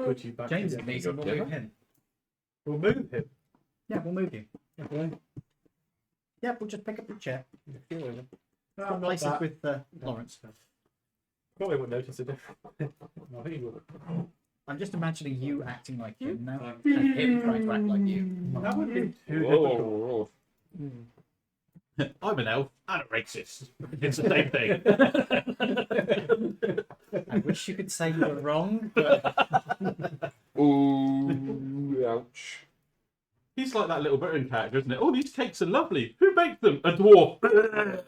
put you back. James again. needs to move him. We'll move him. Yeah, we'll move you. Okay. Yeah, we'll just pick up the chair. No, Swap places with Lawrence. Probably won't notice a difference. No, he will. I'm just imagining you acting like him now, and him trying to act like you. That would be too Whoa, difficult. I'm an elf and a racist. It's the same thing. I wish you could say you were wrong, but Ooh, ouch. He's like that little Britain character, isn't it? Oh, these cakes are lovely. Who baked them? A dwarf.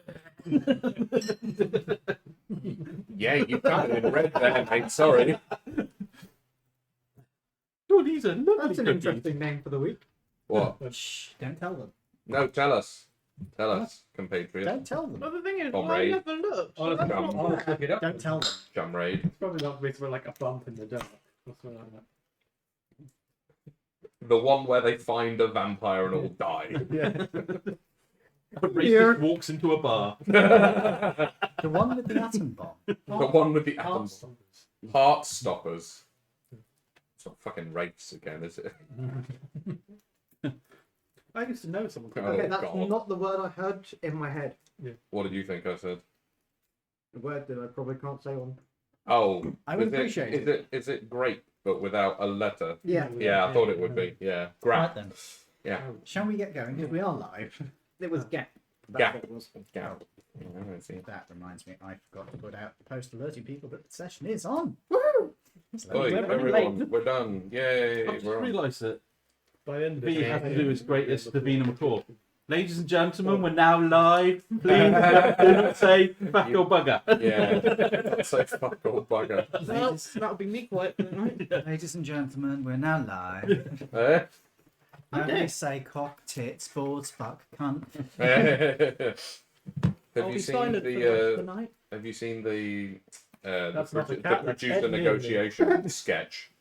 Yeah, you covered in red there, mate. Sorry. Oh, these are lovely That's an cookies. interesting name for the week. What? shh, don't tell them. No, tell us. Tell us, compatriot. Don't tell them. But the thing is, Comrade. I never looked. So Honestly, that's not Honestly, fair. look it up. Don't tell them. Jumraid. It's probably not basically like a bump in the dark. Or something like that. The one where they find a vampire and all die. Yeah. A racist walks into a bar. The The one with the atom bomb. one with the atom. Heartstoppers. Heartstoppers. It's not fucking race again, is it? I used to know someone called Oh, Okay, that's God. not the word I heard in my head. What did you think I said? A word that I probably can't say on. Oh, I would is appreciate it. Is it grape, but without a letter? Yeah, Yeah, I thought it would be. Yeah, Right grap. then. Yeah. Shall we get going? Because we are live. it was gap. That's Gap. what it was. Gap. I see. That reminds me, I forgot to put out the post alerting people that the session is on. Woo! So Oi, we're everyone, late. we're done. Yay, I've just we're on. realised that By the end of B it, has to do his greatest Davina McCall. Ladies and gentlemen, we're now live. Please do not say fuck or bugger. Yeah, that's so fuck all bugger. Well, that'll be me quiet for the night. Ladies and gentlemen, we're now live. Eh? Only say cock, tits, balls, fuck, cunt. Have I'll you be seen silent for the rest of the the? night. Have you seen the That's not a the cat, that's producer Ed Neal. negotiation sketch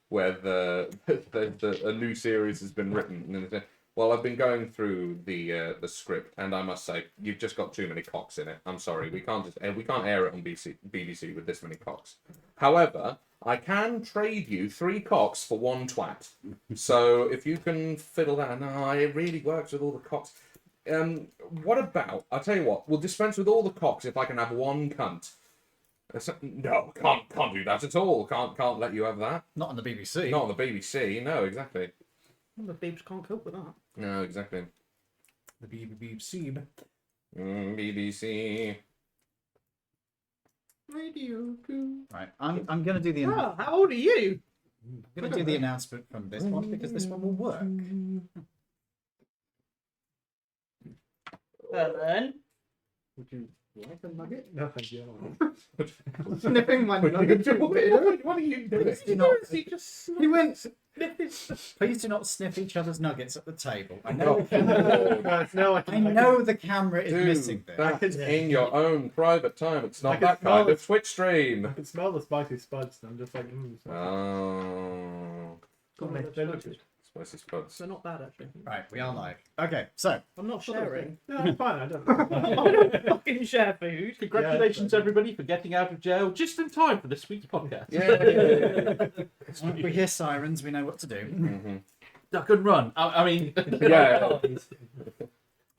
where a new series has been written? And it's, well, I've been going through the script, and I must say, you've just got too many cocks in it. I'm sorry, we can't air it on BBC with this many cocks. However, I can trade you 3 cocks for 1 twat. So if you can fiddle that, no, it really works with all the cocks. What about? I'll tell you what. We'll dispense with all the cocks if I can have 1 cunt. No, can't do that at all. Can't let you have that. Not on the BBC. Not on the BBC. No, exactly. Well, the babes can't cope with that. No, exactly. The BBC. BBC. Radio Poo. Right, I'm going to do the Ah, how old are you? going to do the announcement from this one because this one will work. Then. Would you like a nugget? No, thank you. Sniffing my nugget. What are you doing? Do not, He just He went. please do not sniff each other's nuggets at the table. I know. No, I know the camera is missing Dude, this. that's in your own private time. It's I not can that smell kind it. of Twitch stream. I can smell the spicy spuds, and I'm just like, Oh, they look good. spicy spuds. they're not bad actually. Right, we are live. Okay, so I'm not sharing. No, I'm fine. I don't. I don't fucking share food. Congratulations, everybody, for getting out of jail just in time for this week's podcast. Yeah. we hear sirens, we know what to do. Mm-hmm. Duck and run. I mean, Yeah.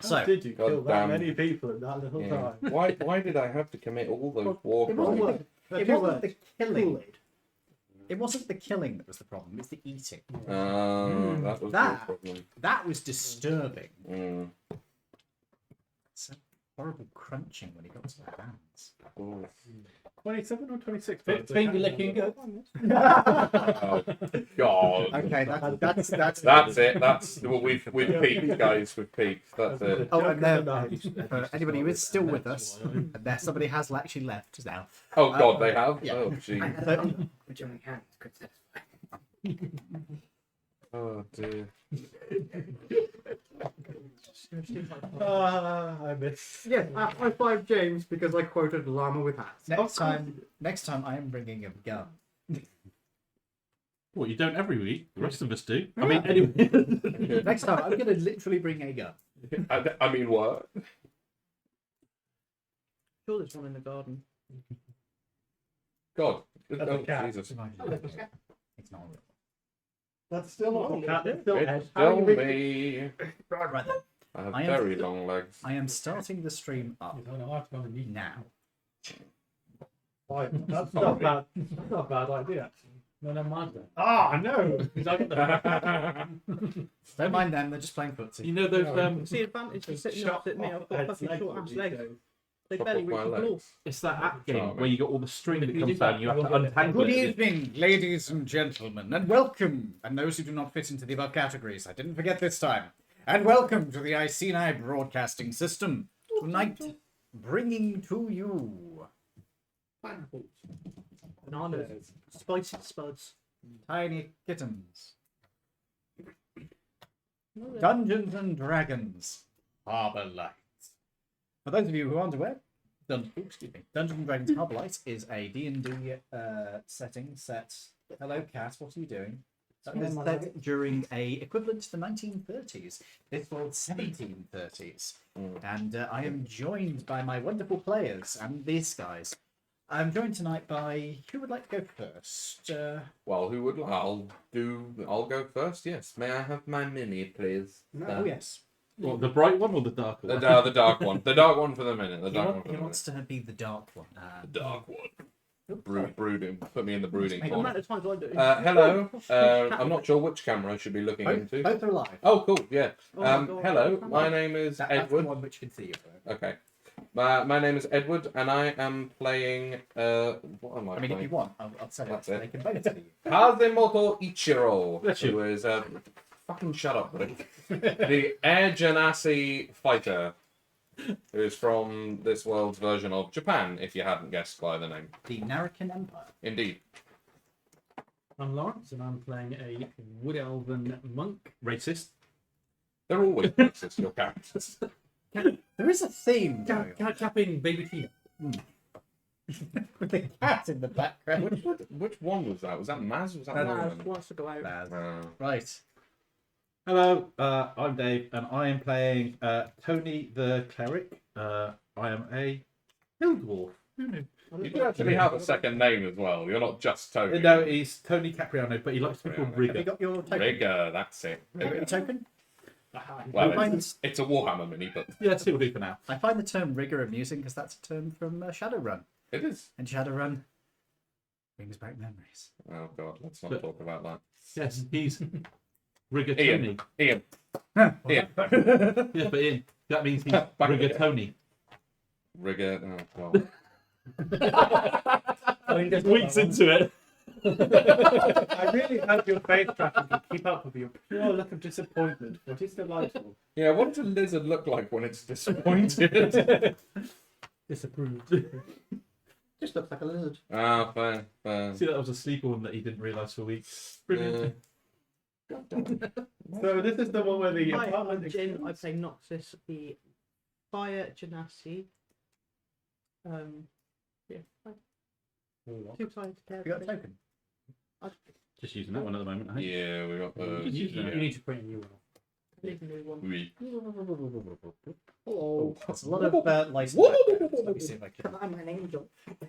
So, How did you kill God that damn. many people in that little Yeah. time? Why did I have to commit all those war it wasn't, crimes? it wasn't the killing. It wasn't the killing that was the problem, it's the eating. That was That- the problem. That was disturbing. Mm. So horrible crunching when he got to the hands. Ooh. 27 or 26? finger licking. Oh, God. Okay, that's That's it. That's well, we've peaked, guys. We've peaked. That's it. Oh, and there, for anybody who is still with us, and there somebody has actually left now. Oh God, they have. yeah. Oh gee. Which your hands could satisfy. Oh dear. I missed. Yes, high 5 James because I quoted llama with hats. Next time I am bringing a gun. What, you don't every week? The rest of us do. I mean, anyway. Next time I'm going to literally bring a gun. I mean, what? Sure, there's one in the garden. God. That's Oh a cat. Jesus. It's not real. That's still not Long, cat. isn't It's still It's Ed. How still are you me. Right then. I have I am- very long legs. I am starting the stream up No, no, I have to go on the knee. now. Right, that's not bad. That's not a bad idea. Actually. No, never mind then. Ah, no. Because I got the. Don't mind them, they're just playing footsie. You know those It's the advantage of sitting Shut opposite me. off I've got Ed's fucking legs, short what ass do you legs. say? They Chop barely off reach my the floor. legs. it's that app game Charming. where you got all the string that If you comes do down. that, You have you to will get it. untangle Good it. evening, ladies and gentlemen, and welcome, and those who do not fit into the above categories, I didn't forget this time, and welcome to the Iceni Broadcasting System. Tonight, bringing to you Pineapples. Bananas. Spicy spuds. tiny kittens, Dungeons and Dragons, Harbourlight. For those of you who aren't aware, Dungeons and Dragons Harbourlight is a D&D setting set. Hello, Cat. What are you doing? That was set during a equivalent to the 1930s. This was 1730s, and I am joined by my wonderful players and these guys. I'm joined tonight by who would like to go first? Well, who would? I'll go first. Yes. May I have my mini, please? Oh yes, What, the bright one or the dark one? The dark one. The dark one for the minute. The he, dark wa- one for he the wants to be the dark one. minute. The dark one. Brooding. Put me in the brooding Make The corner. amount of times I do. Hello. I'm not sure which camera I should be looking into. Both are live. Oh, cool. Yeah. Oh my God. Hello. My name is That's the Edward. one which can see you. Though. Okay. My name is Edward, and I am playing. What am I I mean, if playing? you want, I'll say That's it. it. They can both see you. Kazemoto Ichiro, Bless you. who is fucking shut up, buddy. The Air Genasi fighter, who is from this world's version of Japan, if you hadn't guessed by the name. The Narakan Empire. Indeed. I'm Lawrence, and I'm playing a wood elven monk. Racist. They're always racist, your characters. There is a theme going on Capping baby Tina. with the cat in the background. Which one was that? Was that Maz? Was that Maz Norman? wants to go out. Right. Hello, I'm Dave, and I am playing Tony the Cleric. I am a hill dwarf. You do actually have a second name as well. You're not just Tony. No, he's Tony Capriano, but he likes to be called Have you Rigger. got your token? Bigger, that's it. Have you got your token? Well, I find it's a Warhammer mini, but Yeah, see what we do for now. I find the term rigger amusing because that's a term from Shadowrun. it is. And Shadowrun brings back memories. Oh god, let's not But- talk about that. Yes, he's Rigger Ian. Tony. Ian. Huh. Ian. Yeah, but Ian, that means he's Back Rigger again. Tony. Rigger. Oh god. Weeks into it. I really hope your face tracking can keep up with your pure look of disappointment. What is delightful. Yeah, what does a lizard look like when it's disappointed? Disapproved. Just looks like a lizard. Ah, fair, fair. See, that was a sleeper one that he didn't realise for weeks. Brilliant. So this is the one where the Hi, I'm apartment Jin. I explodes. play Noxus, the Fire Genasi. Yeah. Two-sided Have you got a character. token? Just using that one at the moment, I think. Yeah, we got the. Just You using need to print a new one. Need a new one. We. Oh, that's a lot of lights. Let me see if I can. I'm an angel.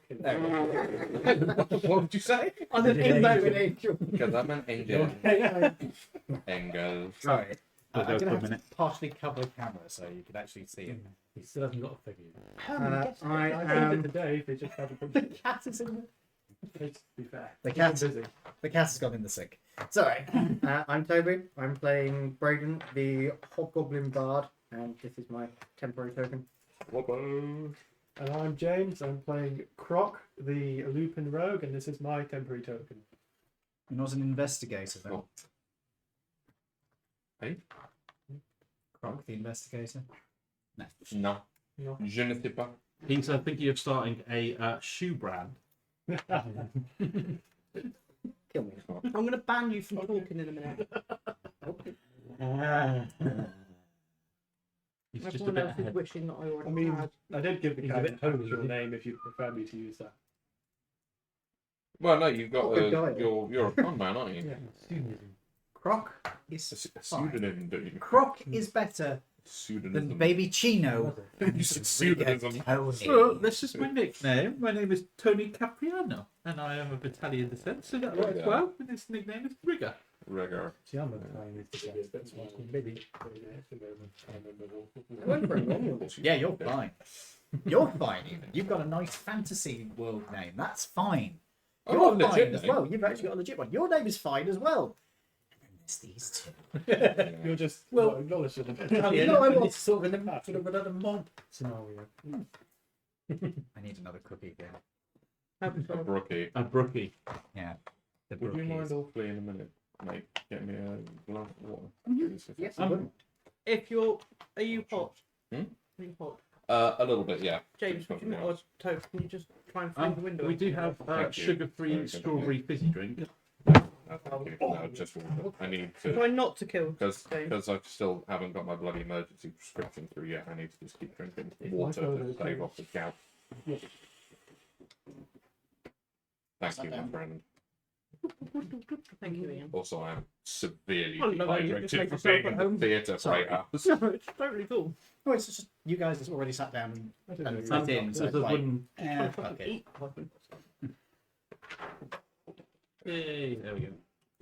There we go. What did you say? I'm an angel. Because I'm an angel. Engel. Sorry. We'll go I'm for a going to have minute. to partially cover the camera so you can actually see it. He still hasn't got a figure. I I did today. They just had a The cat is in the... to be fair. The Keep cat. him busy. The cat has gone in the sink. Sorry. I'm Toby. I'm playing Braden, the Hobgoblin Bard, and this is my temporary token. And I'm James. I'm playing Croc, the Lupin Rogue, and this is my temporary token. You're not an investigator, though. Oh. Hey? Croc, the investigator. No. No. No. Je ne sais pas. He's thinking of starting a shoe brand. Kill me. I'm going to ban you from talking in a minute. He's just a Everyone bit else is ahead. wishing that I already I mean, had. I did give the He's a cat bit an Tony, actual isn't he? name if you prefer me to use that. Well, no, you've got Oh, good guy. you're a con man, aren't you? Yeah. Croc is A fine. pseudonym, do you? Croc is better Pseudonym. baby Chino. Pseudonym. Well, this is my nickname. My name is Tony Capriano, and I am of Italian descent, so that works Yeah. well. And his nickname is Rigger. Rigger. See, I'm not playing this together. That's why maybe. I went for a normal. Yeah, you're fine. You're fine even. You've got a nice fantasy world name. That's fine. I've You're got a legit fine as name. well. You've actually got a legit one. Your name is fine as well. And then there's these two. You're just Well- not acknowledging it. You know, I was sort of in the sort of another mob scenario. I need another cookie again. A brookie. A brookie. Yeah. The Would you mind brookies. awfully in a minute, mate? Get me a glass of water. Yes, If you're, are you hot? Hmm? Are you hot? A little bit, yeah. James, would you want a toast? Can you just try and find the window? We do have Thank you. sugar-free Very good. strawberry fizzy drink. No, thank you. No, just water. I need to. Try not to kill Because James. I still haven't got my bloody emergency prescription through yet. I need to just keep drinking It's water my to fault, stave okay. off the gout. Thank you, my friend. Thank you, Ian. Also, I am severely Oh, no, you just make dehydrated for yourself being at in home. the theatre for Sorry. 8 hours. No, it's totally cool. Oh, it's just you guys have already sat down I don't know. and sat in. So There's it's a like, wooden. Trying eh, to fucking fuck it. eat. Yay, there we go.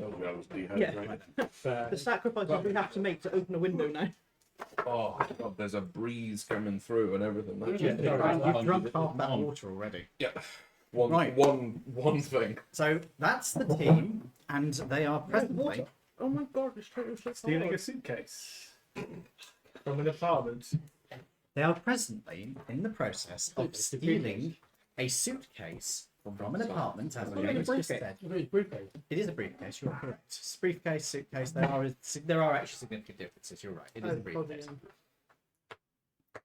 Oh, I was Yeah. Fair. The sacrifices we have to make to open a window now. Oh, God, there's a breeze coming through and everything. That's Yeah. just- You've drunk half that water already. Yeah. One, Right. one thing. So that's the team, and they are presently. Oh my god, it's totally shit. Stealing a suitcase from an apartment. They are presently in the process of stealing a suitcase from an apartment, as Oh, James a just briefcase. said. It is a briefcase, you're correct. It's a briefcase, suitcase, there are actually significant differences, you're right. It is a briefcase.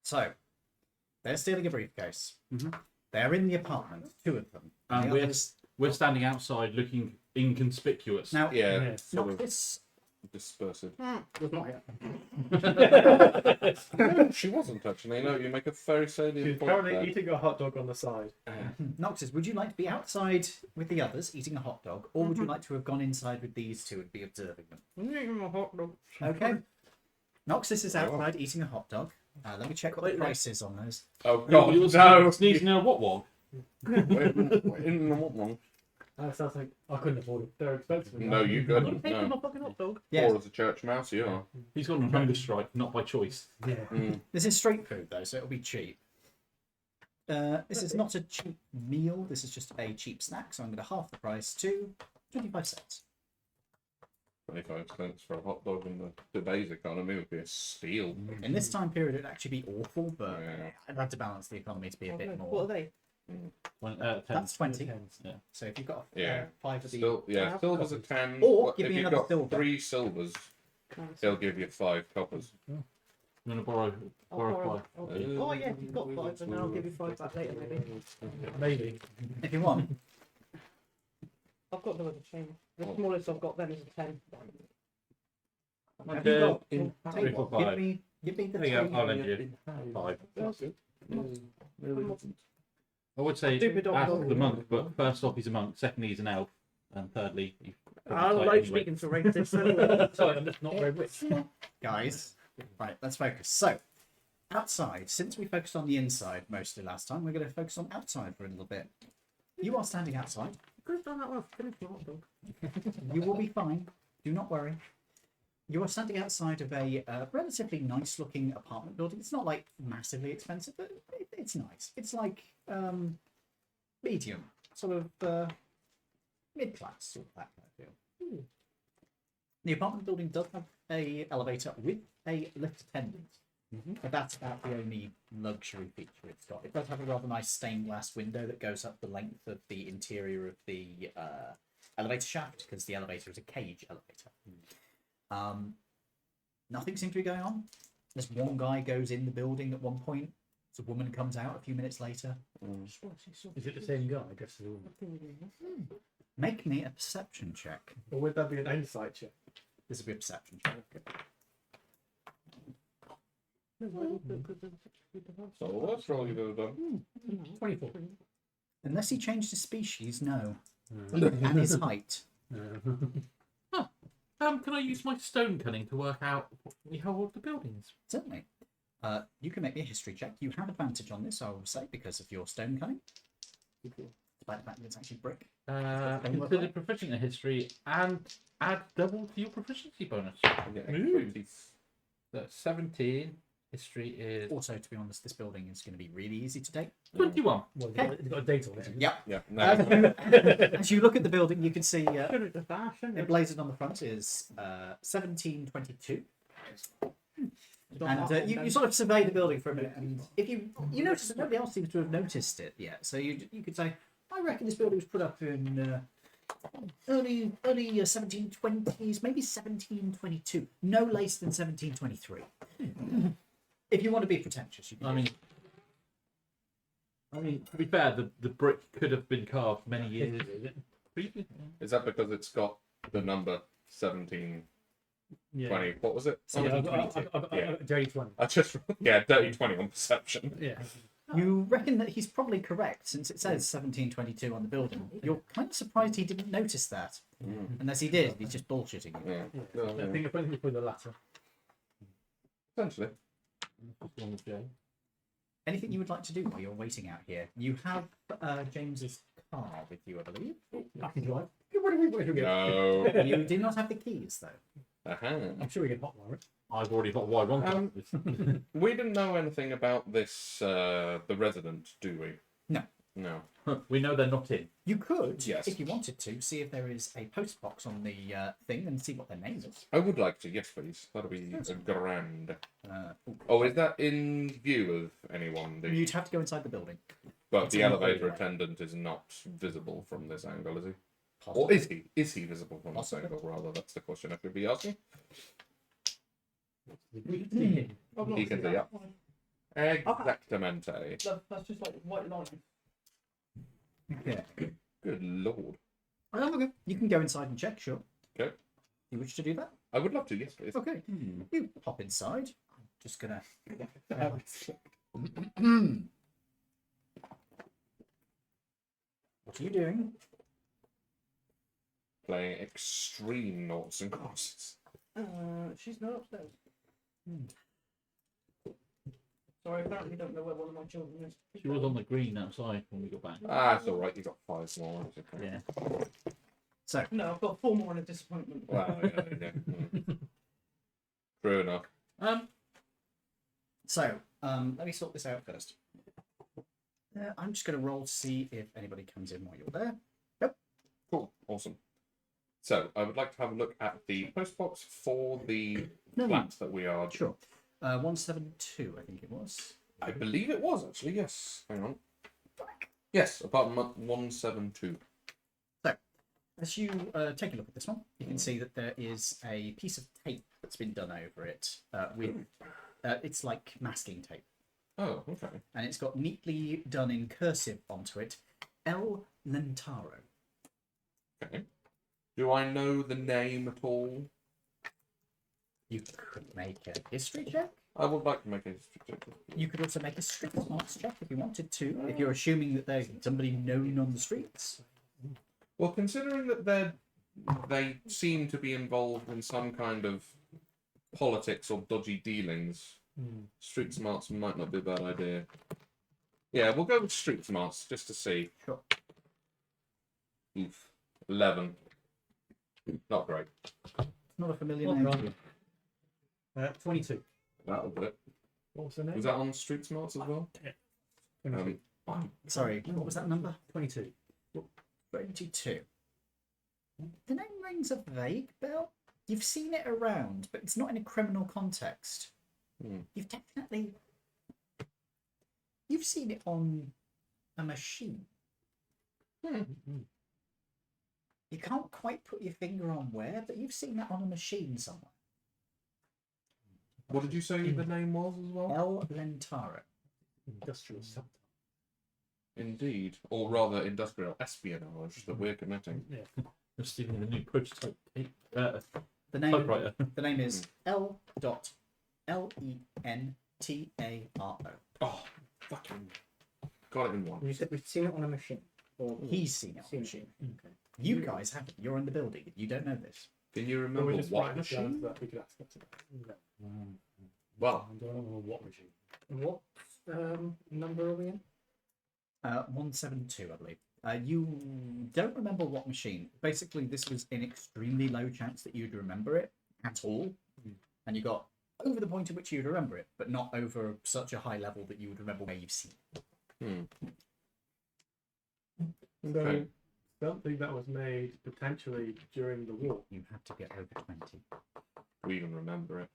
So, they're stealing a briefcase. Mhm. They're in the apartment, two of them. And The others- we're standing outside looking inconspicuous. now, Yeah, Yes. sort not of this. dispersed. Was not here. No, she wasn't actually. No, you make a very salient She's point currently there. eating a hot dog on the side. Noxus, would you like to be outside with the others eating a hot dog, or would you like to have gone inside with these two and be observing them? I'm eating my hot dog. Okay. Noxus is Very well. outside eating a hot dog. Let me check what the price is on those. Oh God, You're no! sneezing in a what wog? In the what one? That sounds like I couldn't afford it. They're expensive. No, you I'm couldn't. taking No. my fucking hot dog. Yeah, Poor as a church mouse, you are. He's got a hunger strike, not by choice. Yeah. Mm. this is street food though, so it'll be cheap. This is not a cheap meal. This is just a cheap snack, so I'm going to half the price to 25 cents. 25 cents for a hot dog in today's economy would be a steal. In this time period, it'd actually be awful, but Yeah. I'd have to balance the economy to be a bit What are more. they? That's 20. Yeah. So if you've got Yeah. 5 of the Still, yeah, have silver's a 10. Or What- give if me you've another got silver. 3 silvers, he'll give you 5 coppers. I'm going to borrow I'll borrow borrow- 5. Oh yeah, if you've got 5, and then I'll give you 5 back later maybe. Maybe. if you want. I've got no other chain. The smallest I've got then is a 10. Have you got? in Tell 3 you for what, 5. give me the There you go, table. I'll lend you 5. That's good. I would say Stupid ask dog. the monk, but first off he's a monk, secondly he's an elf, and thirdly you I don't like speaking to racists anyway. Sorry, I'm just not very rich. Guys, right, let's focus. So, outside, since we focused on the inside mostly last time, we're going to focus on outside for a little bit. You are standing outside. Could have done that when I finished my hot dog. You will be fine. Do not worry. You are standing outside of a relatively nice looking apartment building. It's not like massively expensive, but it's nice. It's like medium, sort of mid class, sort of that kind of feel. The apartment building does have a elevator with a lift attendant, but that's about the only luxury feature it's got. It does have a rather nice stained glass window that goes up the length of the interior of the elevator shaft, because the elevator is a cage elevator. Nothing seems to be going on. This one guy goes in the building at one point. A woman comes out a few minutes later. Is it the same guy? I guess. Make me a perception check. Or would that be an insight check? This will be a perception check. So what's wrong with it done? 24. Unless he changed his species, no. And his height. How Can I use my stone cunning to work out how old the building is? Certainly. You can make me a history check. You have advantage on this, I will say, because of your stone cunning. Despite the fact that it's actually brick. Consider proficient in history and add double to your proficiency bonus. Ooh. So 17. History is Also, to be honest, this building is going to be really easy to date. 21. Well, they've got a date on it. Yep. Yeah. As you look at the building, you can see Should have just dash, shouldn't it? emblazoned on the front is 1722. And you sort of survey the building for a minute, and if you notice that nobody else seems to have noticed it yet, so you could say, I reckon this building was put up in early 1720s, maybe 1722, no later than 1723. If you want to be pretentious, you can. I mean, to be fair, the brick could have been carved many years. Is that because it's got the number 1720? Yeah. What was it? Yeah, I've got dirty 20. I just dirty 20 on perception. Yeah. You reckon that he's probably correct, since it says 1722 on the building. You're kind of surprised he didn't notice that. Unless he did, he's just bullshitting you. Yeah. I think it's probably the latter. Essentially. Anything you would like to do while you're waiting out here? You have James's car with you, I believe. I can drive. No. You do not have the keys, though. I'm sure we can hotwire it. I've already got Y1. We didn't know anything about this, the resident, do we? No. No. We know they're not in. You could, Yes. if you wanted to, see if there is a post box on the thing and see what their name is. I would like to, yes, please. That'll be grand. Ooh. Oh, is that in view of anyone? You'd have to go inside the building. But It's the in the elevator hallway. attendant is not visible from this angle, is he? Or Possibly. is he? Is he visible from this Possibly. angle, rather? That's the question I should be asking. I've not He seen can see, that yeah. one. Exactamente. That's just like white line. Yeah. Good lord. Oh, okay. You can go inside and check, sure. Okay. You wish to do that? I would love to, yes, please. Okay. You pop inside. I'm just gonna. What are you doing? Playing extreme noughts and crosses. She's not upstairs. Sorry, apparently you don't know where one of my children is. She was on the green outside when we got back. Ah, it's alright, you got 5 more. It's okay. Yeah. So, No, I've got 4 more and a disappointment. Well, yeah. True enough. let me sort this out first. I'm just going to roll to see if anybody comes in while you're there. Cool. Awesome. So, I would like to have a look at the postbox for the No, flat that we are. sure. 172, I think it was. I believe it was, actually, yes. Hang on. Yes, apartment 172. As you take a look at this one, you can see that there is a piece of tape that's been done over it with, it's like masking tape. Oh, okay. And it's got neatly done in cursive onto it, El Lentaro. Okay. Do I know the name at all? You could make a history check. I would like to make a history check. You could also make a street smarts check if you wanted to, if you're assuming that there's somebody known on the streets. Well, considering that they seem to be involved in some kind of politics or dodgy dealings, street smarts might not be a bad idea. Yeah, we'll go with street smarts just to see. Sure. Oof. 11. Not great. It's not a familiar Well name. done. 22. That'll do it. What was the name? Was that on street smarts as well? 22. Sorry, what was that number? 22. 22. The name rings a vague bell. You've seen it around, but it's not in a criminal context. You've definitely... You've seen it on a machine. You can't quite put your finger on where, but you've seen that on a machine somewhere. What did you say the name was as well? El Lentaro. Industrial subtype. Indeed. Or rather, industrial espionage that we're committing. Yeah. I'm stealing the new prototype tape. The name, Typewriter. the name is L.Lentaro. Oh, fucking. Got it in one. You said we've seen it on a machine. Or He's seen it on a Seen it. machine. You guys haven't. You're in the building. You don't know this. Can you Or remember we just what write this down so machine? that we could ask it. Well, I don't know what machine. What number are we in? 172, I believe. You don't remember what machine. Basically, this was an extremely low chance that you'd remember it at all. And you got over the point at which you'd remember it, but not over such a high level that you would remember where you've seen it. So Okay. something that was made potentially during the war. You have to get over 20. we even remember it.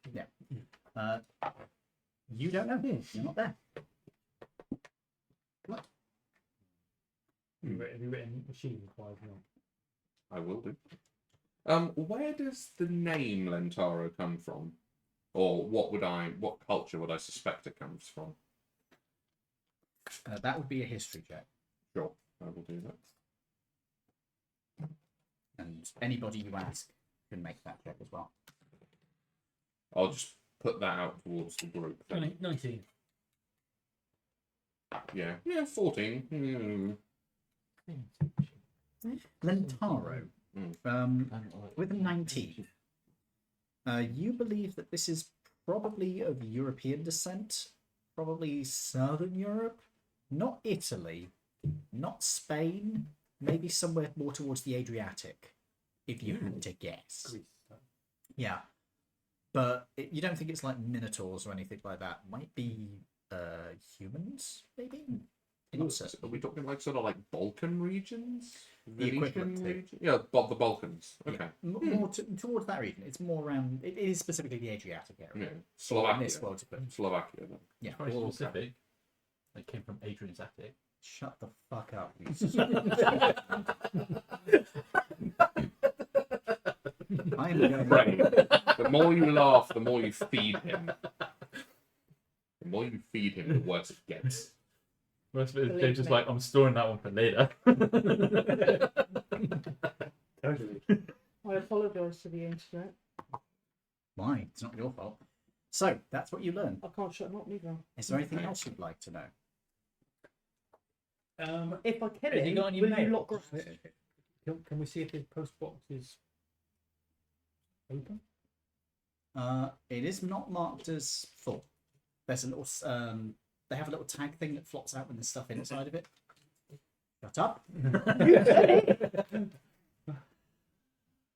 You don't know. You're not there. Have you written machine 5 now? I will do. Where does the name Lentaro come from? Or what culture would I suspect it comes from? That would be a history check. Sure, I will do that. And anybody you ask can make that check as well. I'll just put that out towards the group. Then. 19. Yeah, 14. Lentaro, with a 19, you believe that this is probably of European descent, probably Southern Europe, not Italy, not Spain, maybe somewhere more towards the Adriatic, if you had to guess. Greece. Yeah, but you don't think it's like minotaurs or anything like that. Might be humans, maybe. You're not certain. Are we talking like sort of like Balkan regions? The equivalent Venetian to. region? Yeah, the Balkans. Okay. More towards that region. It's more around. It is specifically the Adriatic area. Yeah. In Slovakia. this world, but Slovakia then. yeah. Very Okay. specific. They came from Adrian's attic. Shut the fuck up. You I'm going. Right. The more you laugh, the more you feed him. The more you feed him, the worse it gets. Most of it, Believe they're just me. like, I'm storing that one for later. Totally. I apologise to the internet. Why? It's not your fault. So that's what you learn. I can't shut them up neither. Is there anything else you'd like to know? If I kill Has he him, got any will you mail? lock grass? Can we see if his post box is open? It is not marked as full. There's a little. They have a little tag thing that flops out with the stuff inside of it. Shut up.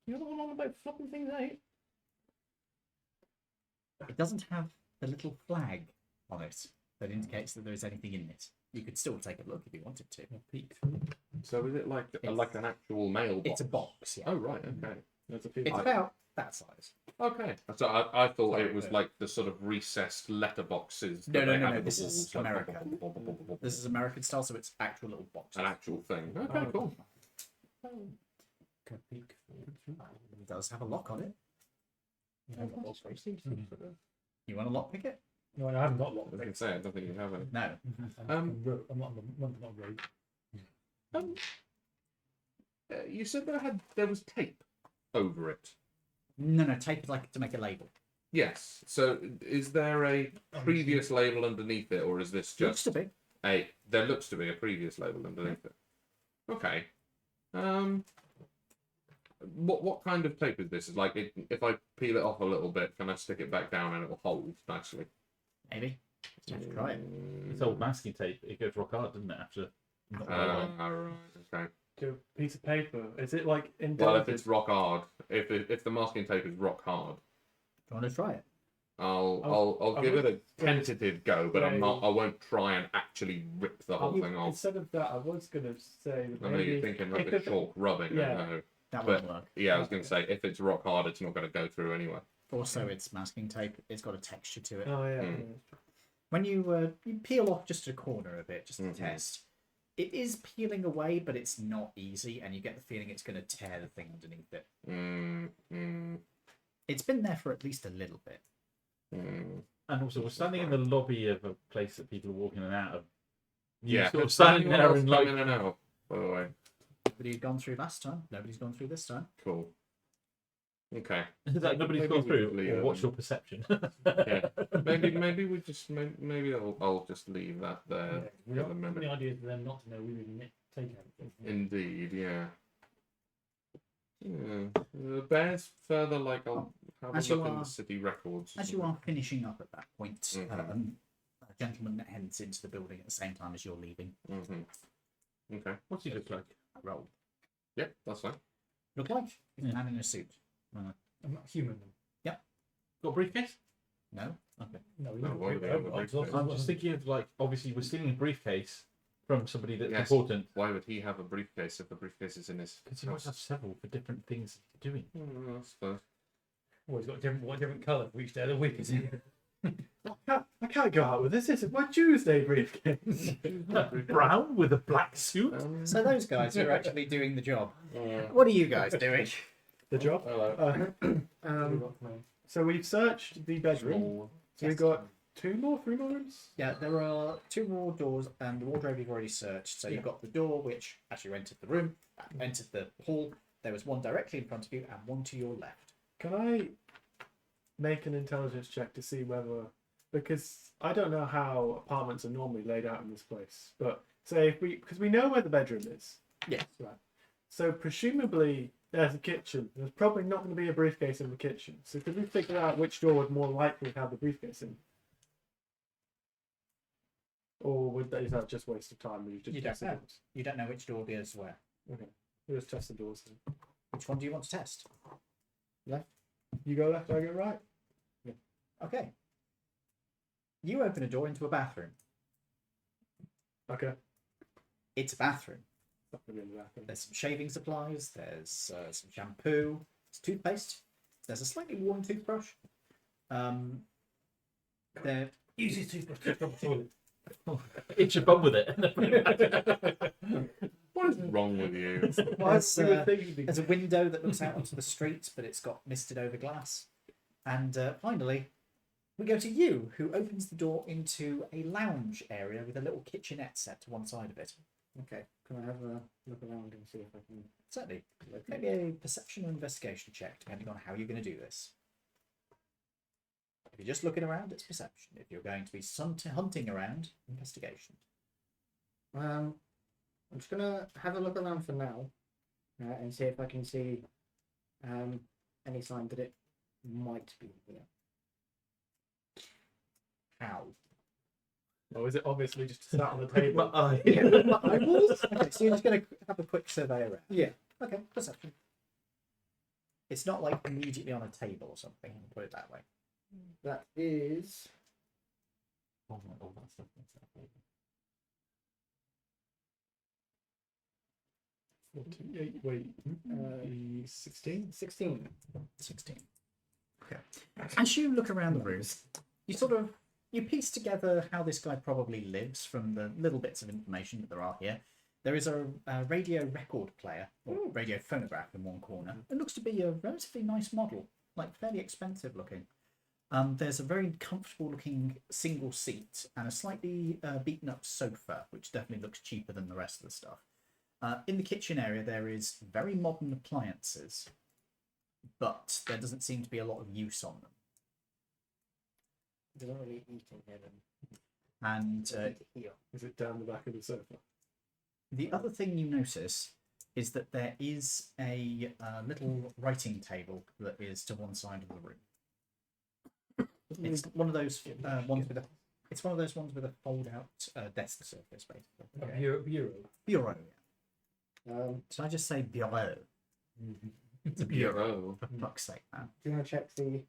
You're the one on about flopping things out. It doesn't have the little flag on it that indicates that there is anything in it. You could still take a look if you wanted to. A peek through. So is it like It's- an actual mailbox? It's a box, yeah. Oh right, okay. There's a few. It's about that size. Okay. So I thought Sorry, it was but- like the sort of recessed letterboxes. No, that no, they no, have no, in the this is walls, like, America. This is American style, so it's actual little boxes. an actual thing. Okay, Oh. cool. Can I peek through? It does have a lock on it. Yeah, I've got box face. You want to lockpick it? No, I haven't got I lock. was going to say, I don't think you have any. No. I'm not rogue. You said there was tape over it. No, tape is like to make a label. Yes. So is there a previous label underneath it, or is this Looks just to be. There looks to be a previous label underneath it. Okay. What kind of tape is this? Is like if I peel it off a little bit, can I stick it back down and it will hold nicely? Maybe. Let's have to try it. It's old masking tape. It goes rock hard, doesn't it? After. Right. Okay. To a piece of paper. Is it like in Well, if it's rock hard, if the masking tape is rock hard, Do you want to try it? I'll give it a tentative go, but I won't try and actually rip the whole thing off. Instead of that, I was gonna say that I know you're maybe thinking like it a could- chalk rubbing. I yeah. know. That But- won't work. Yeah, I was going to say if it's rock hard, it's not going to go through anyway. Also, it's masking tape. It's got a texture to it. Oh yeah. Hmm. When you peel off just a corner of it, just to Mhm. test, it is peeling away, but it's not easy, and you get the feeling it's going to tear the thing underneath it. It's been there for at least a little bit. And also, we're standing in the lobby of a place that people are walking in and out of. You Yeah, sort of has standing anyone there else and come like. in and out, by the way. Nobody had gone through last time. Nobody's gone through this time. Cool. Okay. Is that nobody's Maybe gone we through? leave Or it what's then. your perception? Yeah. Maybe we just maybe I'll just leave that there We for don't, the the minute. idea is for them not to know we would take everything. Indeed, yeah. The bear's further, like, I'll have a As you look in are- the city records. As you are finishing up at that point, Mhm. a gentleman heads into the building at the same time as you're leaving. Okay. What's he look like? Roll. Yep, that's fine. Look like a man in a suit. I'm not human. Then. Got a briefcase? No? Okay. No, No, why would they have a briefcase? I'm just thinking of like, obviously we're stealing a briefcase from somebody that's Yes. important. Why would he have a briefcase if the briefcase is in his Because he might have several for different things he's doing. I suppose. Oh, he's got different colour for each day of the week, is he? I can't go out with this. This is my Tuesday briefcase. Brown with a black suit. So those guys are actually doing the job. Yeah. What are you guys doing? The job. Hello. So we've searched the bedroom. So we've got three more rooms. Yeah, there are 2 more doors, and the wardrobe you've already searched. So you've got the door, which as you entered the room, entered the hall. There was one directly in front of you, and one to your left. Can I make an intelligence check to see whether, because I don't know how apartments are normally laid out in this place, but say if because we know where the bedroom is. Yes. Right. So presumably there's a kitchen. There's probably not going to be a briefcase in the kitchen. So could we figure out which door would more likely have the briefcase in? Or is that just waste of time? We just You test don't the know. doors? You don't know which door goes where. Okay. We'll just test the doors then. Which one do you want to test? You go left, I go right. Okay. You open a door into a bathroom. Okay. It's a bathroom. Not gonna be in the bathroom. There's some shaving supplies. There's some shampoo. There's toothpaste. There's a slightly worn toothbrush. There. Use his toothbrush from the toilet. Itch your bum with it. What is wrong with you? There's, We were thinking- there's a window that looks out onto the street, but it's got misted over glass. And finally, we go to you, who opens the door into a lounge area with a little kitchenette set to one side of it. Okay, can I have a look around and see if I can? Certainly. Maybe a perception or investigation check, depending on how you're going to do this. If you're just looking around, it's perception. If you're going to be hunting around, investigation. I'm just gonna have a look around for now, and see if I can see any sign that it might be here. How? Or is it obviously just sat on the table? Okay, so you're just going to have a quick survey around. Yeah. Okay, perception. It's not like immediately on a table or something, I'll put it that way. That is Oh, that stuff makes that flavor. 48, wait, 16? 16. 16. Okay. As you look around the room, you piece together how this guy probably lives from the little bits of information that there are here. There is a radio record player, or radio phonograph in one corner. It looks to be a relatively nice model, like fairly expensive looking. There's a very comfortable looking single seat and a slightly beaten up sofa, which definitely looks cheaper than the rest of the stuff. In the kitchen area, there is very modern appliances, but there doesn't seem to be a lot of use on them. Doesn't really eat in here then. And Here. Is it down the back of the sofa? the other thing you notice is that there is a little writing table that is to one side of the room. It's one of those ones with a. It's one of those ones with a fold-out desk surface, basically. A bureau. Bureau. Did I just say bureau? It's a bureau. For fuck's sake, man. Do you want to check the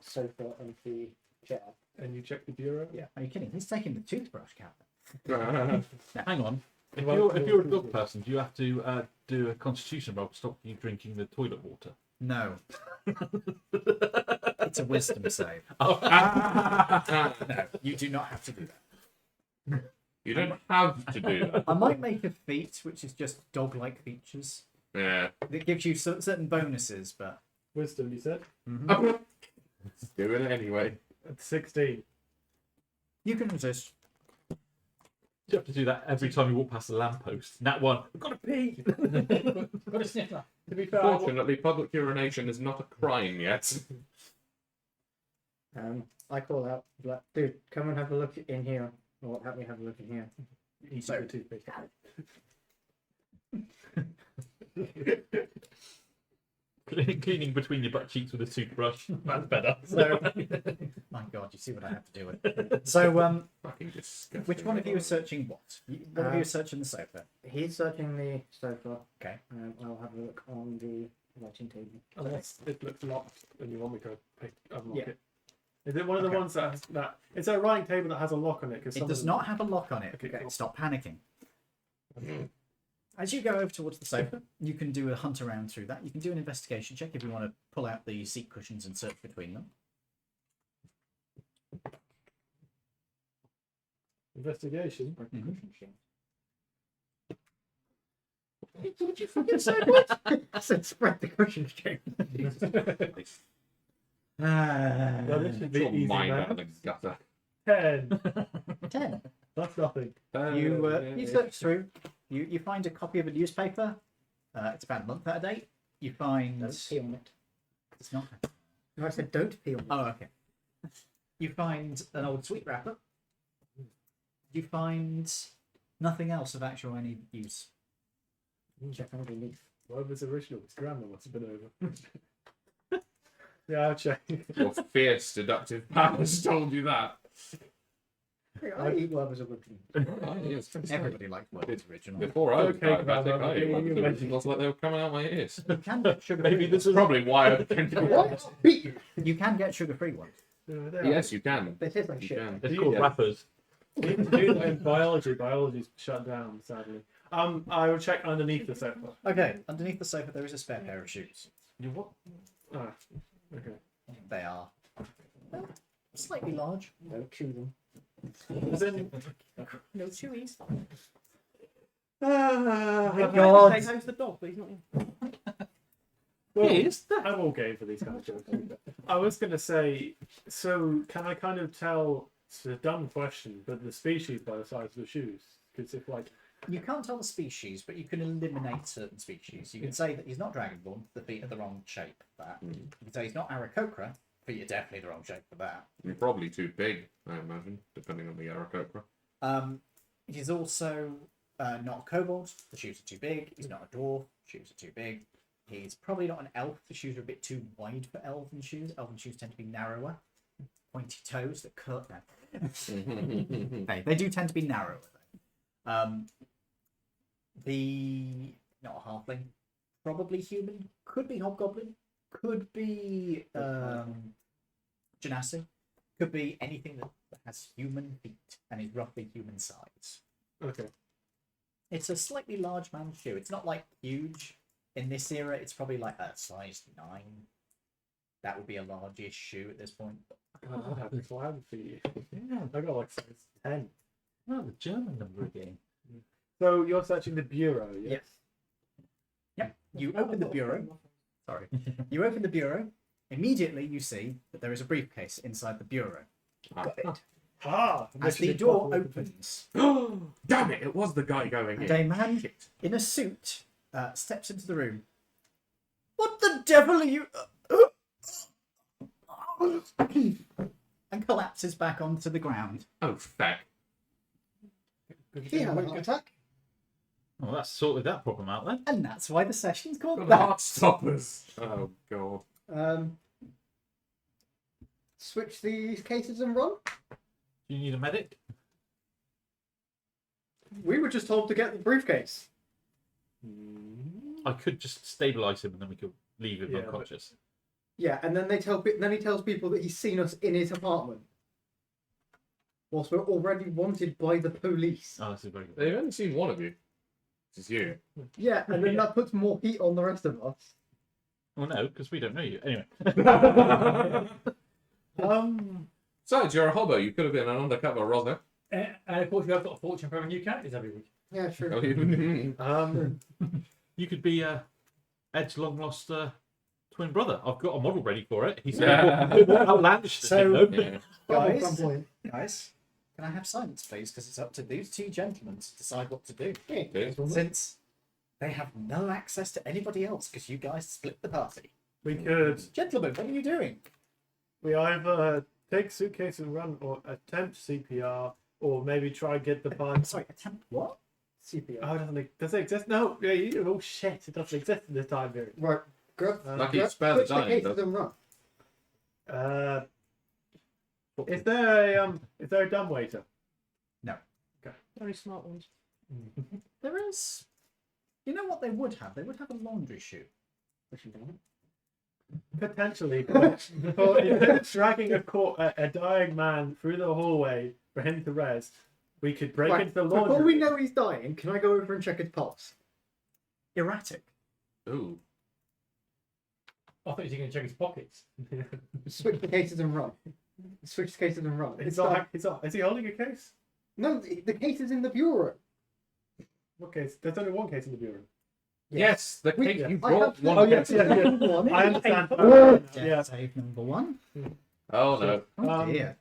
sofa and the chair? And you check the bureau? Yeah. Are you kidding? He's taking the toothbrush cabinet. Hang on. If Well, you're a dog person, do you have to do a constitution roll to stop you drinking the toilet water? No. It's a wisdom save. Oh. No, you do not have to do that. You don't have to do that. I might make a feat, which is just dog-like features. Yeah. It gives you certain bonuses, but Wisdom, you said? Mhm. Doing it anyway. At 16. You can resist. You have to do that every time you walk past a lamppost. That one, I've got to pee. Got a sniffler. To be fair, Fortunately, public urination is not a crime yet. I call out, like, dude, come and have a look in here, or help me have a look in here. you took the toothpaste. Cleaning between your butt cheeks with a toothbrush. That's better. So, my God, you see what I have to do with. So, Fucking disgusting. which one of you is searching what? One of you is searching the sofa. He's searching the sofa. Okay. I'll have a look on the writing table. Unless it looks locked and you want me to unlock Yeah. it. Is it one of the Okay. ones that has that? It's a writing table that has a lock on it. It does not have a lock on it. Okay, cool. Stop panicking. As you go over towards the sofa, you can do a hunt around through that. You can do an investigation check if you want to pull out the seat cushions and search between them. Investigation. What you fucking say? What? I said spread the cushions, James. Well, this should be Your easy, mind man. out of the gutter. 10. 10. That's nothing. You search through. You find a copy of a newspaper. It's about a month out of date. You find. Don't pee on it. It's not. No, I said don't pee on it. Oh, okay. You find an old sweet wrapper. You find nothing else of actual any use. Check underneath. Whatever's original, his grandma must have been over. Yeah, I'll check. Your fierce deductive powers told you that. I eat whatever's original. Everybody likes what is original. Before I was Okay, diabetic, Grandma, I ate you lots of mentioned- originals like they were coming out my ears. You can get sugar. Maybe this is Probably why I drink What? Beat you. You can get sugar-free ones. Yes, you can. They taste like You shit. can. It's Do called you- rappers. You need to do that in biology. Biology's shut down, sadly. I will check underneath the sofa. Okay, underneath the sofa there is a spare pair of shoes. You what? Ah, okay. They are slightly large. Don't chew them. As in, No chewies. God. Hey, how's the dog? But he's not in. well, I'm all game for these kind of jokes. I was going to say, so can I kind of tell, it's a dumb question, but the species by the size of the shoes? Because if, like, You can't tell the species, but you can eliminate certain species. You can say that he's not dragonborn, the feet are the wrong shape for that. You can say he's not Aarakocra, feet are definitely the wrong shape for that. You're probably too big, I imagine, depending on the Aarakocra. He's also not a kobold, the shoes are too big. He's not a dwarf, shoes are too big. He's probably not an elf, the shoes are a bit too wide for elven shoes. Elven shoes tend to be narrower, pointy toes that cut. They do tend to be narrower. The not a halfling, probably human, could be hobgoblin, could be genasi, could be anything that has human feet and is roughly human size. okay. It's a slightly large man's shoe. It's not like huge. In this era, it's probably like a size 9. That would be a largish shoe at this point. I'd have clown feet. Yeah, I got like size 10. Oh, the German number again. So you're searching the bureau, yeah? Yes. Yep. You open the bureau. Sorry. You open the bureau. Immediately, you see that there is a briefcase inside the bureau. Ah! As the door opens, Damn it! It was the guy going and in. a man in a suit steps into the room. What the devil are you? And collapses back onto the ground. Oh, feck. He had a heart attack. Well, that's sorted that problem out then. And that's why the session's called The that. Heartstoppers. Oh, God. Switch these cases and run. Do you need a medic? We were just told to get the briefcase. I could just stabilise him and then we could leave him Yeah, but- unconscious. Yeah, and then then he tells people that he's seen us in his apartment. Whilst we're already wanted by the police. Oh, that's a very good. They've only seen one of you. This is you. Yeah, and then that puts more heat on the rest of us. Well, no, because we don't know you. Anyway. Besides, you're a hobo. You could have been an undercover Rosa. And of course, I've got a fortune for having new characters every week. Yeah, sure. You could be Ed's long lost twin brother. I've got a model ready for it. He's Yeah. outlandish. So- Yeah. Guys, can I have silence, please? Because it's up to these two gentlemen to decide what to do. Okay. Since they have no access to anybody else, because you guys split the party. We could. Gentlemen, what are you doing? We either take suitcase and run, or attempt CPR, or maybe try and get the band. Sorry, attempt what? CPR. Oh, does it exist? No. Yeah. Oh shit! It doesn't exist in this time period. Right. Lucky you spare the switch dying, cases does. and run. Is there a dumbwaiter? Very smart ones. There is. You know what they would have? They would have a laundry chute. Potentially, for instead of dragging a dying man through the hallway for him to rest, we could break Right, into the before laundry. we know he's dying, can I go over and check his pulse? Erratic. Ooh. I thought you were going to check his pockets. Switch the cases and run. Switch the cases and run. He's not. Is he holding a case? No, the case is in the bureau. What case? There's only one case in the bureau. Yes, the We- cake you I brought have one. Oh, yes, cake. yeah, yeah. One. I understand. Yeah. Yeah. Save number 1. Oh no. Oh Um, dear.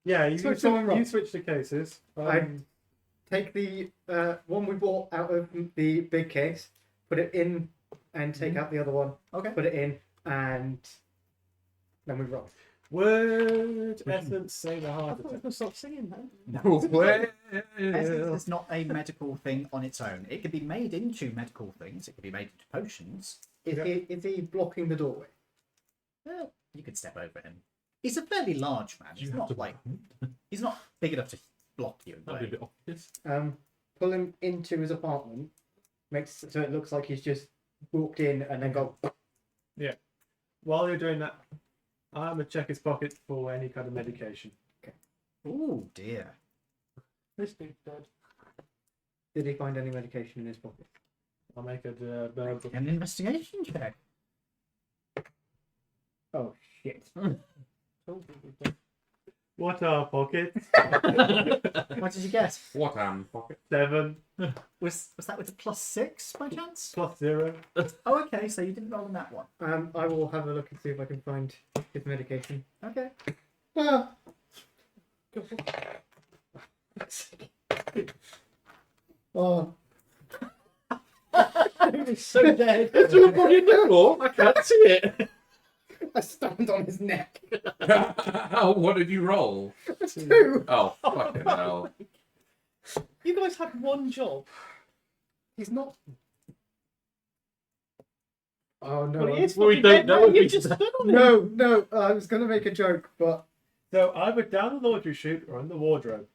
Yeah, you Switch them and run. switch the cases. I take the one we bought out of the big case, put it in, and take out the other one. Okay. Put it in, and then we roll. Would Essence save a I heart thought we attack? could stop singing then. Well. Essence is not a medical thing on its own. It can be made into medical things. It can be made into potions. Is he blocking the doorway? Well, you could step over him. He's a fairly large man. He's not like he's not big enough to block you. That'd be a bit obvious. Pull him into his apartment, makes so it looks like he's just walked in and then go. While you're doing that, I'm gonna check his pocket for any kind of medication. Oh dear. This dude's dead. Did he find any medication in his pocket? I'll make a verbal. An investigation check. Oh shit! Told you he was dead. What are pockets? What did you get? What pocket? 7 Was that with a +6 by chance? plus 0. Oh, okay. So you didn't roll on that one. I will have a look and see if I can find his medication. Okay. Ah. Oh, He's so dead. It's your body in the floor. I can't see it. I stand on his neck. What did you roll? 2. Oh, fucking hell. You guys had one job. He's not. Oh no! Well, he is Well, we fucking don't dead know now. if You he's just dead. stood on him. No. I was gonna make a joke, but So either down the laundry chute or in the wardrobe.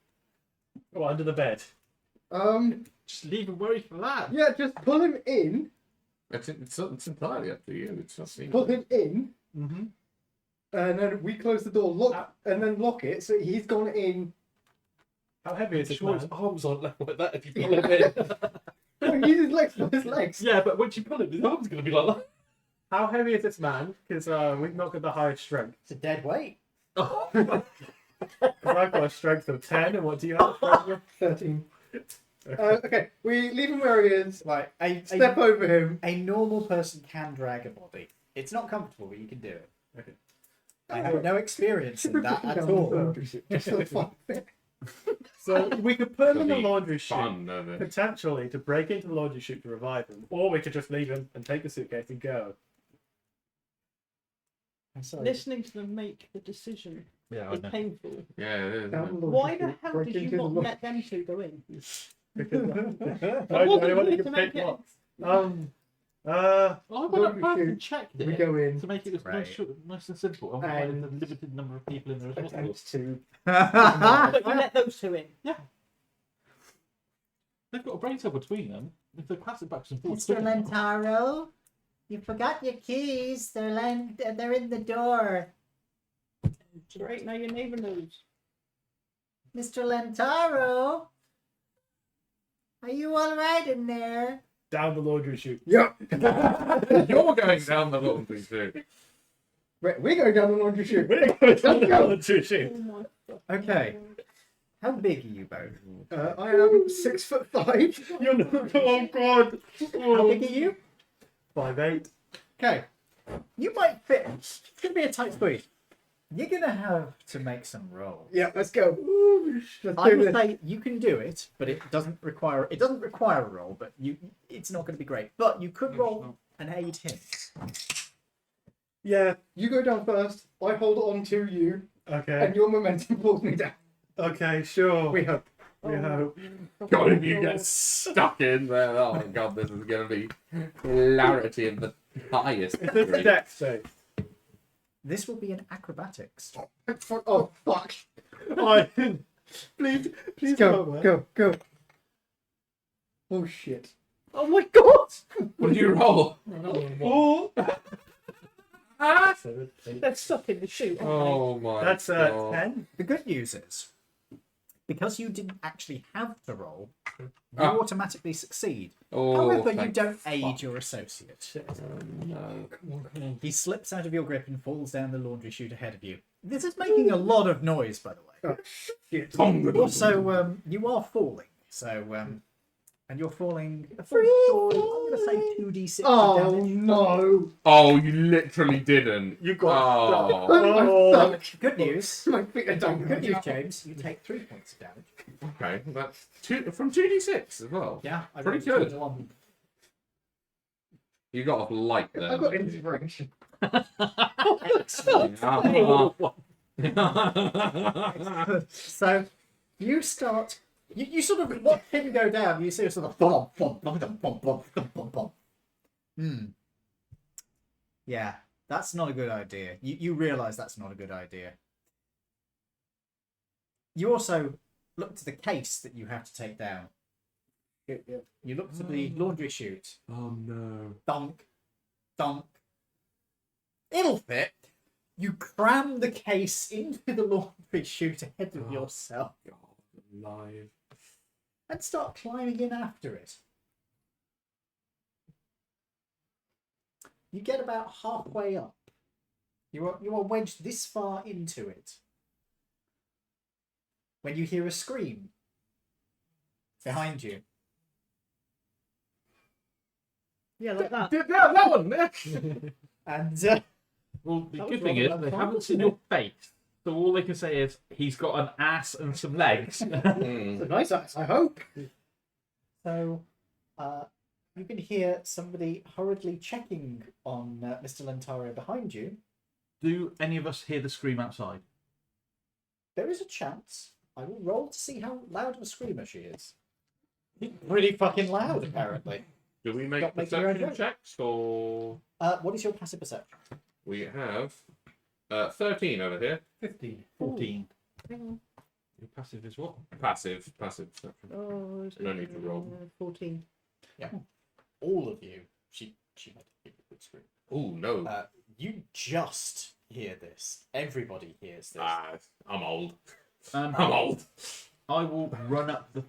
Or under the bed. Just leave him where he's flat. yeah, just pull him in. It's entirely up to you. It's not Pull him in, Mm-hmm. and then we close the door, lock, and then lock it. So he's gone in. How heavy is this Sure, his man? arms aren't left like that if you pull him in. No, use his legs for his legs. Yeah, but once you pull him, his arms are going to be like that. How heavy is this man? Because we've not got the highest strength. It's a dead weight. Because I've got a strength of 10, and what do you have? A strength of? 13. Okay, we leave him where he is. Right. Step over him. A normal person can drag a body. It's not comfortable, but you can do it. Okay. I have no experience in that at Down the all. laundry chute, just for the fun of it. So we could put him in the It'll be laundry chute, fun of it. potentially to break into the laundry chute to revive him, or we could just leave him and take the suitcase and go. I'm sorry. Listening to them make the decision Yeah, is painful. Yeah, it is. Down the laundry Why the chute, hell break did into you the not laundry- let them two go in? Because I wasn't want here to to make pick it. what? I went Laundry up back chute. and checked We it go in to make it as Right. nice and simple. And And- and the limited number of people in there as possible. attempt to. But you let those two in. They've got a brain cell between them. If they're classic backs and forwards. Mr. Lentaro, you forgot your keys. They're in the door. Great, now your neighbour knows. Mr. Lentaro, are you all right in there? Down the laundry chute. Yep. You're going down the laundry chute. We're going down the laundry chute. We're going down the laundry chute. Oh my God. Okay. How big are you both? I am 6'5". You're not. Oh God. How big are you? 5'8". Okay. You might fit. It's gonna be a tight squeeze. You're gonna have to make some rolls. Yeah, let's go. Let's I do would this. say you can do it, but it doesn't require a roll, but it's not going to be great. But you could roll and aid him. Yeah. You go down first. I hold on to you, Okay. and your momentum pulls me down. Okay. Sure. We hope. We hope. God, if you get stuck in there, oh my god, this is going to be hilarity of the highest Is this a degree. dex save? This will be an acrobatics. Oh fuck! Oh, please Go. Oh shit! Oh my god! What did you roll? Oh, They're stuck in the chute. aren't Oh my that's god. 10. The good news is, because you didn't actually have to roll, you Ah. automatically succeed. Oh, However, you thank don't aid your associate. no. He slips out of your grip and falls down the laundry chute ahead of you. This is making a lot of noise, by the way. Also, you are falling, so and you're falling. I'm going to say 2d6 Oh damage. no! Oh, you literally didn't. You got Oh, Oh. Good news. My feet are done. Good news, James. You take 3 points of damage. okay. That's from 2d6 as well. Yeah, I Pretty rolled a good. 21. You got off light there. I got didn't you? inspiration. So you start. You sort of watch him go down. You see a sort of bump, bump, bump, bump, bump, bump, bump, bump. Yeah, that's not a good idea. You realise that's not a good idea. You also look to the case that you have to take down. You look to the laundry chute. Oh no. Dunk, dunk. It'll fit. You cram the case into the laundry chute ahead of yourself God, alive. and start climbing in after it. You get about halfway up. You are wedged this far into it when you hear a scream behind you. Yeah, like that. That one. And Well, the That good was thing rather is they fun, haven't seen wasn't your face, so all they can say is he's got an ass and some legs. Mm. It's a nice ass, I hope. so you can hear somebody hurriedly checking on Mr. Lentario behind you. Do any of us hear the scream outside? There is a chance. I will roll to see how loud of a screamer she is. Pretty fucking loud, apparently. Do we make Don't make your own perception joke. checks or What is your passive perception? we have 13 over here. 15, 14. Hang Your passive is what? Passive perception. on. Oh, is No it, need to roll. 14. All of you. She made a good scream. Oh no. You just hear this. Everybody hears this. I'm old. I'm old. I will run up the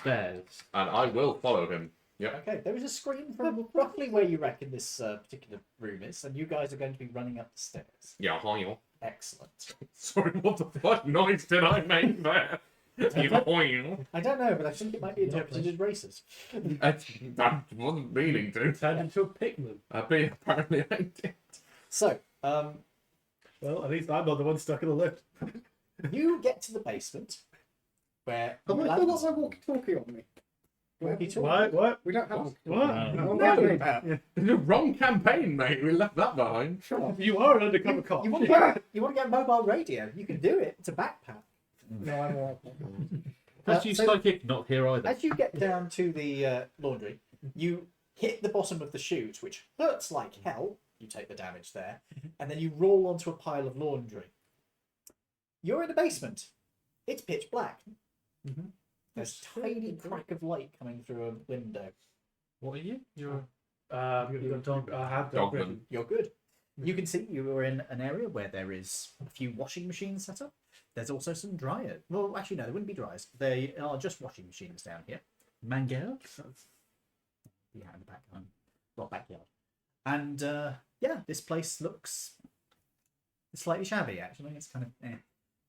stairs. And I will follow him. Yep. Okay, there is a scream from roughly where you reckon this particular room is, and you guys are going to be running up the stairs. Yeah, hi. Excellent. Sorry, what the fuck noise did I make there? Hi. I don't know, but I think it might be interpreted as racist. I wasn't meaning to. Turned into a pigman. Apparently I did. So, Well, at least I'm not the one stuck in the lift. you get to the basement where Have you I land. still got my walkie-talkie on me? What? We don't have What? walkie-talkie. The wrong campaign, mate. We left that behind. You are an undercover cop. You want to get a mobile radio? You can do it. It's a backpack. No, I'm all Plus, you so- psychic, not here either. As you get down to the laundry, you hit the bottom of the chute, which hurts like hell. You take the damage there, and then you roll onto a pile of laundry. You're in a basement. It's pitch black. There's a tiny crack of light coming through a window. What are you? You're You've got dog. I have Dogman. dog. You're good. You can see you are in an area where there is a few washing machines set up. There's also some dryers. Well, actually, no, they wouldn't be dryers. They are just washing machines down here. Mangel? Behind the back, not backyard. And yeah, this place looks slightly shabby. Actually, it's kind of.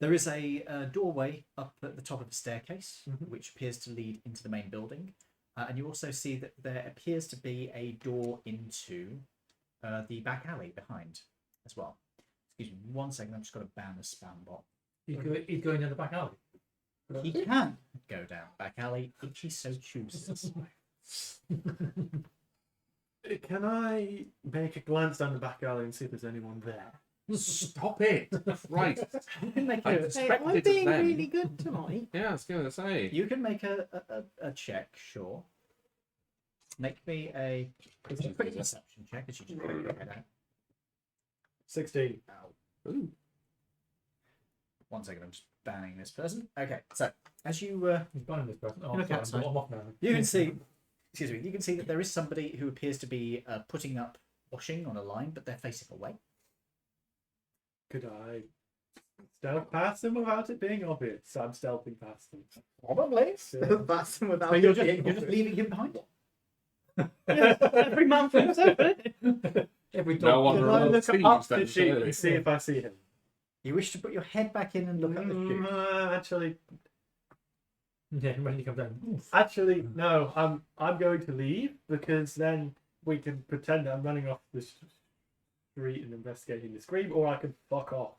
There is a doorway up at the top of the staircase, which appears to lead into the main building, and you also see that there appears to be a door into the back alley behind as well. Excuse me, 1 second. I'm just going to ban the spam bot. He's going down the back alley. He can go down back alley if he so chooses. Can I make a glance down the back alley and see if there's anyone there? Stop it! Right. You can make I a Hey, expected I'm it being then. really good tonight. Yeah, I was gonna say. you can make a check, sure. Make me a quick perception check as you just put your head out. 16. Ooh. 1 second, I'm just banning this person. Okay, so as you He's banning this person. Oh, Look sorry, outside. I'm off now. you can see, excuse me, you can see that there is somebody who appears to be putting up washing on a line, but they're facing away. Could I stealth past them without it being obvious? So I'm stealthing past them. Probably. That's without So you're it being just leaving him behind. Every month it's over. Every No dog. one Can I rolls look thieves up then, the sheet clearly. and see if I see him? You wish to put your head back in and look at the shoe. Actually, Yeah, when you come down. Oof. actually, no. I'm going to leave because then we can pretend I'm running off the street and investigating the scream, or I can fuck off.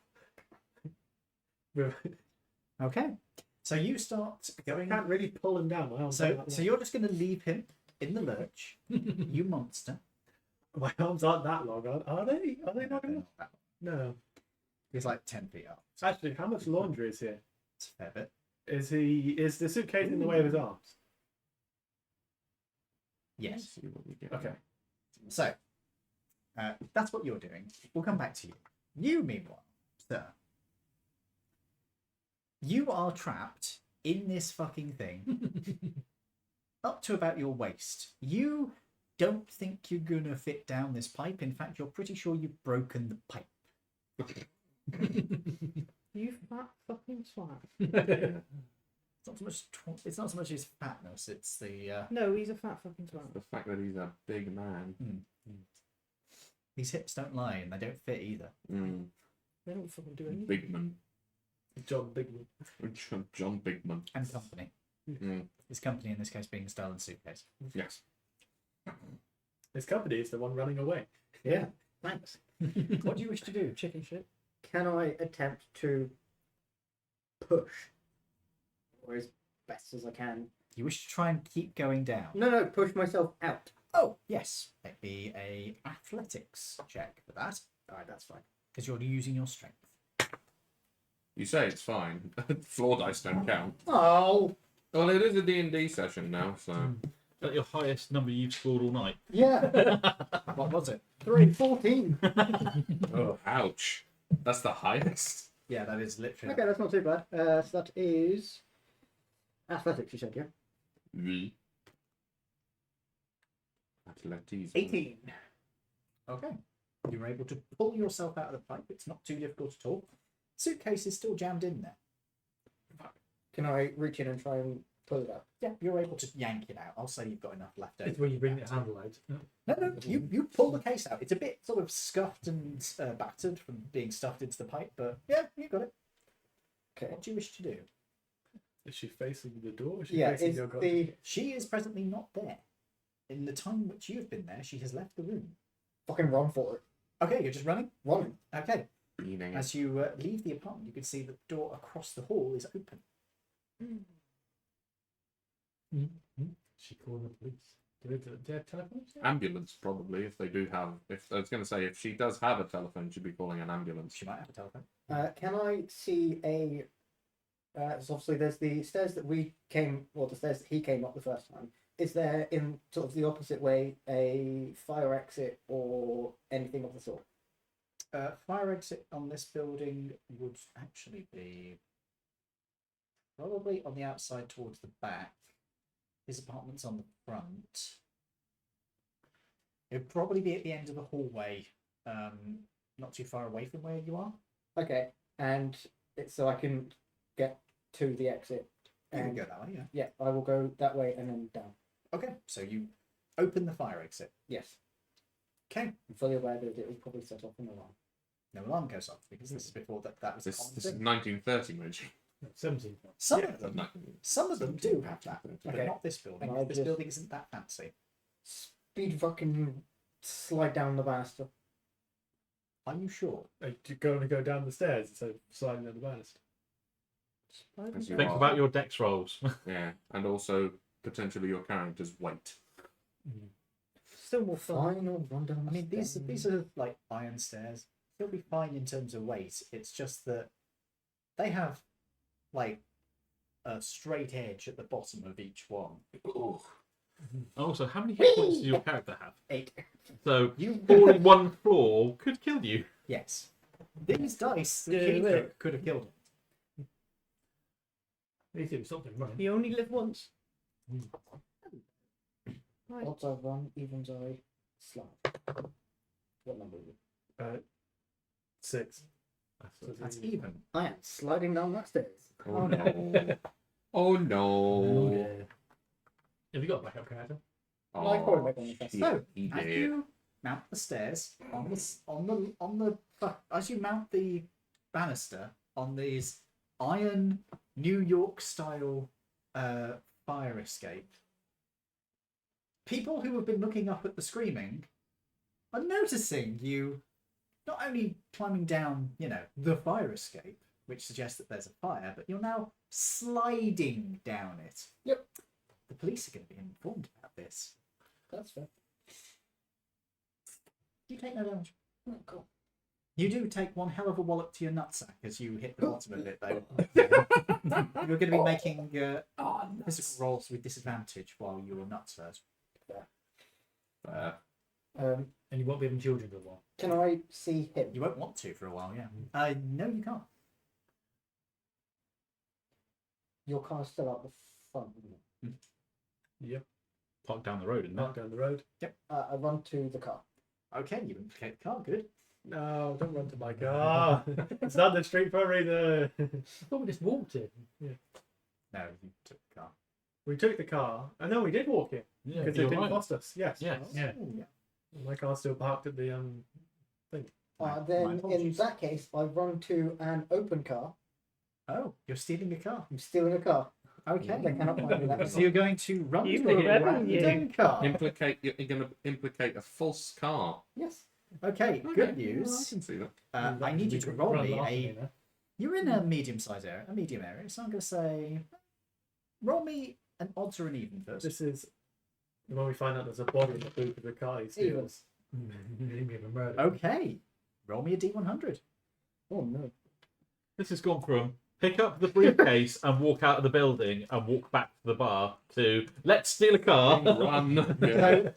Okay. So you start I going. can't really pull him down. My arms So aren't that so you're just going to leave him in the lurch. You monster. long. My arms aren't that long, are they? Are they not enough? No. He's like 10 feet up. Actually, how much laundry is here? It's a fair bit. Is the suitcase in the way of his arms? Yes. See what we get. Okay. So that's what you're doing. We'll come back to you. You, meanwhile, sir, you are trapped in this fucking thing up to about your waist. You don't think you're gonna fit down this pipe. In fact, you're pretty sure you've broken the pipe. You fat fucking swat. It's not so much. It's not so much his fatness. It's the. No, he's a fat fucking swat. The fact that he's a big man. These hips don't lie, and they don't fit either. Mm. They don't fucking do anything. Bigman. John Bigman. John Bigman. And company. Mm. His company in this case being a stolen suitcase. Yes. His company is the one running away. Yeah, thanks. What do you wish to do? Chicken shit. Can I attempt to push, or as best as I can? You wish to try and keep going down. No, push myself out. Oh, yes. It'd be a athletics check for that, All right, that's fine. because you're using your strength. You say it's fine. Floor dice don't count. Oh, Well, it is a D&D session now, so... Is that your highest number you've scored all night? yeah, What was it? 14. Oh, ouch. That's the highest. Yeah, that is literally. Okay, that's not too bad. So that is athletics. You said, yeah. Oui. Athletics. 18. Okay. You're able to pull yourself out of the pipe. It's not too difficult at all. Suitcase is still jammed in there. Can I reach in and try and pull it out? Yeah, you're able to yank it out. I'll say you've got enough left over. It's when you bring the handle out. No, you pull the case out. It's a bit sort of scuffed and battered from being stuffed into the pipe, but yeah, you got it. Okay. What do you wish to do? Is she facing the door? Or is she Yeah, facing is your the She is presently not there. In the time which you've been there, she has left the room. fucking run for it. Okay, you're just running? Running. Okay. Beating it. As you leave the apartment, you can see that the door across the hall is open. She called the police. Do they have telephones? Ambulance, probably, if they do have... If I was going to say, if she does have a telephone, she'd be calling an ambulance. She might have a telephone. Can I see a? So obviously, there's the stairs that we came, or the stairs that he came up the first time. Is there, in sort of the opposite way, a fire exit or anything of the sort? Fire exit on this building would actually be probably on the outside towards the back. His apartment's on the front. It'd probably be at the end of the hallway, not too far away from where you are. Okay, and it's so I can get to the exit. You can And go that way, yeah. yeah, I will go that way and then down. Okay, so you open the fire exit. Yes, Okay, I'm fully aware that it will probably set off an alarm. no alarm goes off because this is before that was a This common is thing. 1930, Reggie. 17. Some Yeah, of them, no. some of them do have that, but Okay. not this building. And I'll This just- building isn't that fancy. Speed fucking slide down the banister. Are you sure? Are you going to go down the stairs instead of sliding down the banister? As you Think are. about your dex rolls. Yeah, and also potentially your character's weight. Still more fun. Fine, I'll run down. I mean, these are like iron stairs. he'll be fine in terms of weight. It's just that they have like a straight edge at the bottom of each one. Also, how many hit points does your character have? 8. So You falling one floor could kill you. yes, these dice the Do key it. could have killed him. At least it was something running. You only live once. Odds I run, evens I slide. What number is it? 6. That's even. I am sliding down that stairs. Oh no. Oh no. Have you got a backup character? Oh, I probably make one of the best. shit, So, he as did. you mount the stairs as you mount the banister on these iron New York style fire escape, people who have been looking up at the screaming are noticing you not only climbing down, the fire escape, which suggests that there's a fire, but you're now sliding down it. Yep. The police are going to be informed about this. That's fair. You take no damage. Oh, cool. You do take one hell of a wallop to your nutsack as you hit the bottom of it, though. You're going to be making physical rolls with disadvantage while you are nuts first. And you won't be having children for a while. Can I see him? You won't want to for a while, yeah. No, you can't. Your car's still out the front, isn't it? Yep. Park down the road, isn't Park it? down the road. I run to the car. Okay, you implicate the car, good. No, don't run to my car. It's not the street for either. I thought we just walked in. No, you took the car. We took the car, and then we did walk in Yeah, because it you're didn't right. cost us. Yes. Yes. Yeah. Oh, yeah. My car's still parked at the thing. My Then in apologies. that case, I run to an open car. Oh, you're stealing a car. I'm stealing a car. Okay. They cannot find me that. So you're going to run You to a rebel, random car. You're going to implicate a false car. Yes. Okay, Okay, good well, I news. can see that. I need you to roll Run me laughing a. in there. You're in a medium-sized area, a medium area. So I'm going to say, roll me an odds or an even first. This is when we find out there's a body in the boot of the car he steals. You didn't give a murder. Okay, roll me a d100. Oh no. This has gone from pick up the briefcase and walk out of the building and walk back to the bar to let's steal a car. Run. Yeah. So,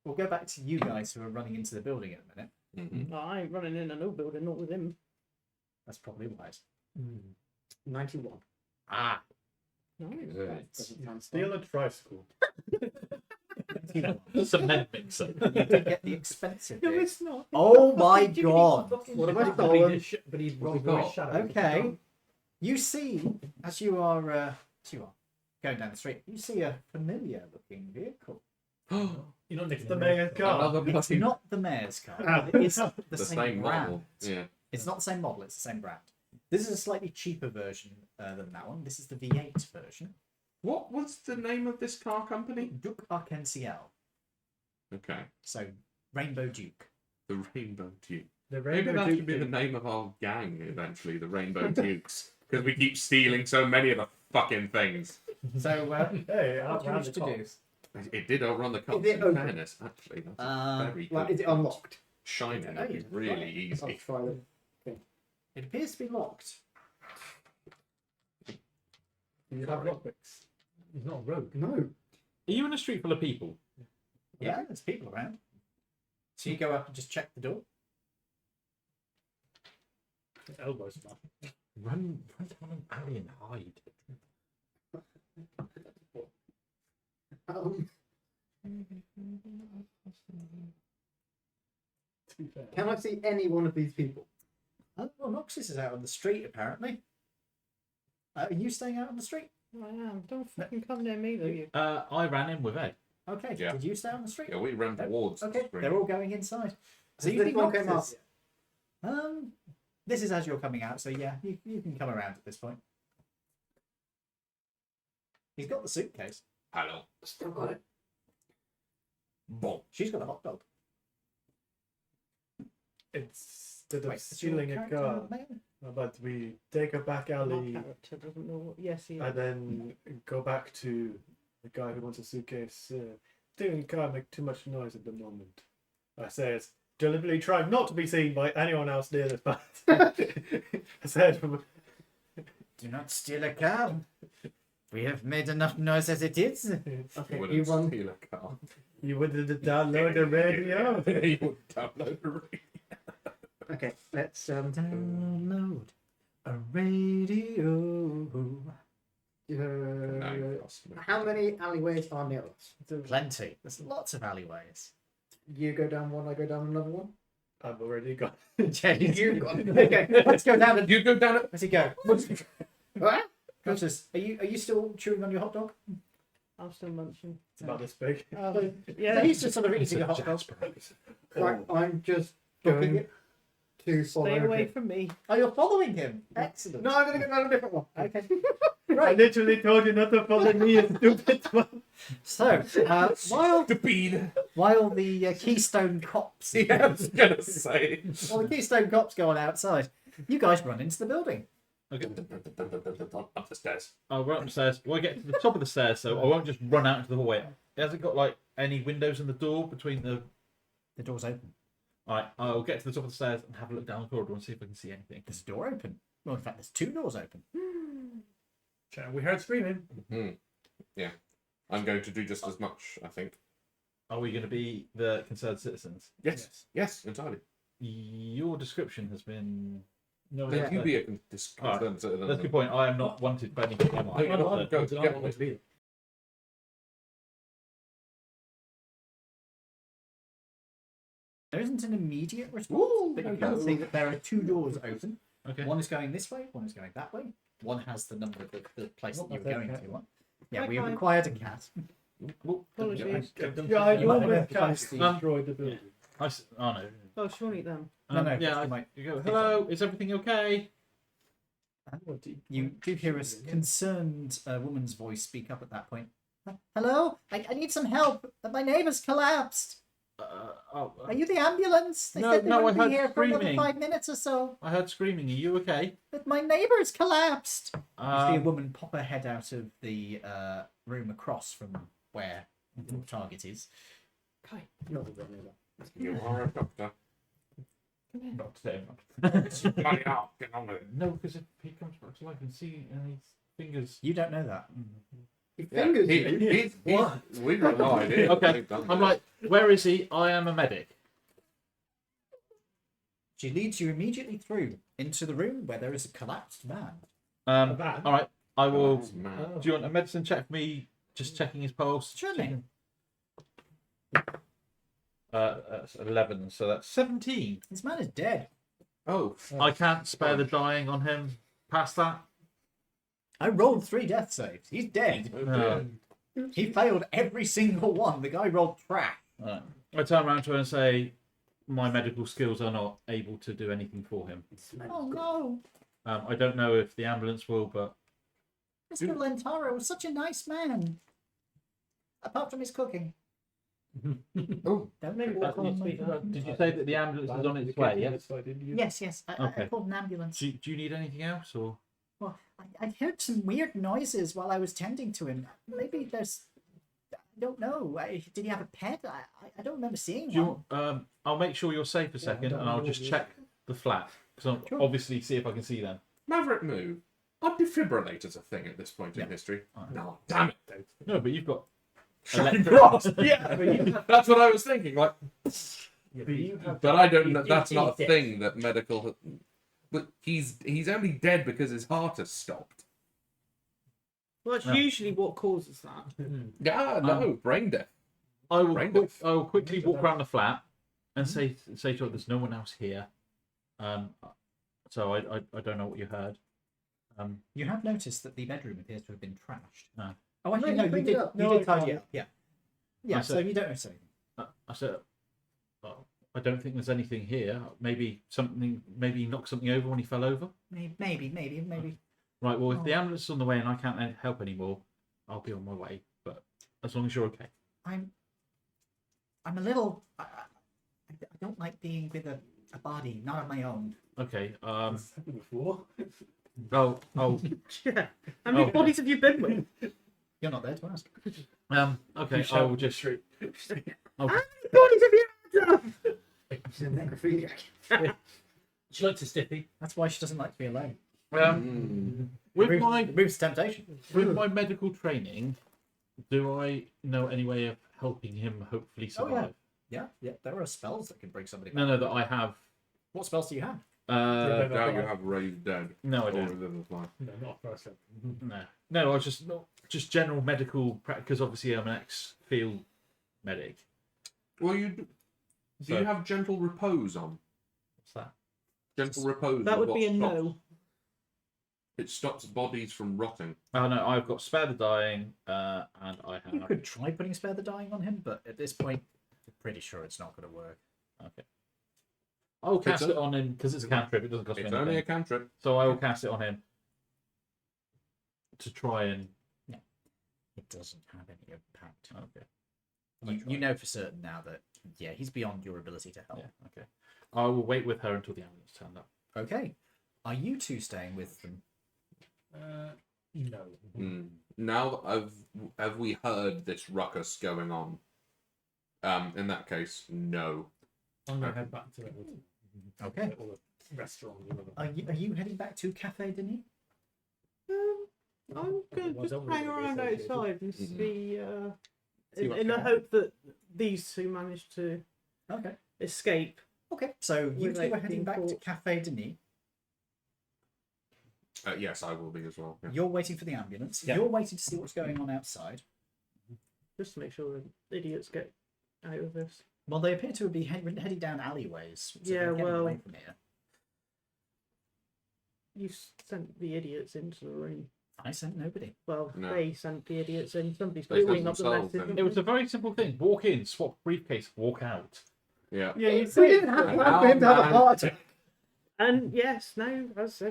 we'll go back to you guys who are running into the building in a minute. Mhm. No, I ain't running in a no building, not with him. That's probably wise. 91. Ah, No. Good. Doesn't sound Steal a tricycle. Cement mixer. you did get the expensive No, bit. it's not. Oh my god! What have I But he stolen? just but he's What we rolled got? shadow. Okay, you see as you are going down the street, you see a familiar-looking vehicle. You're not nicking The the mayor's car. Another It's bloody not the mayor's car. but It's the the same same brand. model. Yeah. It's not the same model. It's the same brand. This is a slightly cheaper version than that one. This is the V8 version. What was the name of this car company? Duke Arc-en-Ciel. Okay. So Rainbow Duke. The Rainbow Duke. The Maybe Rainbow that Duke should be the thing. name of our gang eventually, the Rainbow Dukes. Because we keep stealing so many of the fucking things. So Hey, what do you outrun wish the to do? cops. It did outrun the cops, Is it in open? fairness, actually. That's very Like, good. is it unlocked? Shining I don't would be know. really I'll easy. try them. It appears to be locked. Do you have lockpicks? He's not a rogue. No. Are you in a street full of people? Yeah, there's people around. So you go up and just check the door. Elbow smash. Run down an alley and hide. To be fair. Can I see any one of these people? Oh, well, Noxus is out on the street apparently. Are you staying out on the street? I am. Don't fucking come near me, though, you. I ran in with Ed. Okay. Yeah. Did you stay on the street? Yeah, we ran towards the Okay. screen. They're all going inside. So Has you this think one came up? Noxus- This is as you're coming out, so yeah, you can come around at this point. He's got the suitcase. Hello. Still got it. Boom. She's got a hot dog. Instead of Wait, is your stealing a character car, male? but we take a back My alley character doesn't know what. Yes, he is. and then go back to the guy who wants a suitcase. Stealing a car make too much noise at the moment. I say it's deliberately tried not to be seen by anyone else near this path. I said, Do not steal a car. We have made enough noise as it is. Okay, Wouldn't you run. steal a car. you would download the radio. You would download a radio. Okay, let's Download a radio. No, cost me. how many alleyways are near us? Plenty. There's lots of alleyways. You go down one, I go down another one. I've already got. You got okay. Let's go down and You go down it. where's he go? What? Francis, are you still chewing on your hot dog? I'm still munching. It's about this big. So Yeah. he's just sort of eating a hot dog. Right, I'm just going to follow Stay away him. from me. Oh, you're following him. Excellent. No, I'm going to go down a different one. Okay. I Right. literally told you not to follow me, you stupid one. So while The bean. the Keystone cops, Yeah, I was gonna say. while the Keystone cops go on outside, you guys run into the building. Okay. Up the stairs. I'll run up the stairs. We'll get to the top of the stairs, so I won't just run out into the hallway. Has it got like any windows in the door between the? The door's open. Alright, I'll get to the top of the stairs and have a look down the corridor and see if I can see anything. There's a door open. Well, in fact, there's two doors open. We heard screaming. Yeah. I'm going to do just as much, I think. Are we going to be the concerned citizens? Yes. Yes, entirely. Your description has been. No, Then you be a concerned citizen. That's a good point. I am not wanted by anything. Am I? Go, get me. There isn't an immediate response, but you can see that there are two doors open. Okay. One is going this way, one is going that way. One has the number of the place that you were going to. Yeah, Hi, we Kai. required a cat. Apologies. Yeah, You might you're have the to cast see- destroyed the building. Oh no. Oh, surely them. No, no, Yeah. you might- You go. Hello. Is everything okay? You do hear a concerned woman's voice speak up at that point. Hello? I need some help. My neighbour's collapsed. Are you the ambulance? They No, said they no, I wouldn't heard be here for another screaming. 5 minutes or so. I heard screaming. Are you okay? But my neighbour's collapsed. You see a Um, woman pop her head out of the room across from where the target is. Kai, You are a doctor. not today. Bloody hell, get on with it. No, because if he comes back to life and see his fingers. You don't know that. He Yeah, fingers he- you. he's- we've got no idea. Okay, I'm like, where is he? I am a medic. She leads you immediately through into the room where there is a collapsed man. All right, I will. Oh, man. Do you want a medicine check for me? Just checking his pulse. Surely. That's 11, so that's 17. This man is dead. Oh, I can't spare the dying on him. Past that. I rolled 3 death saves. He's dead. dear. He failed every single one. The guy rolled trash. Right. I turn around to her and say, my medical skills are not able to do anything for him. Oh no. I don't know if the ambulance will, but Mr. Lentaro was such a nice man. Apart from his cooking. Oh, Don't maybe walk on. did you say that the ambulance is on its way? Yes. Yes, yes. I Okay. called an ambulance. Do you need anything else, or? Well, I heard some weird noises while I was tending to him. Maybe there's. I don't know. Did he have a pet? I don't remember seeing Do one. you, I'll make sure you're safe a second, and I'll just check the flat because I'll Sure. obviously see if I can see them. Maverick move. Are defibrillators a thing at this point in history? No, damn it, Dave. No, but you've got. Yeah, that's what I was thinking. Like, but I don't know. That's not a thing that medical. But he's only dead because his heart has stopped. Well, that's No. usually what causes that. Yeah, no, brain death. I will. Brain death. I will quickly walk around the flat and say to her, "There's no one else here." So I don't know what you heard. You have noticed that the bedroom appears to have been trashed. No. Oh, actually, No, no, you you cleaned did. it up. You No, did tidy I it up. Yeah. Yeah. I So said- you don't notice anything. I said, "Oh, I don't think there's anything here. Maybe he knocked something over when he fell over." Maybe. Right. Well, if the ambulance is on the way and I can't help anymore, I'll be on my way. But as long as you're okay. I'm a little. I don't like being with a body, not on my own. Okay. Before? Oh. Yeah. How many bodies have you been with? You're not there to ask. Okay. I will just. Street. I'll, Bodies have you had? She's a necrophiliac. She likes a stiffy. That's why she doesn't like to be alone. With my It moves to temptation. with my medical training, do I know any way of helping him hopefully Oh, survive? Yeah, there are spells that can bring somebody back. No, that I have. What spells do you have? Yeah, Now you have raised dead. No, I Or don't. Living Life. No, not first level. No, I was just general medical because obviously I'm an ex-field medic. Well, do So- you have gentle repose on? What's that? Gentle repose. That is would what be a stops- no. It stops bodies from rotting. Oh no, I've got spare the dying, and I have. You could try putting spare the dying on him, but at this point, I'm pretty sure it's not going to work. Okay. I'll cast It's it on him because it's a cantrip. It doesn't cost me It's anything. only a cantrip. So I will cast it on him to try and. It doesn't have any impact. Okay. You know for certain now that, yeah, he's beyond your ability to help. Yeah. Okay. I will wait with her until the ambulance turns up. Okay. Are you two staying with them? No. Now that have we heard this ruckus going on? In that case, no. I'm going to head back to Okay. or the restaurant. or whatever. Are you heading back to Cafe Denis? I'm going to Was just already hang gonna be around associated. outside and Mhm. see, See what's in the going on. hope that these two manage to Okay. escape. Okay. So you two Without are heading being back to caught. Cafe Denis. Yes, I will be as well. Yeah. You're waiting for the ambulance. Yeah. You're waiting to see what's going on outside. Just to make sure the idiots get out of this. Well, they appear to be heading down alleyways. So Yeah, they're getting well- away from here. You sent the idiots into the room. I sent nobody. Well, No. they sent the idiots in. Somebody's They cleaning sent up the themselves mess. in. It was a very simple thing. Walk in, swap briefcase, walk out. Yeah. Yeah, you We say didn't have And time for him to have a now, heart attack. And yes, now as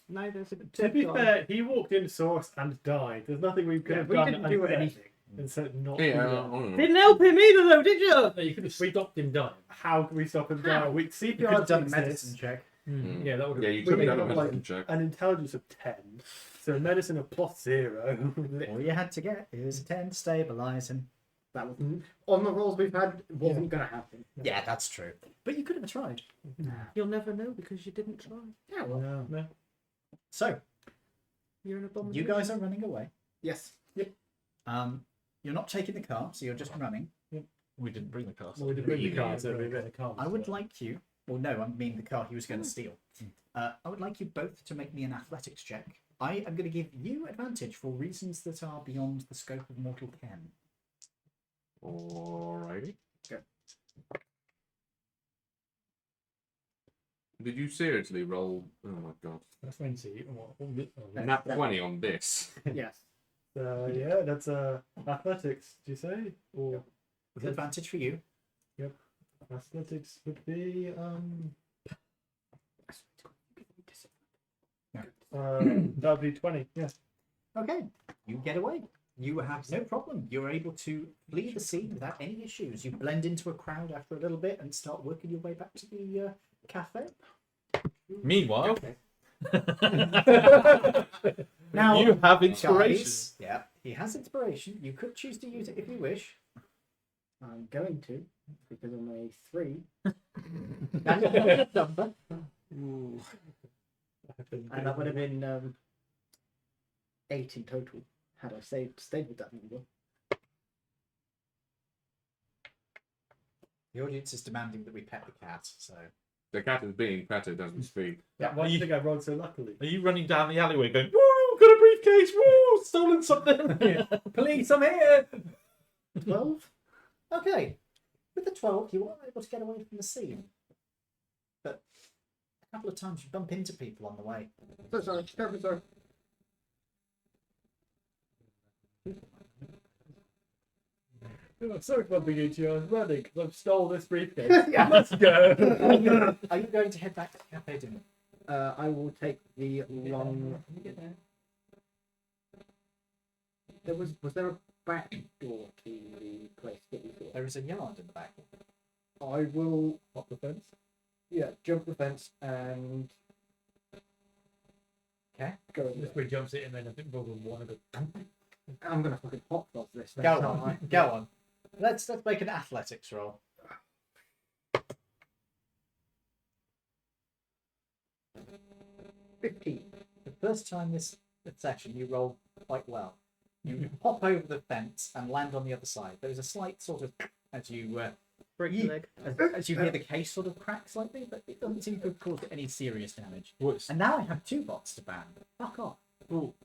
now there's a To be dead guy. fair, he walked in, saw us, and died. There's nothing we could Yeah, have we done. didn't do and anything. And said not. Yeah. do I that. don't know. Didn't help him either, though, did you? No, you could have stopped him dying. How can we stop him die? We You could CPR have done a exists. medicine check. Mm. Yeah, that would have. Yeah, you We could have done a got, medicine like, check. an intelligence of 10. So medicine of +0. All you had to get is a 10 to stabilize him. That was on the rolls we've had. It wasn't going to happen. Yeah, that's true. But you could have tried. You'll never know because you didn't try. Yeah, well, No. So, You're an abomination. you guys are running away. yes. You're not taking the car, so you're just running. We didn't bring the car. Well, we did bring the car, so we better calm. I would like you. Well, no, I mean the car he was going to steal. I would like you both to make me an athletics check. I am going to give you advantage for reasons that are beyond the scope of mortal ken. Alrighty. Okay. Did you seriously roll? Oh my god. That's 20. Nat 20 on this. Yes. Yeah, that's athletics. Do you say? Or With advantage for you. athletics would be that'd be 20. Yes. Okay, you get away. You have no problem. You're able to flee the scene without any issues. You blend into a crowd after a little bit and start working your way back to the cafe. Meanwhile, Now you have inspiration. guys, yeah, he has inspiration. You could choose to use it if you wish. I'm going to because I'm a 3. That's not a number. And that would have been 8 in total had I stayed with that number. The audience is demanding that we pet the cat, so The cat is being petted as we speak. Yeah, why do you think I rolled so luckily? Are you running down the alleyway going, woo, got a briefcase, woo, stolen something? police, I'm here. 12. Okay, with the 12, you are able to get away from the scene, but a couple of times you bump into people on the way. So sorry, terribly sorry. Oh, sorry for bumping into you. I was running because I've stole this briefcase. Yeah. Let's go. Are you going to head back to Cafe Dinner? I will take the long. Was there a back door to the place that we saw? There is a yard in the back. I will, Pop the fence. yeah, jump the fence and Okay. go in This there. way jumps it and then I think we'll one of it. I'm gonna fucking hot fuzz this. Thing, Go aren't on, I? go on. Let's make an athletics roll. 15. The first time this session, you roll quite well. You hop over the fence and land on the other side. There is a slight sort of as you Break the leg. as you hear the case sort of crack slightly, but it doesn't seem to have caused any serious damage. What's And now I have 2 bots to ban. Fuck off. well,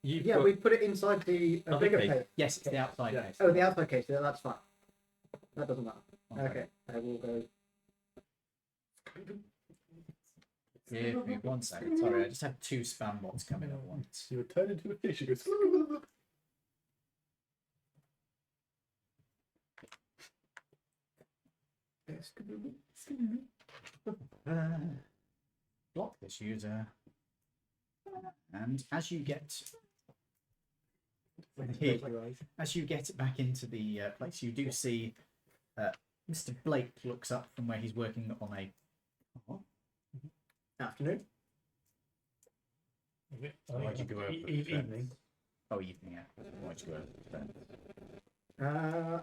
you've Yeah, got we put it inside the Other bigger case. case. Yes, it's the outside Yeah. case. Oh, the outside case. Yeah, that's fine. That doesn't matter. Okay. Okay, I will go. Give me 1 second. Sorry, I just had 2 spam bots come in at once. You would turn into a fish. You go. Block this user. And as you get back into the place, you do see Mr. Blake looks up from where he's working on a. Afternoon. Why'd you go over the Evening. Oh, evening. Yeah. Why'd you go over the fence?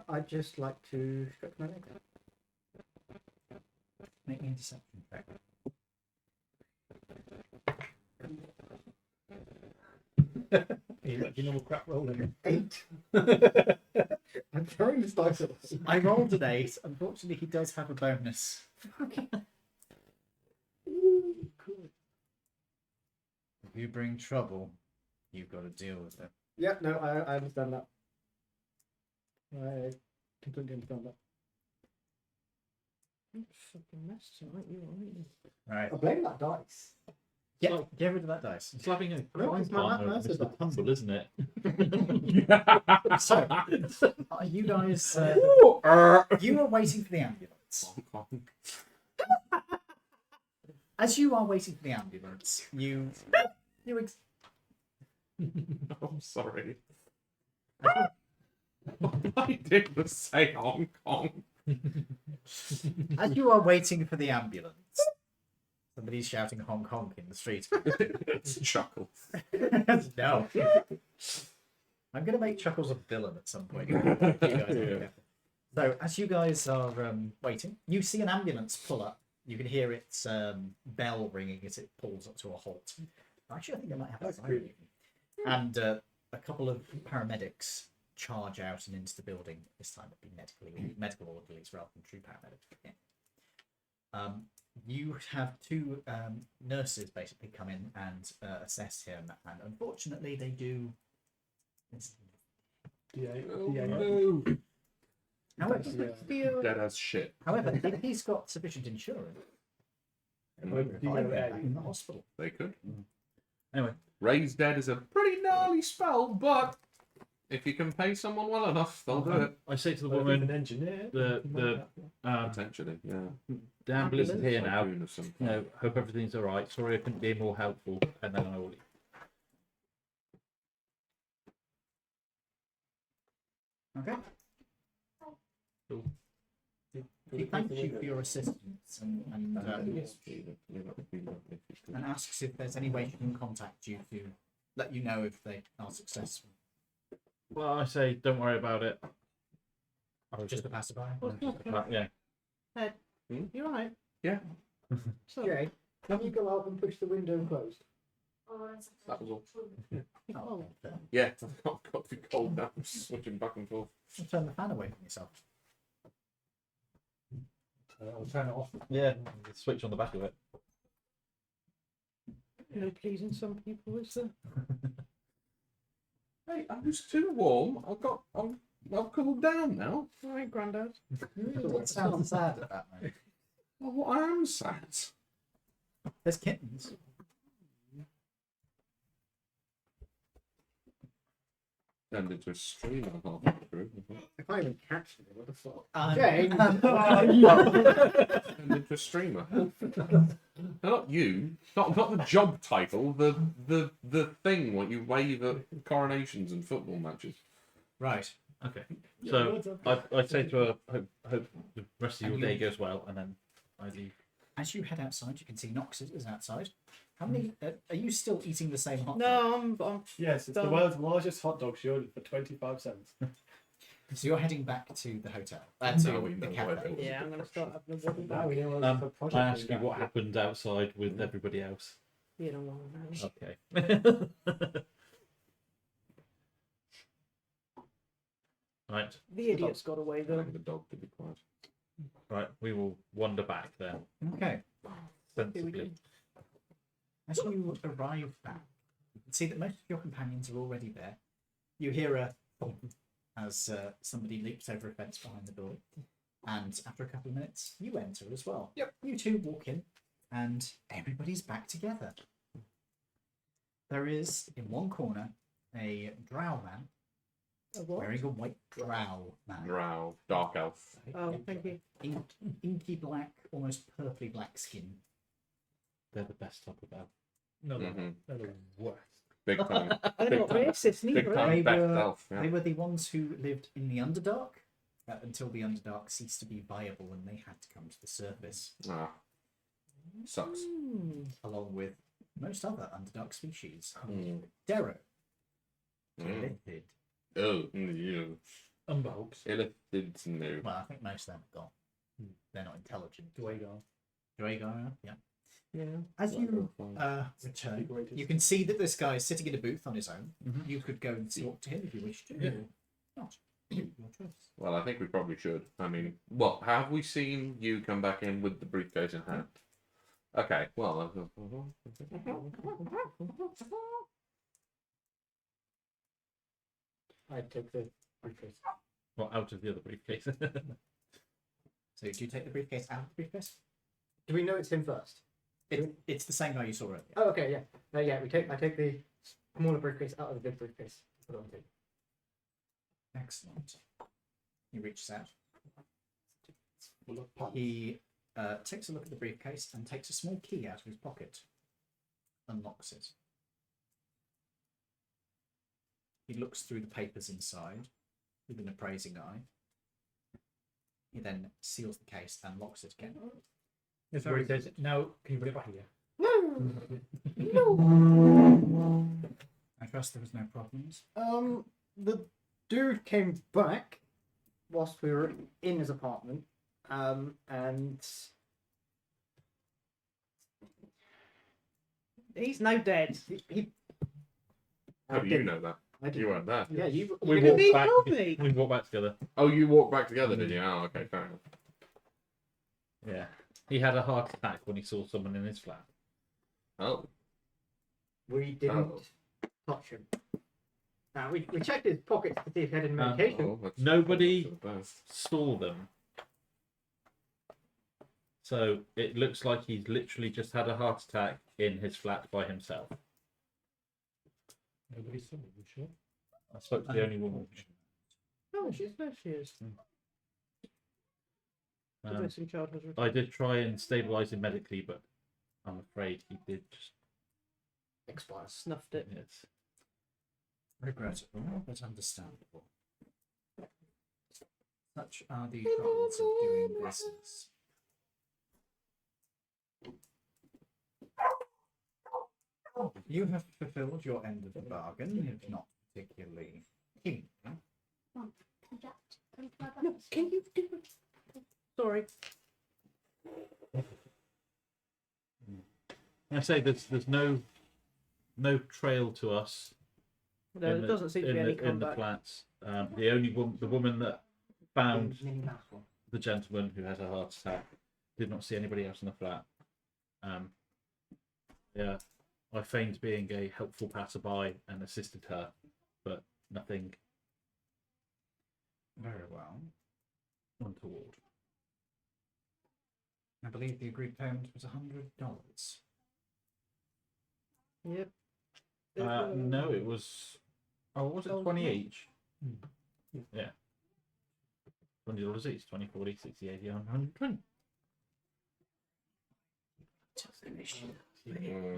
I'd just like to stretch my legs. Make me a deception check. You let your normal crap roll in. 8. I'm throwing this dice at us. I rolled an 8. Unfortunately, he does have a bonus. If you bring trouble, you've got to deal with it. Yeah, no, I understand that. I completely understand that. Fucking mess tonight, you aren't you? Right. I blame that dice. Get rid of that dice. slapping a No, crime it's my partner, Mercer Mr. dice. Tumble, isn't it? So, are you guys? You are waiting for the ambulance. As you are waiting for the ambulance, you. I'm sorry. All I did was say Hong Kong. As you are waiting for the ambulance, somebody's shouting "Hong Kong" in the street. It's Chuckle. No. I'm going to make Chuckles a villain at some point. You guys know. So, as you guys are waiting, you see an ambulance pull up. You can hear its bell ringing as it pulls up to a halt. Actually, I think I might have a siren. And a couple of paramedics charge out and into the building. This time it'd be medical orderlies rather than true paramedics. Yeah. You have 2 nurses basically come in and assess him, and unfortunately they do. No. However, Dead as shit. however, if he's got sufficient insurance, they might revive him back in the hospital. They could. Anyway, Raise dead is a pretty gnarly spell, but if you can pay someone well enough, they'll do it. I say to the Well, if he's woman, an engineer. the Potentially, yeah. the ambulance is here now. Typhoon or something. You know, hope everything's all right. Sorry I couldn't be more helpful, and then I will leave. okay. Cool. He thanks you for your assistance and asks if there's any way he can contact you to let you know if they are successful. Well, I say, don't worry about it. Or just the passerby. Yeah. Ed, Hmm? you alright? Yeah. So, Jay, can you go out and push the window closed? That was all. Oh, Yeah, I've got to be cold now. I'm switching back and forth. turn the fan away from yourself. I'll turn it off. Yeah. Switch on the back of it. no pleasing some people, is there? Hey, I was too warm. I've cooled down now. Alright, Grandad. It sounds sad at that moment. Well, I am sad. There's kittens. Turned into a streamer halfway through. I can't even catch them. What the fuck? Jay. Turned into a streamer. No, not you. Not the job title. The thing what you wave at coronations and football matches. Right. Okay. So I say to her, hope the rest of your And day you- goes well, and then I leave. As you head outside, you can see Nox is outside. How many? Are you still eating the same hot dog? No, I'm Yes, it's the Done. world's largest hot dog she ordered for 25 cents. So you're heading back to the hotel, Now to we the know cafe. where it going to start having a wobble Now back. we know I what asked you what happened outside with everybody else. Been a long night. Okay. Right. The idiot's got away though. The dog to be quiet. Right. We will wander back then. Okay. Sensibly. As you arrive back, you can see that most of your companions are already there. You hear a thump as somebody leaps over a fence behind the building. And after a couple of minutes, you enter as well. Yep. You two walk in, and everybody's back together. There is, in one corner, a drow man, A what? wearing a white drow man. Drow, dark elf. Oh, thank you. Inky black, almost purpley black skin. They're the best type of elf. No, Mhm. they're the worst. Big time. They're Big not time. racist Big neither, are time they? best were- elf. Yeah. They were the ones who lived in the Underdark until the Underdark ceased to be viable and they had to come to the surface, Ah. Sucks. along with most other Underdark species. Mm. Darrow, Mm. Lithid. Oh, you. Umberhogs. Illithid, no. Well, I think most of them are gone. They're not intelligent. Dwagar. Dragar, yeah. Yeah. As you The return, greatest. you can see that this guy is sitting in a booth on his own. Mhm. You could go and talk to him if you wish to. Yeah. Or not. Your choice. Well, I think we probably should. I mean, what have we seen you come back in with the briefcase in hand? Okay, well, I took the briefcase. Well, out of the other briefcase. So do you take the briefcase out of the briefcase? Do we know it's him first? It's the same guy you saw earlier. Oh, okay, yeah. Yeah, I take the smaller briefcase out of the big briefcase. Put it on the table. Excellent. He reaches out. Full of puns. He takes a look at the briefcase and takes a small key out of his pocket. Unlocks it. He looks through the papers inside with an appraising eye. He then seals the case and locks it again. It's where he says, "No, can you put it back here?" I trust there was no problems. The dude came back whilst we were in his apartment, and He's now dead. he how do you know that? I didn't. You weren't there. Yeah, you. We Didn't walked he back. tell me? We walked back together. Oh, you walked back together, did you? Oh, okay, fair enough. Yeah. He had a heart attack when he saw someone in his flat. Oh, We didn't touch him. Now we checked his pockets to see if he had any medication. oh that's Nobody- for the best. Saw them. So it looks like he's literally just had a heart attack in his flat by himself. Nobody saw me, you sure? I spoke to the only woman. Oh, there she is. The Um, missing child has returned. I did try and stabilise him medically, but I'm afraid he did just. Expires. Snuffed it. Yes. Regrettable, but understandable. Such are the troubles of doing business. You have fulfilled your end of the bargain, if not particularly keen. No, can you do it? Sorry. I say there's no trail to us. No, in there doesn't seem to be any in the comeback. flats. The only the woman that found Mini mouse one. the gentleman who had a heart attack did not see anybody else in the flat. Yeah, I feigned being a helpful passerby and assisted her, but nothing Very well. untoward. I believe the agreed payment was $100. Yep. No, it was. Oh, what was it? Oh, 20 no. each. Yeah. $20 each. 20, 40, 60, 80, 120. Mm.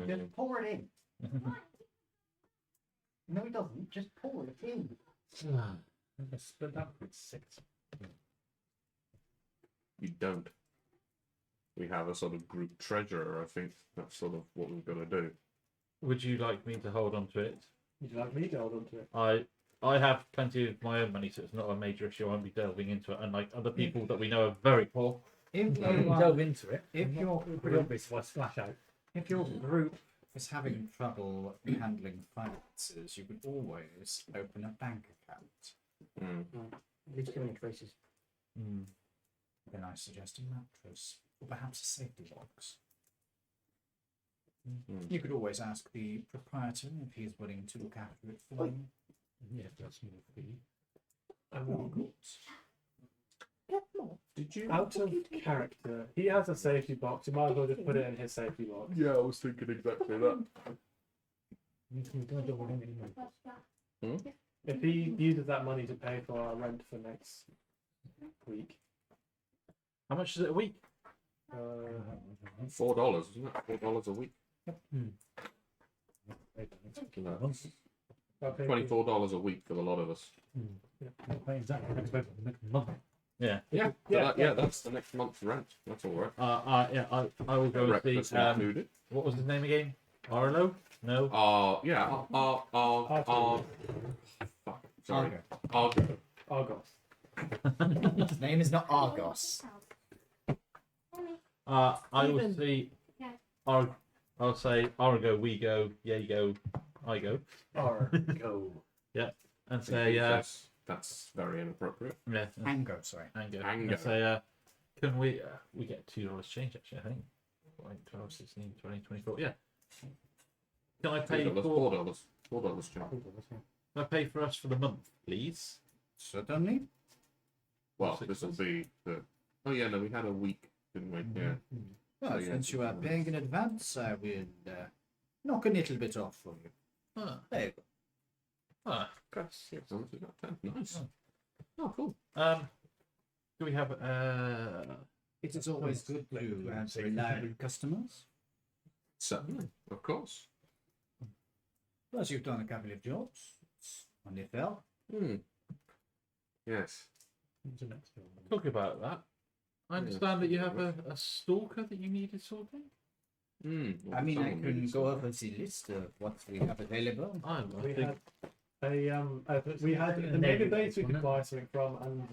Just pour it in. No, he doesn't. Just pour it in. Let's split that with 6. You don't. We have a sort of group treasurer. I think that's sort of what we've got to do. Would you like me to hold on to it? Would you like me to hold on to it? I have plenty of my own money, so it's not a major issue. I won't be delving into it. Unlike other people that we know are very poor. If Delve into it. if your Pretty group, obvious if I splash out. if your group is having trouble handling finances, you could always open a bank account. Leaves too many traces. Then I suggest a mattress, or perhaps a safety box. You could always ask the proprietor if he is willing to look after it for you. Yeah, that's no fee. Of course. Did you? Out of character, he has a safety box. You might as well just put it in his safety box. Yeah, I was thinking exactly that. We don't want any money. If he uses that money to pay for our rent for next week, How much is it a week? $4, isn't it? $4 a week. That's I'll pay for- $24 a week for a lot of us. Not paying exactly next month. Yeah. Yeah, Yeah, that's the next month's rent. That's all right. I will go with Breakfast the. included. What was his name again? Arlo? No. Fuck. Sorry. Argo. Argos. His name is not Argos. I will Even- say. I'll say Argo. We go. Yay go. I go. Argo. And say That's very inappropriate. yeah. Ango, sorry. Ango. Ango. And say can we get $2 change actually? I think. 12, 16, 20, 24. Yeah. Can I pay $4. for? $4, John. Can I pay for us for the month, please? Certainly. Well, 6 this will months. be the. Oh yeah, no, we had a week, didn't we? Yeah. Well, Oh, yeah, since you are it's- paying in advance, I will knock a little bit off for you. Ah, There you go. ah. Gracias. How much is that? 10? Nice. Oh. Oh, cool. Do we have It is always good to have reliable customers. Certainly, of course. Plus, you've done a couple of jobs. It's only fair. Yes. What's the next one? talking about that? I understand that you have a stalker that you needed sorting. I mean, I can go over the list of what we have available. I We think had we had the Navy Navy base, base we could wasn't it? buy something from, and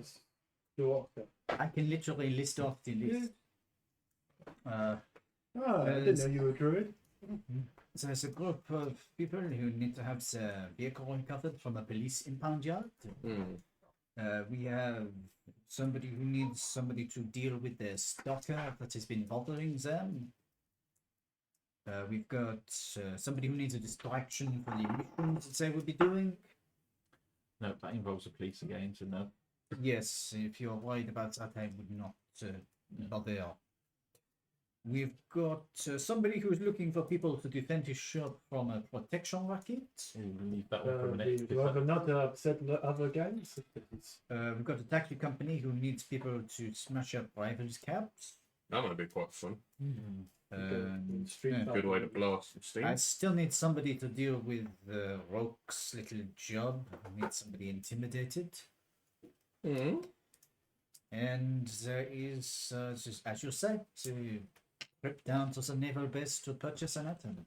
the Orca. I can literally list off the list. Oh, I didn't know you were a druid. So there's a group of people who need to have their vehicle recovered from a police impound yard. We have somebody who needs somebody to deal with their stalker that has been bothering them. We've got somebody who needs a distraction for the missions that they will be doing. no, that involves the police again, so no. Yes, if you're worried about that, I would not bother. We've got somebody who is looking for people to defend his shop from a protection racket. We'll leave that one for a minute. Do you have another set of other gangs? We've got a taxi company who needs people to smash up rivals' cabs. That might be quite fun. Street yeah. Good way to blow off some steam. I still need somebody to deal with Roke's little job. I need somebody intimidated. And there is, just, as you say, to trip down to the naval base to purchase an item.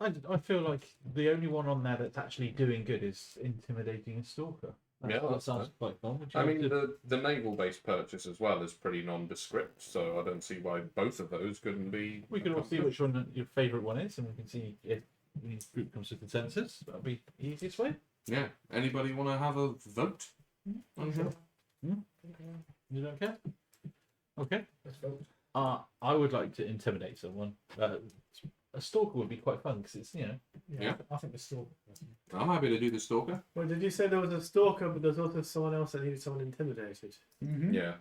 I feel like the only one on there that's actually doing good is intimidating a stalker. Yeah, That that's sounds quite fun. Would you I like mean, to- the naval base purchase as well is pretty nondescript, so I don't see why both of those couldn't be. we can all see which one your favourite one is, and we can see if the group comes to consensus. That'll be the easiest way. Yeah. Anybody want to have a vote? You don't care? Okay. I would like to intimidate someone. A stalker would be quite fun because it's Yeah. I think the store. I'm happy to do the stalker. Well, did you say there was a stalker, but there's also someone else that needed someone intimidated? Yeah.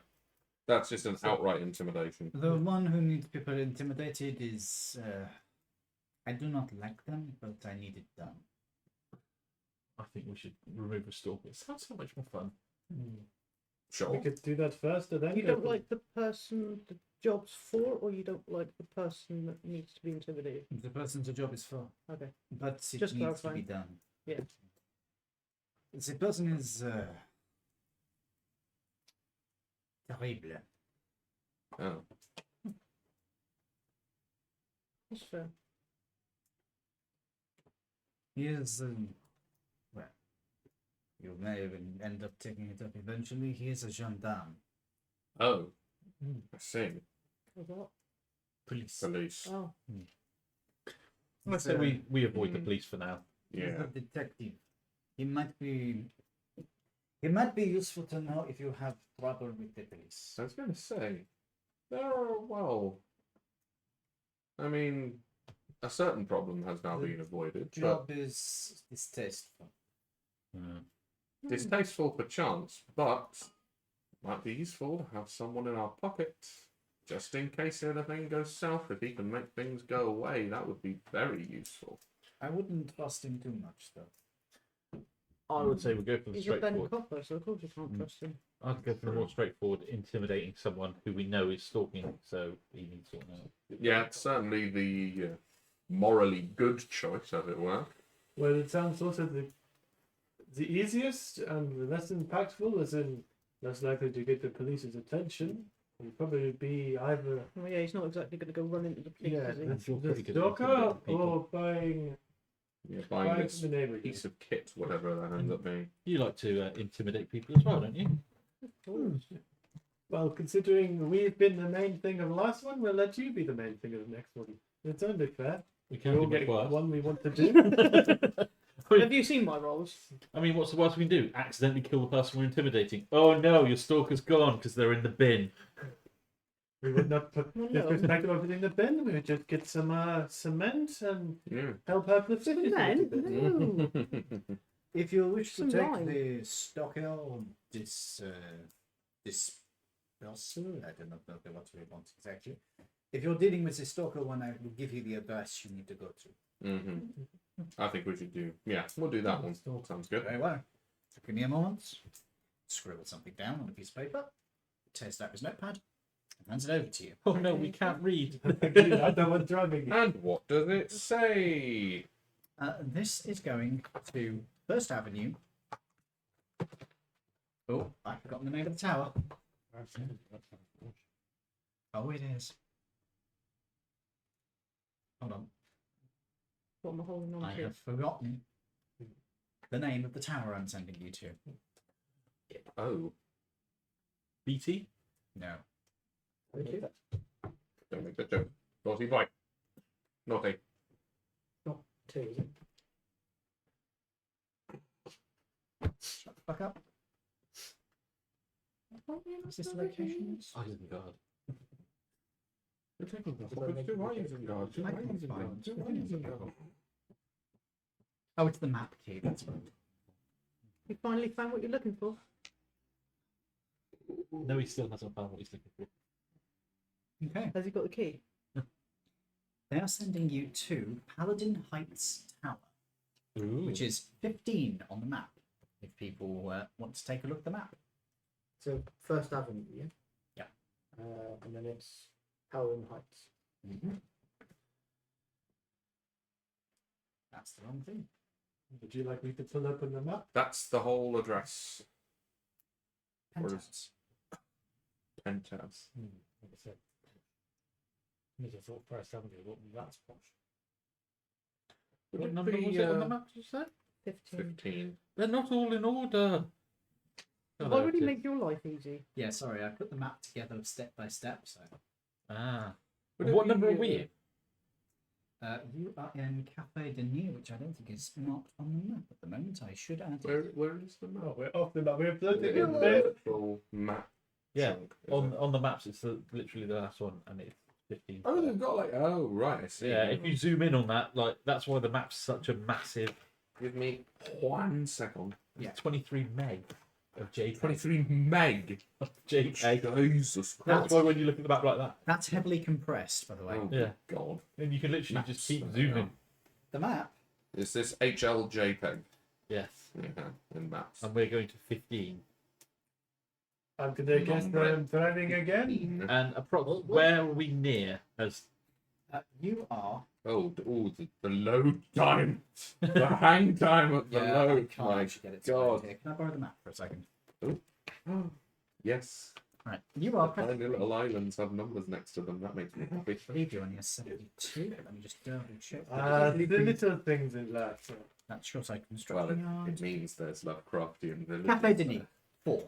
That's just an outright intimidation. The one who needs people intimidated is. I do not like them, but I need it done. I think we should remove a stalker. It sounds so much more fun. Sure. We could do that first, and then You go don't for- like the person the job's for, or you don't like the person that needs to be intimidated? The person the job is for, Okay. but it Just needs to be clarifying. done. Yeah. The person is terrible. Oh. That's fair. He is, well, you may even end up taking it up eventually. He is a gendarme. Oh. I see. A what? Police. Police. Oh, Let's say we avoid the police for now. He's Yeah. a detective. He might be. He might be useful to know if you have trouble with the police. I was going to say, well, I mean, a certain problem has now been avoided, but Job is distasteful. distasteful perchance, but might be useful to have someone in our pocket, just in case anything goes south. If he can make things go away, that would be very useful. I wouldn't trust him too much, though. I would say we go for the he's a Ben straightforward. Copper, so of course you can't trust him. I'd go for the more straightforward, intimidating someone who we know is stalking, so he needs sorting out. Yeah, certainly the morally good choice, as it were. Well, it sounds also the easiest and the less impactful, as in less likely to get the police's attention. Will probably be either Oh yeah, he's not exactly going to go run into the police, is he? That's all the pretty good at stalker intimidating people. or buying Yeah, buying from this the neighbourhood. piece of kit, whatever that ends up being. You like to intimidate people as well, don't you? Well, considering we've been the main thing of the last one, we'll let you be the main thing of the next one. It's only fair. We We can all do get much worse. one we want to do. Have you seen my roles? I mean, what's the worst we can do? Accidentally kill the person we're intimidating. Oh no, your stalker's gone because they're in the bin. We would not put Well, disrespect of everything in the bin. We would just get some cement and Yeah. help out with cities. Cement? No. If you wish to Some take lime. the stalker this person, I don't know what we want exactly. If you're dealing with the stalker one, I will give you the address you need to go to. I think we should do. Yeah, we'll do that one. Sounds good. Very well. So give me a moment. Scribble something down on a piece of paper. Tears out his notepad. And hands it over to you. Oh no, we can't read. I don't want drugging. And what does it say? This is going to First Avenue. Oh, I've forgotten the name of the tower. Oh, it is. Hold on. What am I holding on I to? have forgotten the name of the tower I'm sending you to. Oh, BT? No. Okay. don't make that joke. Naughty boy. Naughty. Two, is it? Shut the fuck up. Is this the location? Isengard. You're taking the fuckers to Isengard. To Isengard. To Isengard. Oh, it's the map key. That's right. You finally found what you're looking for? No, he still hasn't found what he's looking for. Okay. Has he got the key? They are sending you to Paladin Heights Tower, Ooh. which is 15 on the map. If people want to take a look at the map. So First Avenue, yeah. Yeah. And then it's Howland Heights. That's the wrong thing. Would you like me to pull up on the map? That's the whole address. Where is- Penthouse. Penthouse. Like I said, I just thought First Avenue, that's posh. What Would it number be, was it on the map, did you say? 15. 15. They're not all in order. Why would he make your life easy? Yeah, sorry, I put the map together step by step. So Ah. Would it What be, number are we in? you are in Cafe de Nuit, which I don't think is marked on the map at the moment. I should add it. Where is the map? Oh, we're off the map. We're floating In in the there. actual map. Yeah, chunk, is on it? on the maps it's literally the last one, and it's 15. Oh, they've got like. Oh, right. I see. Yeah, if you zoom in on that, like that's why the map's such a massive. Give me 1 second. Yeah. 23 meg of JPEG. 23 meg. JPEG. Jesus That's Christ. why when you look at the map like that, That's heavily compressed, by the way. Oh, Yeah. God. then you can literally Maps, just keep yeah. zooming. The map. Is this HLJPEG? Yes, Yeah, in maps. and we're going to 15. I'm gonna guess that I'm driving again. And where are we near? As You are. Oh, the load time. The hang time of the Yeah, I load. can't My actually get it. God. Here. Can I borrow the map for a second? Yes. Right. You are. Tiny little islands have numbers next to them. That makes me happy. I believe you're on your 72. Let me just double check. The little things in life. That's Shoreside Well, Construction Yard. it means there's Lovecraftian villages. Cafe de Nuit. 4.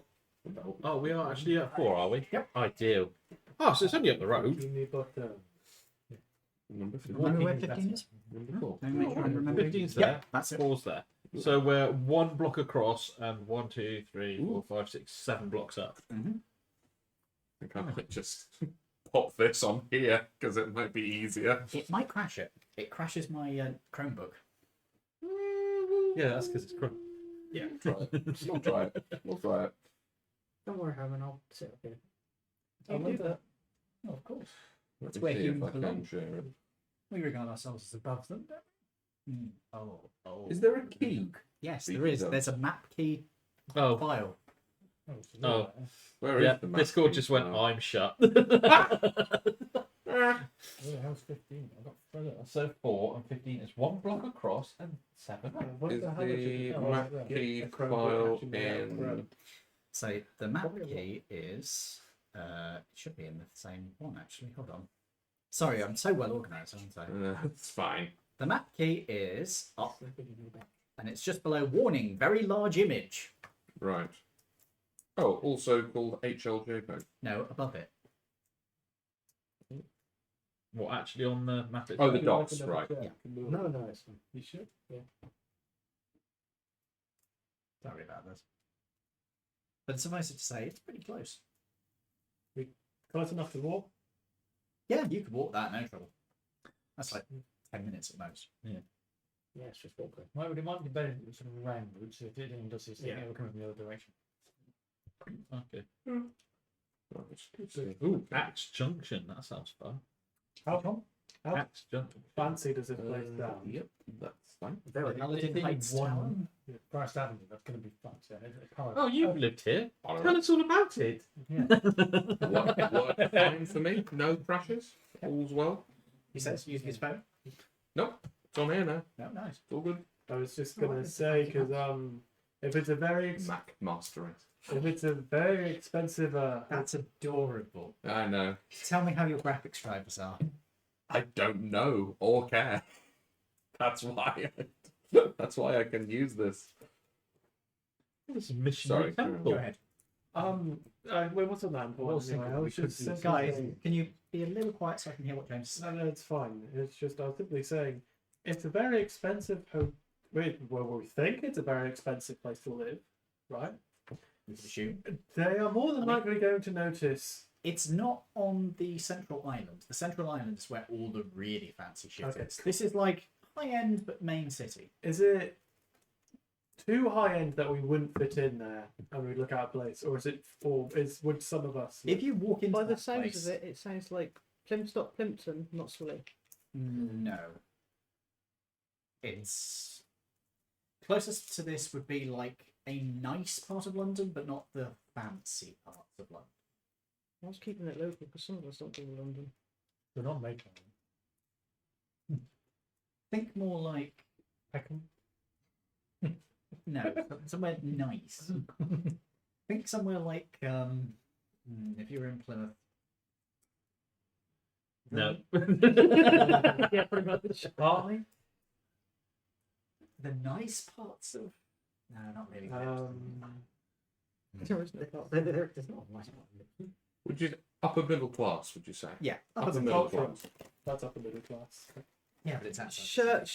oh, we are actually at 4, are we? Yep. Ideal. Oh, so it's only up the road. Give me butter. Number 15. Remember where Walking is 15 better. is? Number 4. Let me make sure I'm remembering. 15's Yep, there. that's it. 4's there. So we're 1 block across and 1, 2, 3, 4, 5, 6, 7 blocks up. Mhm. I think I might just pop this on here because it might be easier. It might crash it. It crashes my Chromebook. Yeah, that's because it's crooked. Yeah. Try it. We'll try it. We'll try it. Don't worry, Herman. I'll sit up here. I'll do that. Oh, of course. Let's where see if humans I can belong. share it. We regard ourselves as above them, don't we? Oh. Is there a key? Yes, Speaking there is. of- There's a map key Oh, file. oh. Where is Yeah, the map? Discord just went, Oh. I'm shut. Oh, how's 15? I got further. So 4 and 15 is 1 block across and 7 up. What Is the hell is the it? map right, key yeah. A Chromebook file actually made out of in? Chrome. So the map Probably key is it should be in the same one actually. Hold on. Sorry, I'm so well organised, aren't I? It's fine. The map key is up, and it's just below warning, very large image. Right. Oh, also called HLJPEG. No, above it. What, actually on the map? Oh, the itself? dots, right. Yeah. No, no, it's fine. You should. Sorry about this. But suffice it to say, it's pretty close. Close enough to walk. Yeah, you could walk that, no trouble. That's like 10 minutes at most. Yeah, it's just walking. It might be better if it was sort of roundwards. If it didn't does this thing, Yeah. it will come from the other direction. Okay. Right, let's see. Ooh, Axe Junction. That sounds fun. How How- Axe Junction. fancy does this place sound? Yep, that's fine. Very. Paladin Heights Tower. Forest Avenue, that's going to be fun. So it's powered. Oh, you've lived here. All Tell right. us all about it. What fine for me? No crashes? All's well? He says, using his phone. Nope, it's on here now. No, nice. It's all good. I was just Oh, gonna it's say fancy because if it's a very Mac mastering. if it's a very expensive That's adorable. I know. Tell me how your graphics drivers are. I don't know or care. That's why. That's why I can use this. This is Mission Sorry, Temple. Go ahead. wait, what's on that important? thinking Anyway, I we was could just do- simply Guys, saying- can you be a little quiet so I can hear what James is No, saying? no, it's fine. It's just I was simply saying it's a very expensive well, we think it's a very expensive place to live, right? We could assume. They are more than likely going to notice. It's not on the central island. The central island is where all the really fancy shit Okay. is. This is like high end but main city. Is it too high end that we wouldn't fit in there and we look out of place, or is it? Or would some of us? If you walk into By the that sounds place, of it, it sounds like Plymstock Plimpton, not Swilly. no. It's closest to this would be like a nice part of London, but not the fancy parts of London. I was keeping it local because some of us don't go to London. They're not making Think more like Peckham. no, somewhere nice. Think somewhere like if you were in Plymouth. No. Yeah, pretty much. Partly. The nice parts of no, not really. There is no part. There's not much. Would you upper middle class? Would you say? Yeah, Upper the middle cultural. class. That's upper middle class. yeah, but it's outside.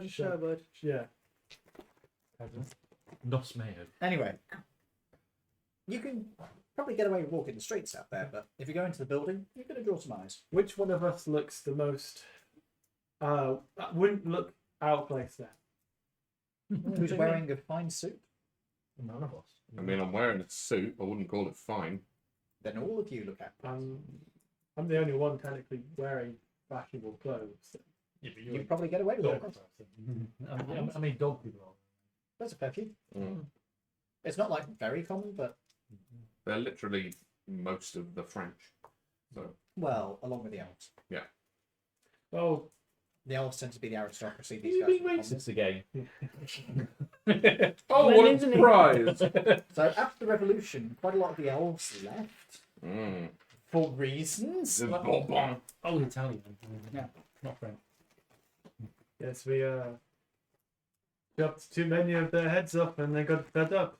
Sherwood. Yeah. Nos Mayo. Anyway, you can probably get away with walking the streets out there, but if you go into the building, you're going to draw some eyes. Which one of us looks the most? Wouldn't look out of place there. Who's wearing a fine suit? None of us. I mean, I'm wearing a suit. I wouldn't call it fine. Then all of you look out. I'm the only one technically wearing fashionable clothes. Yeah, but You probably get away with dog it. I mean, dog people are. There's a fair few. Mm. It's not like very common, but They're literally most of the French. So well, along with the elves. Oh, The elves tend to be the aristocracy. Are These you guys being are common. racist again? oh, Well, what a isn't it? surprise! So after the revolution, quite a lot of the elves left Mm. for reasons. The bonbon. Oh, Italian. Yeah. Not French. yes, we chopped too many of their heads up and they got fed up.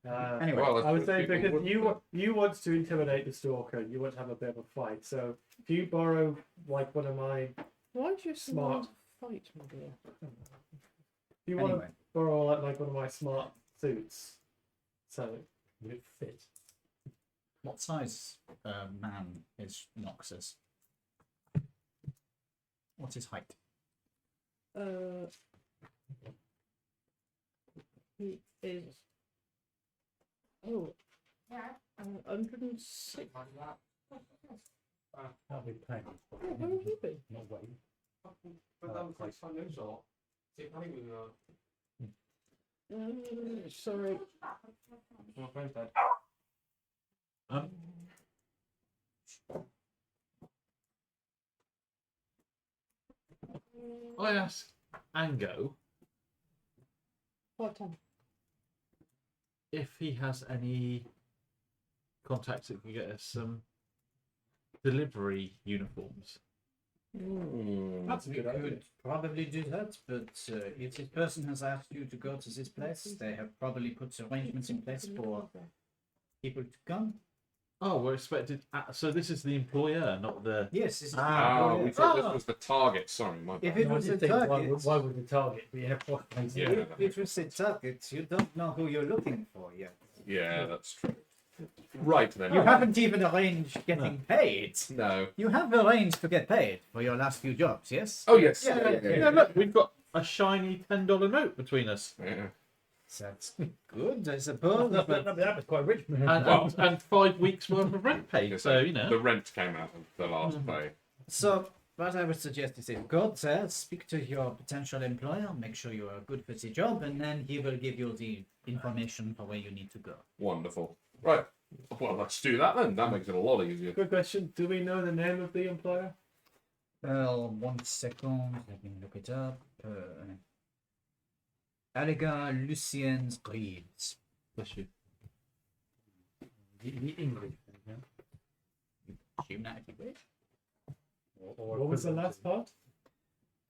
Anyway, Well, I would say people because wouldn't you want to intimidate the stalker, you want to have a bit of a fight. So if you borrow like one of my, Why do you Smart. fight, my dear? if you want anyway. to borrow like one of my smart suits, so would it fit? What size man is Noxus? What's his height? He is. Oh. 106. That'll be pain. Oh, where would he be? Not waiting. Sorry. Um, I ask Ango What time? if he has any contacts that can get us some delivery uniforms. That's a We good idea. could probably do that, but if this person has asked you to go to this place, they have probably put arrangements in place for people to come. Oh, we're expected. So this is the employer, not the. Yes, this is Oh, we thought Ah. this was the target. Sorry, my If bad. it No, I was a did think, target, why would the target be a Yeah, if it was a target, you don't know who you're looking for yet. Yeah, that's true. Right then. You haven't even arranged getting paid. No. You have arranged to get paid for your last few jobs, yes? Oh yes. Yeah, look, we've got a shiny $10 note between us, Yeah. That's good, I suppose. That But was quite rich. and 5 weeks worth of rent paid. So you know. The rent came out of the last pay. so, what I would suggest is if go there, speak to your potential employer, make sure you are good for the job, and then he will give you the information for where you need to go. Wonderful. Right. Well, let's do that then. That makes it a lot easier. Good question. Do we know the name of the employer? Well, 1 second, let me look it up. Allega Lucien's Greaves. Bless you. The English. Yeah. Assume that if you wish. What was the last part?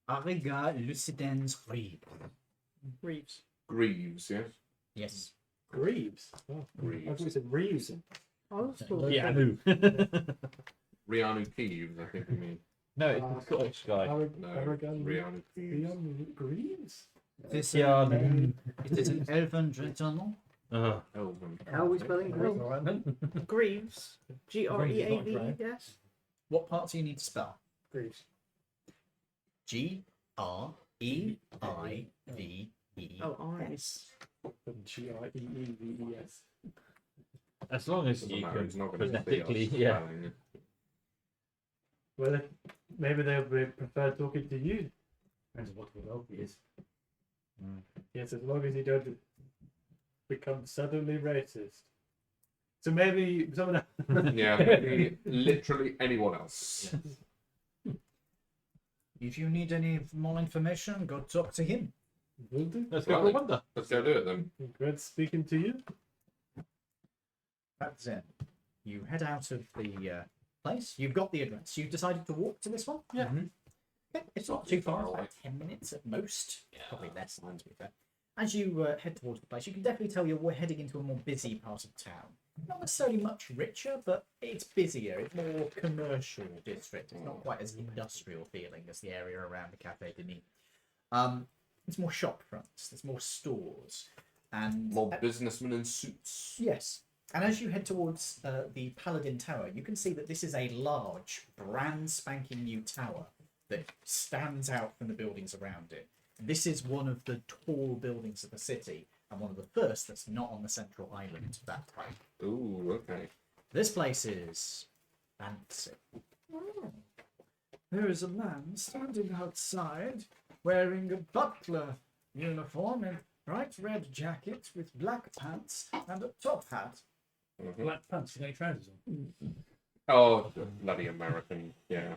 Allega Lucien's Greaves. Reeves. Greaves, yes. Yes. Greaves. Oh, I Greaves. thought you said Reeves. I was thought Yeah, I that- knew. Rianu Keeves, I think you mean. No, it's the Scottish guy. No, Aragon Rianu Keeves. Greaves? This Yeah, it is an elven gentleman. Elven. How are we spelling Greek? All right then. Greaves. Greaves. right. Yes. What part do you need to spell? Greaves. Greivie. Oh, eyes. Greeves. As long as Doesn't you matter, can it's not going to phonetically, yeah. Well, maybe they'll prefer talking to you. Depends on what the wealth is. Yes, as long as you don't become suddenly racist. So maybe someone. Yeah, maybe literally anyone else. If you need any more information, go talk to him. Will do. Let's go for a wonder. Let's go do it then. Good speaking to you. That's it. You head out of the place. You've got the address. You've decided to walk to this one? Yeah. Okay, it's not too far. It's about 10 minutes at most. Probably less than that, to be fair. As you head towards the place, you can definitely tell you're heading into a more busy part of town. Not necessarily much richer, but it's busier. It's more commercial district. It's not quite as industrial feeling as the area around the Cafe Denis. It's more shop fronts. There's more stores. And More businessmen in suits. yes. And as you head towards the Paladin Tower, you can see that this is a large, brand spanking new tower that stands out from the buildings around it. This is one of the tall buildings of the city, and one of the first that's not on the central island of that type. Ooh, okay. This place is fancy. There is a man standing outside wearing a butler uniform and bright red jacket with black pants and a top hat. Mhm. Black pants, you got your trousers on. Oh, the bloody American. Yeah.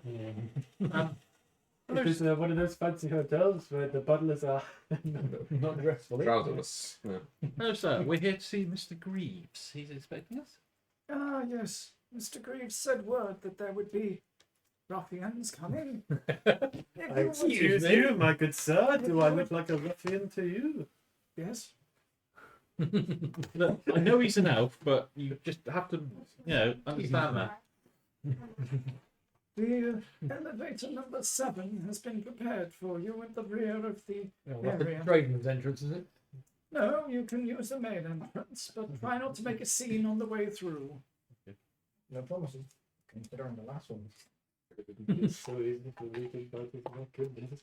It is one of those fancy hotels where the butlers are not dressed fully. Trouserless. Yeah. No, sir, we're here to see Mr. Greaves. He's expecting us. Ah, yes. Mr. Greaves said word that there would be ruffians coming. Excuse you, my good sir. Do I look like a ruffian to you? Yes. Look, I know he's an elf, but you just have to, understand that. The elevator number 7 has been prepared for you at the rear of the That's the area. tradesman's entrance, is it? No, you can use the main entrance, but try not to make a scene on the way through. No promises, considering the last one. It's so easy for me to go to my goodness.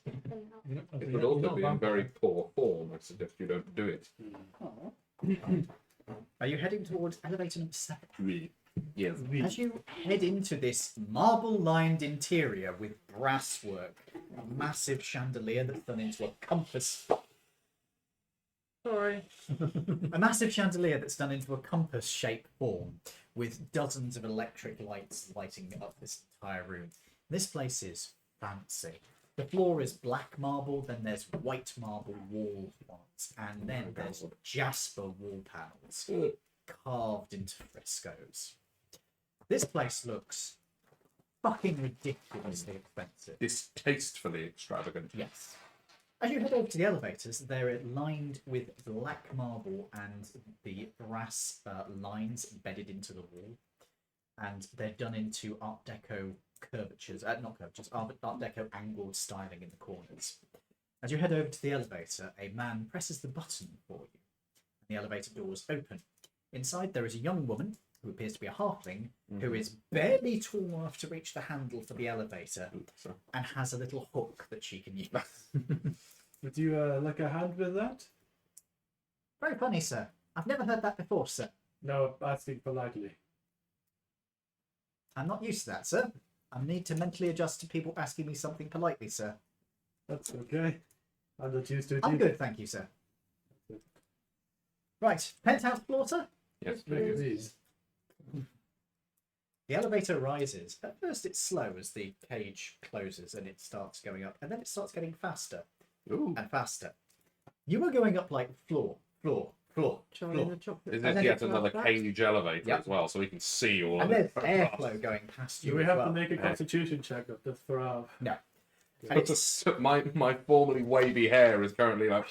It would also be in very poor form. I suggest you don't do it. Are you heading towards elevator number 7? Yes. As you head into this marble-lined interior with brasswork, a massive chandelier that's done into a compass. Sorry. A massive chandelier that's done into a compass-shaped form with dozens of electric lights lighting up this entire room. This place is fancy. The floor is black marble, then there's white marble wall ones, and then there's jasper wall panels carved into frescoes. This place looks fucking ridiculously expensive. Distastefully extravagant. Yes. As you head over to the elevators, they're lined with black marble and the brass lines embedded into the wall. And they're done into Art Deco curvatures, not curvatures, Art Deco angled styling in the corners. As you head over to the elevator, a man presses the button for you. And the elevator doors open. Inside, there is a young woman who appears to be a halfling, who is barely tall enough to reach the handle for the elevator and has a little hook that she can use. Would you like a hand with that? Very funny, sir. I've never heard that before, sir. No, asking politely. I'm not used to that, sir. I need to mentally adjust to people asking me something politely, sir. That's okay. I'm not used to it. I'm either. good, thank you, sir. Right, penthouse floor, sir? Yes, Please. The elevator rises. At first it's slow as the cage closes and it starts going up, and then it starts getting faster Ooh. and faster. You were going up like floor, floor, floor, Charlie and floor. the chocolate. Is And this then yet it's another like that. cage elevator Yep. as well, so we can see all And of there's it? airflow going past you Do we as have well. to make a constitution check of this for our... No. And it's, my formerly wavy hair is currently like.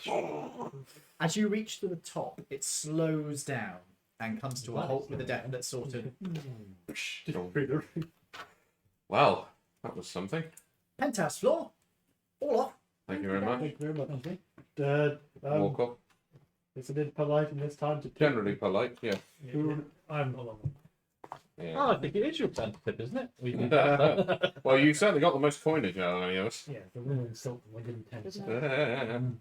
as you reach to the top, it slows down and comes to a halt with a definite sort of Well, that was something. penthouse floor. All off. Thank you very much. Thank you very much. Walk up. Isn't it polite in this time to tip? Generally polite, yeah. I'm along. Yeah. Oh, I think it is your turn to tip, isn't it? We can Well, you certainly got the most coinage out of any of us. Yeah, the woman insulted me. I didn't intend to.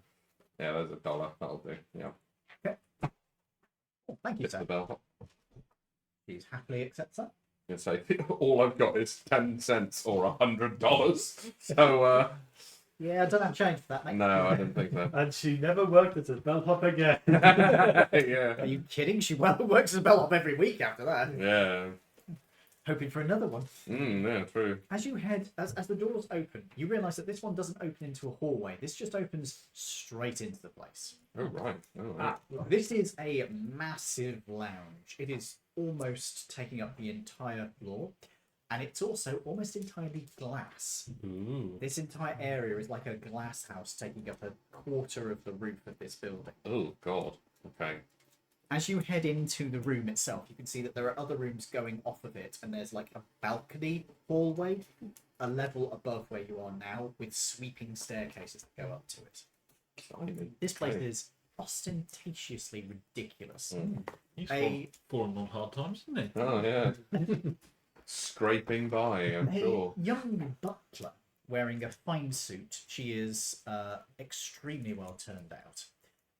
Yeah, there's $1. That'll do. Yeah. Oh, thank you, Hit sir. the bell. He happily accepts that. You say all I've got is 10 cents or $100. So Yeah, I don't have change for that, mate. no, I didn't think so. And she never worked as a bellhop again. Yeah. Are you kidding? She works as a bellhop every week after that. Yeah. Hoping for another one. Yeah, true. As you head, as the doors open, you realise that this one doesn't open into a hallway. This just opens straight into the place. Oh, right. Oh, right. This is a massive lounge. It is almost taking up the entire floor, and it's also almost entirely glass. Ooh. This entire area is like a glass house taking up a quarter of the roof of this building. Oh, God. Okay. As you head into the room itself, you can see that there are other rooms going off of it, and there's like a balcony hallway, a level above where you are now, with sweeping staircases that go up to it. Exciting. This place Okay. is ostentatiously ridiculous. He's A- fallen on hard times, isn't he? Oh, yeah. Scraping by, I'm A sure. young butler wearing a fine suit. She is extremely well turned out.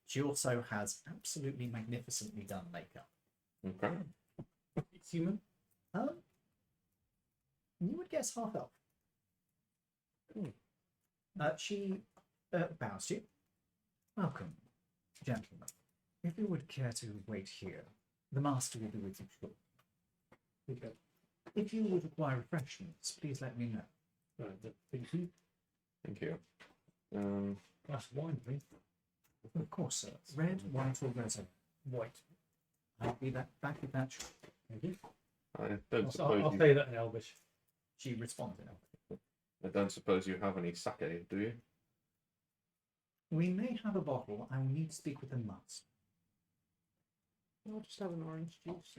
She also has absolutely magnificently done makeup. Okay. It's human. You would guess half elf. She bows to you. Welcome, gentlemen. If you would care to wait here, the master will be with you shortly. Okay. If you would require refreshments, please let me know. Right, thank you. Thank you. Glass of wine, please. Of course, sir. Red, white, or rosé? White. I'll be back with that. Thank you. I don't I'll suppose you, say that in Elvish. She responded. I don't suppose you have any sake, do you? We may have a bottle. I will need to speak with the master. I'll just have an orange juice.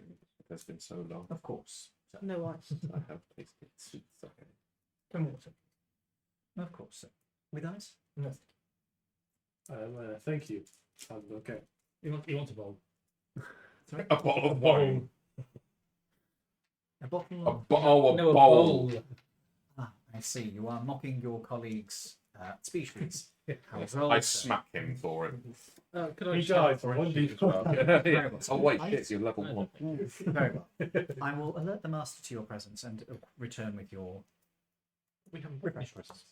It's been so long. Of course. So, No ice. I have tasted sweets. Okay. And water. of course. So, with ice? No. Thank you. I'm okay. You want a bowl? A bottle of wine. A bottle A, of... No, a bowl. Ah, I see. You are mocking your colleague's species. How Yes, well, I sir. smack him for it. Could I He just have died a for orange one juice as well? Very well. Oh wait, I- shit, you're level I 1. Very well. I will alert the master to your presence and return with your We haven't refreshments.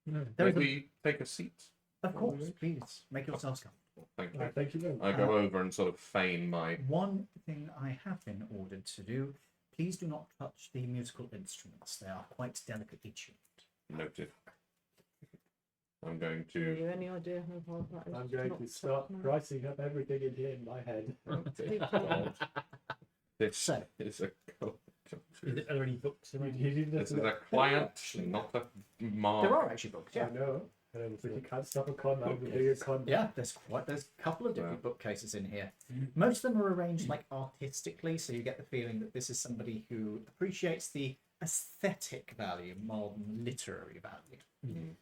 No. There is a- Maybe take a seat. Of course, please make yourselves comfortable. Thank you. Thank you very much. I go over and sort of feign my. One thing I have been ordered to do: please do not touch the musical instruments. They are quite delicately tuned. Noted. I'm going Do you to. have any idea how hard that is? I'm going not to start touch pricing up everything in here in my head. This So- is a. Are there any books around? This is a client, not a mark. There are actually books. Yeah. I know. But you can't stop a con man with being a con. Yeah, there's a couple of different bookcases in here. Most of them are arranged like artistically, so you get the feeling that this is somebody who appreciates the aesthetic value more than literary value. Mm.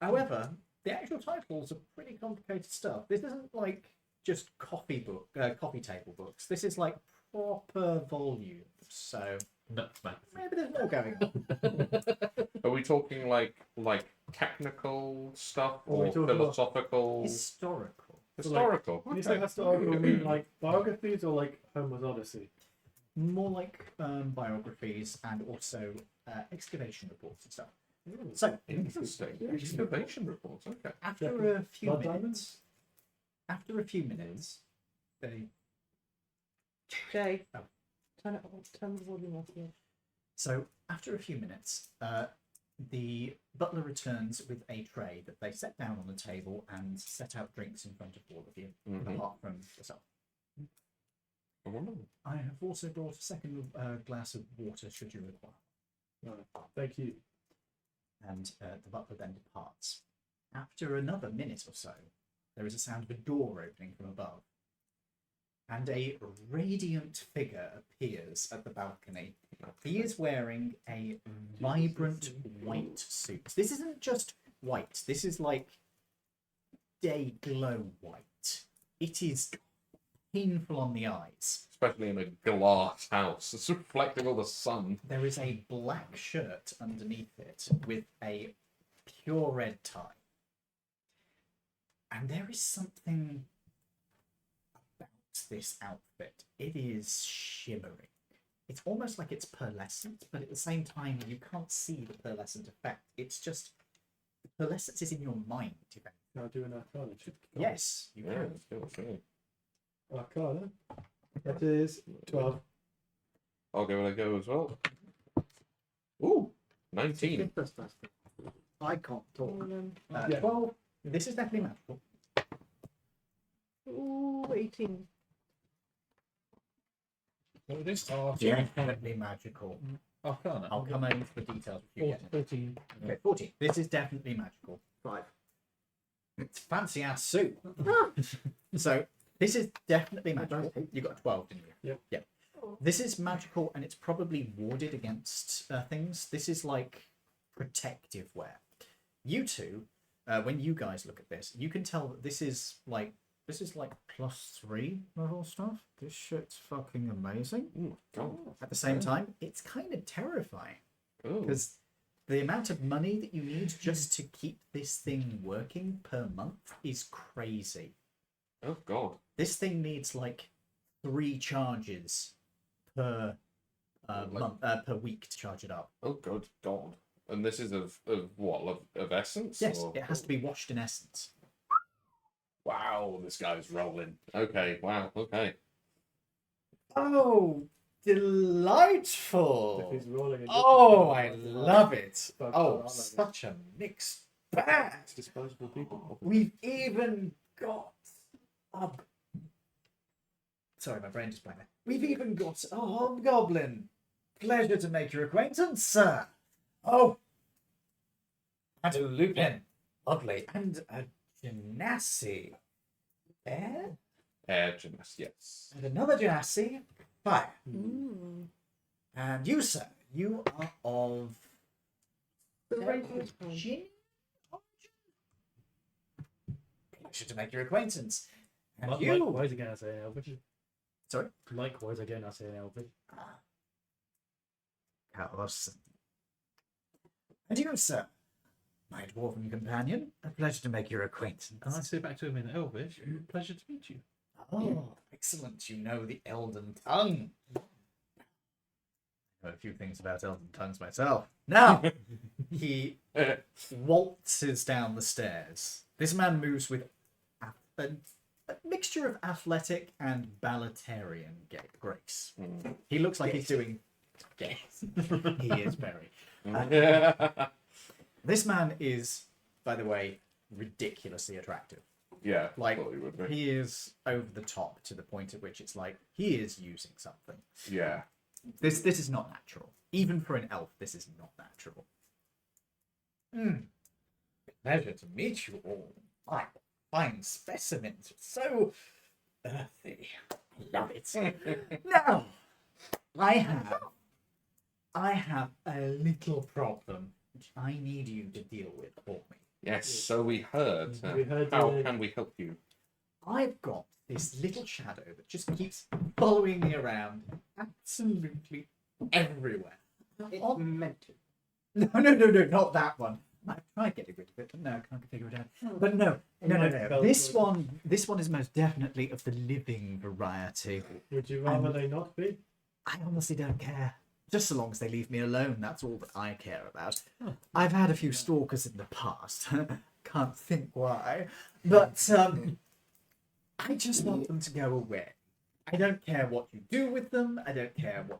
However, the actual titles are pretty complicated stuff. This isn't like just coffee table books. This is like proper volumes. So Nuts, man. maybe there's more going on. Are we talking like technical stuff Or we or talking about philosophical? Historical. Historical. When you say Okay. historical, you mean like biographies or like Homer's Odyssey? More like biographies and also excavation reports and stuff. So, Interesting. Excavation reports. Okay. after a few Blood minutes, they Jay, Oh. turn the volume off here. So, after a few minutes, the butler returns with a tray that they set down on the table and set out drinks in front of all of you, Mhm. apart from yourself. Oh. I have also brought a second glass of water should you require. Thank you. And the butler then departs. After another minute or so, there is a sound of a door opening from above. And a radiant figure appears at the balcony. He is wearing a vibrant white suit. This isn't just white, this is like day glow white. It is painful on the eyes. Especially in a glass house, it's reflecting all the sun. There is a black shirt underneath it with a pure red tie. And there is something about this outfit. It is shimmering. It's almost like it's pearlescent, but at the same time, you can't see the pearlescent effect. It's just, the pearlescence is in your mind. Now do an Arcana check. Yes, you Yeah, can. let's do it, okay. Arcana. That is 12. I'll go and I go as well. Ooh, 19. I can't talk. Yeah. 12. This is definitely magical. Ooh, 18. What is this? Definitely magical. Arcana. I'll come into the details if you get it. 14. Okay, 14. This is definitely magical. 5. It's fancy ass suit. So this is definitely magical. You got 12, didn't you? Yep. Yeah. This is magical, and it's probably warded against things. This is like protective wear. You two, when you guys look at this, you can tell that this is like +3 level stuff. This shit's fucking amazing. Ooh, God. At the same time, it's kind of terrifying. Ooh. Because the amount of money that you need just to keep this thing working per month is crazy. Oh, God. This thing needs like 3 charges per month per week to charge it up. Oh, good God. And this is of what? Of essence? Yes, or- it has to be washed in essence. Wow, this guy's rolling. Okay, wow, okay. Oh, delightful! If he's rolling it, Oh, I love it. But, Oh, I love it. such a mixed bag. It's disposable people. We've even got a... Sorry, my brain just blanked there. We've even got a hobgoblin. Pleasure to make your acquaintance, sir. Oh, and a lupin. Lovely. And a genasi. Eh? Air Genasi, yes. And another Genasi, fire. Mm. And you, sir, you are of The radiant one. Origin? Pleasure to make your acquaintance. And you, Likewise again, I say in Elvish. sorry, Likewise again, I say in Elvish. Carlos. And you, sir, my dwarven companion. A pleasure to make your acquaintance. And I say back to him in Elvish, pleasure to meet you. Oh, excellent! You know the Elden tongue. I know a few things about Elden tongues myself. Now, he waltzes down the stairs. This man moves with a mixture of athletic and balletarian grace. He looks like he's doing. Yes, he is very. This man is, by the way, ridiculously attractive. Yeah, Like, thought he would be. he is over the top to the point at which it's like he is using something. Yeah. This is not natural. Even for an elf, this is not natural. Pleasure to meet you all. My fine specimens. So earthy. I love it. Now, I have a little problem which I need you to deal with for me. Yes, so we heard. We heard How you- can we help you? I've got this little shadow that just keeps following me around absolutely everywhere. It's On- meant to. No, not that one. I've tried getting rid of it, but no, I can't figure it out. But no. This one is most definitely of the living variety. Would you rather they not be? I honestly don't care. Just so long as they leave me alone, that's all that I care about. I've had a few stalkers in the past. Can't think why. But I just want them to go away. I don't care what you do with them. I don't care what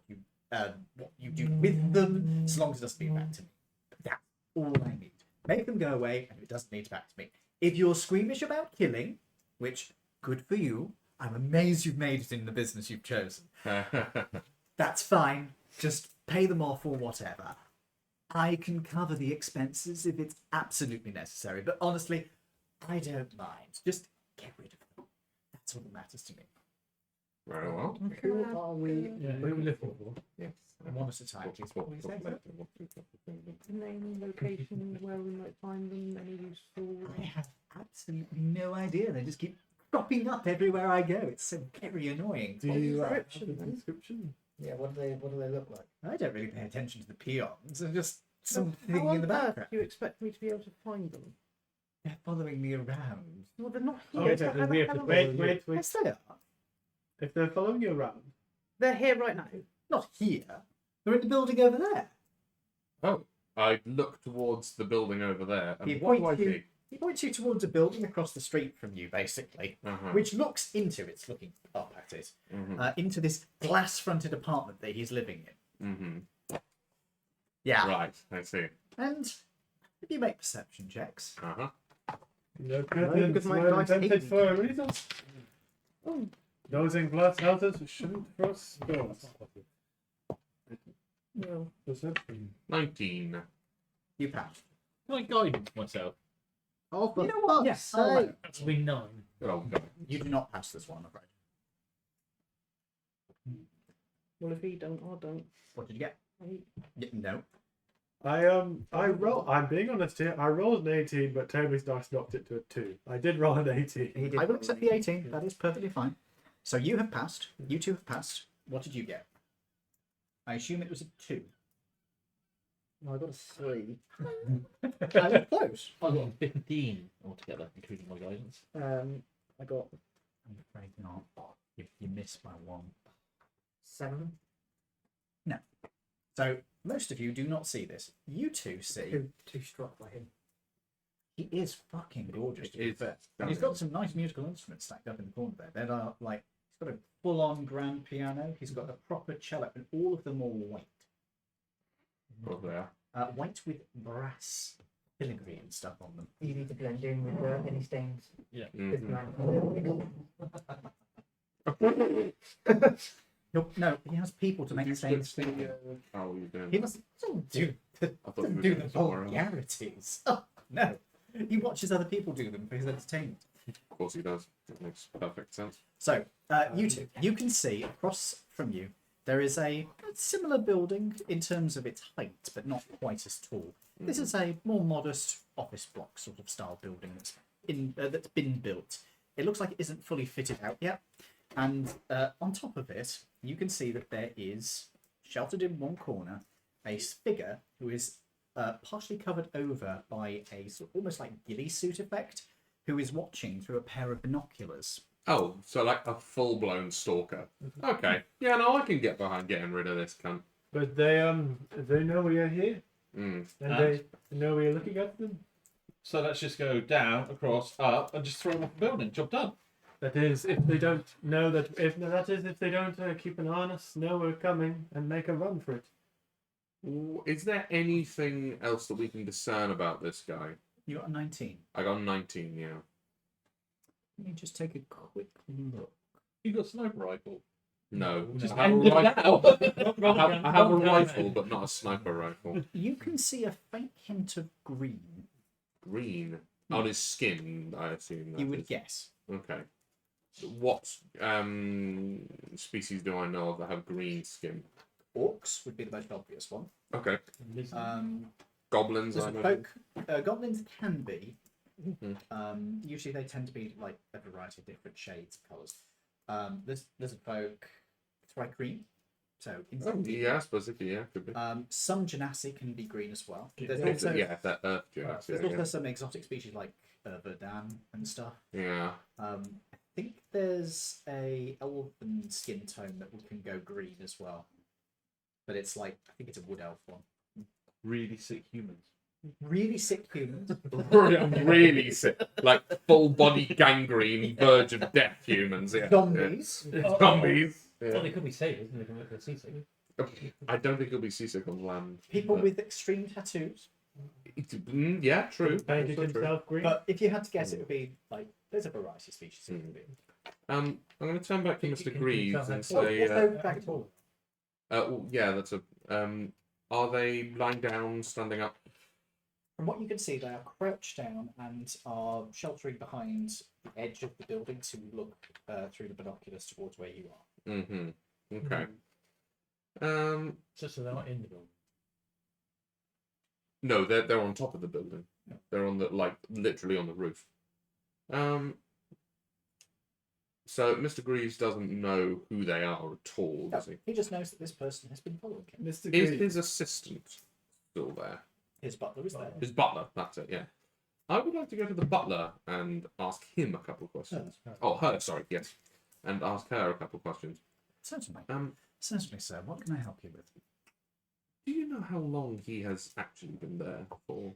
you do with them, as long as it doesn't be back to me. That's all I need. Make them go away, and it doesn't need to back to me. If you're squeamish about killing, which, good for you, I'm amazed you've made it in the business you've chosen. That's fine. Just pay them off or whatever. I can cover the expenses if it's absolutely necessary. But honestly, I don't mind. Just get rid of them. That's all that matters to me. Very well. Who are we? Yeah, who are we looking for? Yes. One at a time, please. What were you saying? Name, location, where we might find them, any useful. I have absolutely no idea. They just keep cropping up everywhere I go. It's so very annoying. Do you have a description, then? description? Yeah, what do they look like? I don't really pay attention to the peons. They're just something How in on the earth background. do you expect me to be able to find them? They're following me around. Well, they're not Oh, here. okay, so then how we the have to hell wait, am I- wait. Yes, they are. If they're following you around, They're here right now. Not here. They're in the building over there. Oh, I look towards the building over there, and He what do I points you- see? He points you towards a building across the street from you, basically, Uh-huh. which looks into, it's looking up at it, Mhm. into this glass-fronted apartment that he's living in. Mhm. Yeah. Right, I see. And if you make perception checks, Uh-huh. no because curtains my were dice invented hate for a reason. Oh. Those in glass houses shouldn't cross doors. No. Perception. 19. you pass. Can I guide myself? Oh, you know what? Yes, Oh, That'll be 9. Good old guy. you do not pass this one, I'm afraid. Well, if he don't, I don't. What did you get? No. I roll. I'm being honest here. I rolled an 18, but Toby's dice knocked it to a 2. I did roll an 18. He did I will accept the roll 18. That is perfectly fine. So you have passed. You two have passed. What did you get? I assume it was a 2. No, I got a 3. I was close. I got 15 altogether, including my guidance. I got I'm afraid not. You missed by 1. 7. So most of you do not see this. You two see. Two struck by him. He is fucking gorgeous. To be It is fair. And he's got some nice musical instruments stacked up in the corner there. That are like, he's got a full-on grand piano. He's got a proper cello, and all of them are white. Over there. White with brass filigree and stuff on them. Easy to blend in with any stains. Yeah. This Mhm. man. No, he has people to Did make you stains. switch the, how are you doing? He doesn't do the, I thought you doesn't were do doing the somewhere else. vulgarities. Oh, no, he watches other people do them for his entertainment. Of course he does. That makes perfect sense. So, you two, you can see across from you there is a similar building in terms of its height, but not quite as tall. This is a more modest office block sort of style building that's been built. It looks like it isn't fully fitted out yet, and on top of it, you can see that there is sheltered in one corner a figure who is partially covered over by a sort of almost like ghillie suit effect, who is watching through a pair of binoculars. Oh, so like a full-blown stalker. Okay. Yeah, no, I can get behind getting rid of this cunt. But they know we are here, Mm. and they know we are looking at them. So let's just go down, across, up, and just throw them off the building. Job done. That is, if they don't know that, if they don't keep an eye on us, know we're coming, and make a run for it. Is there anything else that we can discern about this guy? You got a 19. I got 19, yeah. Let me just take a quick look. You got a sniper rifle. No. Just I have a end it rifle. now. I have a rifle, but not a sniper rifle. You can see a faint hint of green. Green. On his skin, I assume. You that would is. guess. Okay. What species do I know of that have green skin? Orcs would be the most obvious one. Okay. Goblins, I Lizard know. folk, goblins can be. Mhm. Usually they tend to be like a variety of different shades, colours. Lizard folk, it's white green. So Oh, yeah, I suppose it could be. some genasi can be green as well. There's It's- also, yeah, that earth genus, there's yeah, also some exotic species like Verdan and stuff. yeah. I think there's a elven skin tone that can go green as well, but it's like I think it's a wood elf one. Really sick humans. Really sick humans. Really sick. Like full body gangrene, verge of death humans. Yeah. Zombies. Yeah. Zombies. Well, Yeah. they could be sailors and they can make them seasick. I don't think he'll be seasick on land. People but- with extreme tattoos. Yeah, true. Painted Also true. himself green. But if you had to guess, it would be like there's a variety of species. It could be. I'm going to turn back to You Mr. can Greaves tell and that- say, Also, well, yeah, that's a. Are they lying down, standing up? from what you can see, they are crouched down and are sheltering behind the edge of the building to look through the binoculars towards where you are. Mm-hmm. Okay. Just so they're not in the building. No, they're on top of the building. Yeah. They're on the literally on the roof. So Mr. Greaves doesn't know who they are at all, does he? He just knows that this person has been following him. Mr. Is Green. his assistant still there? His butler is there. His butler, that's it, yeah. I would like to go to the butler and ask him a couple of questions. Oh, her, sorry, yes. And ask her a couple of questions. Certainly. Um, Certainly, sir. What can I help you with? do you know how long he has actually been there for?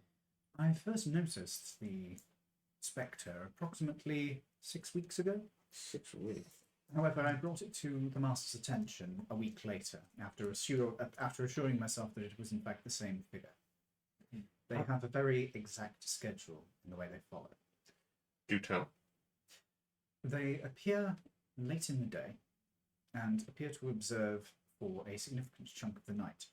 I first noticed the spectre approximately 6 weeks ago. 6 weeks. However, I brought it to the master's attention a week later, after assuring myself that it was in fact the same figure. They have a very exact schedule in the way they follow. Do tell. They appear late in the day and appear to observe for a significant chunk of the night.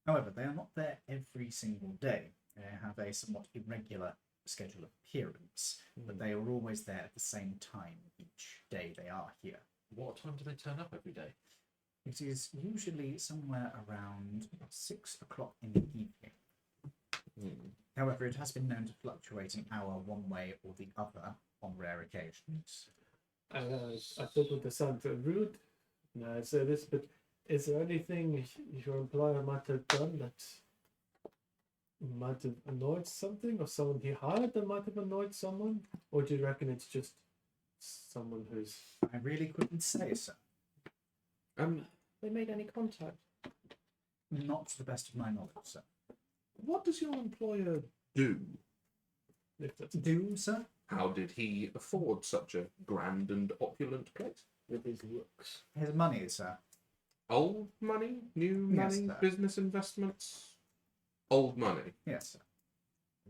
However, they are not there every single day. They have a somewhat irregular schedule of appearance, but they are always there at the same time each day they are here. What time do they turn up every day? It is usually somewhere around 6 o'clock in the evening. However, it has been known to fluctuate an hour one way or the other on rare occasions. I thought with the sound rude. No, I say this, but is there anything your employer might have done that might have annoyed something, or someone he hired that might have annoyed someone? Or do you reckon it's just someone who's I really couldn't say, sir. They made any contact? Not to the best of my knowledge, sir. What does your employer do? if that's Do, sir? How did he afford such a grand and opulent place? with his looks? His money, sir. Old money? New Yes, money? sir. Business investments? Old money. Yes, sir.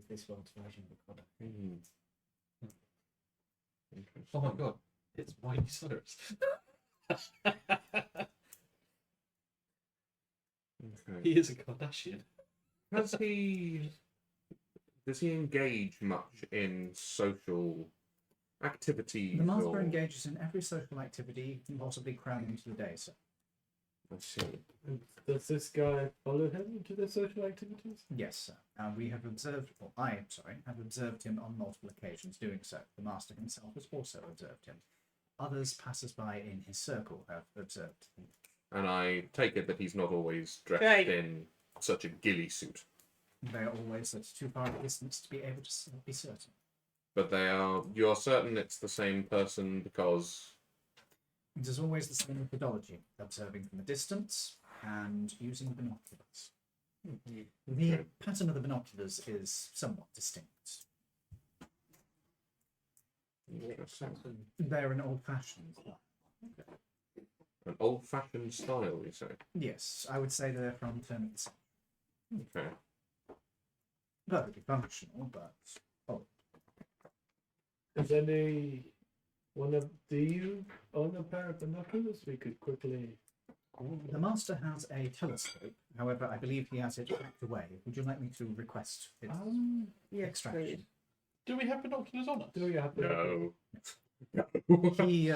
This one's version of the product. Interesting. Oh my god, it's Miley Cyrus. Okay. He is a Kardashian. Does he engage much in social activities? The master or... engages in every social activity you can possibly cram into the day, sir. I see. Does this guy follow him to the social activities? Yes, sir. And we have observed, or I am sorry, have observed him on multiple occasions doing so. The master himself has also observed him. Others passers-by in his circle have observed him. And I take it that he's not always dressed Okay. in such a ghillie suit. They are always at too far a distance to be able to be certain. But you're certain it's the same person because... It is always the same methodology, observing from a distance and using binoculars. The Okay. pattern of the binoculars is somewhat distinct. Interesting. They're an old-fashioned. An old-fashioned style, you say? Yes, I would say they're from turn of the century. Okay. Perfectly functional, but Is any one of do you own a pair of binoculars? We could quickly. the master has a telescope. However, I believe he has it packed away. Would you like me to request its Yes, extraction? Do we have binoculars on us? Do we have No. He,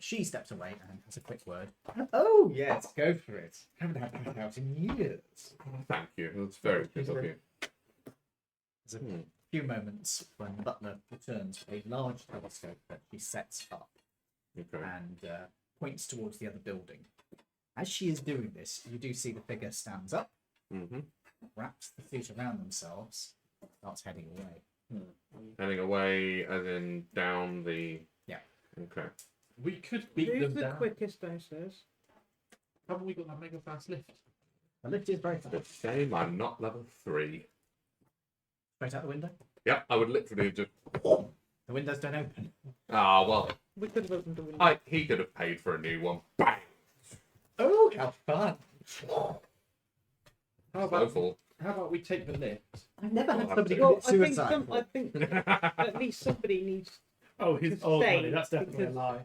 she steps away and has a quick word. Oh yes, go for it. Haven't had that out in years. Thank you. That's very good of you. There's a few moments when the butler returns with a large telescope that she sets up Okay. and points towards the other building. As she is doing this, you do see the figure stands up, Mm-hmm. wraps the feet around themselves, starts heading away. Heading away, as in down the... Yeah. Okay. We could beat Who's them the down. quickest downstairs? Haven't we got that mega fast lift? The lift is very It's fast. a shame I'm not level 3. Straight out the window. Yep, I would literally have just... The windows don't open. Ah, well, We could have opened the window. he could have paid for a new one. Bang! Oh, how fun! How about, Awful. how about we take the lift? I've never had Well, somebody Well, commit suicide. I think at least somebody needs. Oh, his To old stay, money. That's definitely a because- lie.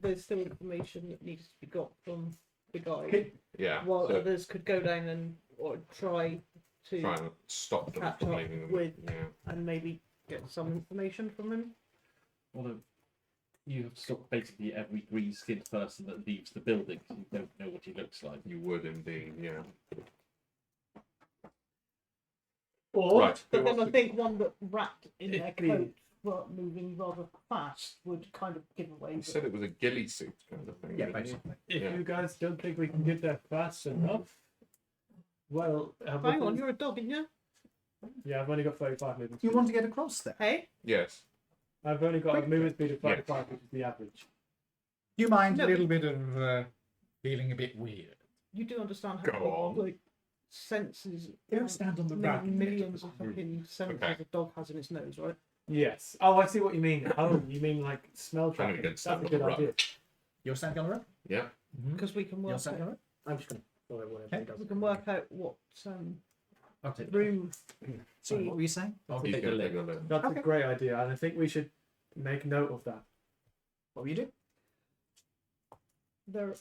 There's still information that needs to be got from the guy. Yeah. While so others could go down and or try to try and stop them catch from up leaving them. with- Yeah. and maybe get some information from him. Although you have to stop basically every green-skinned person that leaves the building because you don't know what he looks like. You would indeed, yeah. Or Right. But who then I wants to- think one that wrapped in their If we- coat, but moving rather fast, would kind of give away. You that- said it was a ghillie suit kind of thing. Yeah, didn't you? basically. if Yeah. you guys don't think we can get there fast enough, well, Hang on, you're a dog, aren't you? yeah, I've only got 35 movement You speed. want to get across there? Hey, Yes. I've only got a Quick. movement speed of 35, which is the average. Do you mind No. a little bit of feeling a bit weird? you do understand Go how on. like senses. Don't stand on the many rack. millions of fucking senses Okay. a dog has in its nose, right? Yes. Oh, I see what you mean. Oh, you mean like smell Trying to tracking. get That's stuff a on good the run. idea. You're standing on the rack? Yeah. Because we can You're work standing on out, the rack? I'm just gonna. Sorry, whatever Okay. he does. we can work out what I'll take room. Sorry, what were you saying? I'll He's take the gonna lift. take a look. That's Okay. a great idea, and I think we should make note of that. What will you do? There,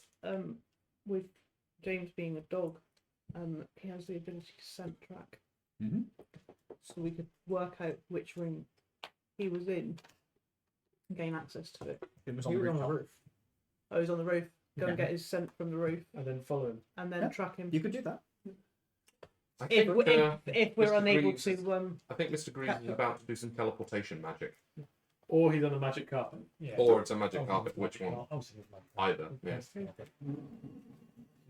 with James being a dog, he has the ability to scent track, Mm-hmm. so we could work out which room he was in, and gain access to it. It was He on the was on roof. the roof, Oh, he's on the roof. Go and Yeah. get his scent from the roof, and then follow him. and then Yeah. track him. You could do that. I If, think, we- if we're Mr. unable Greaves to, I think Mr. Greaves is about to do some teleportation magic. Or he's on a magic carpet. Yeah. Or it's a magic Oh, carpet. Which magic one? carpet. Obviously, it's magic Either. carpet. Yes. You're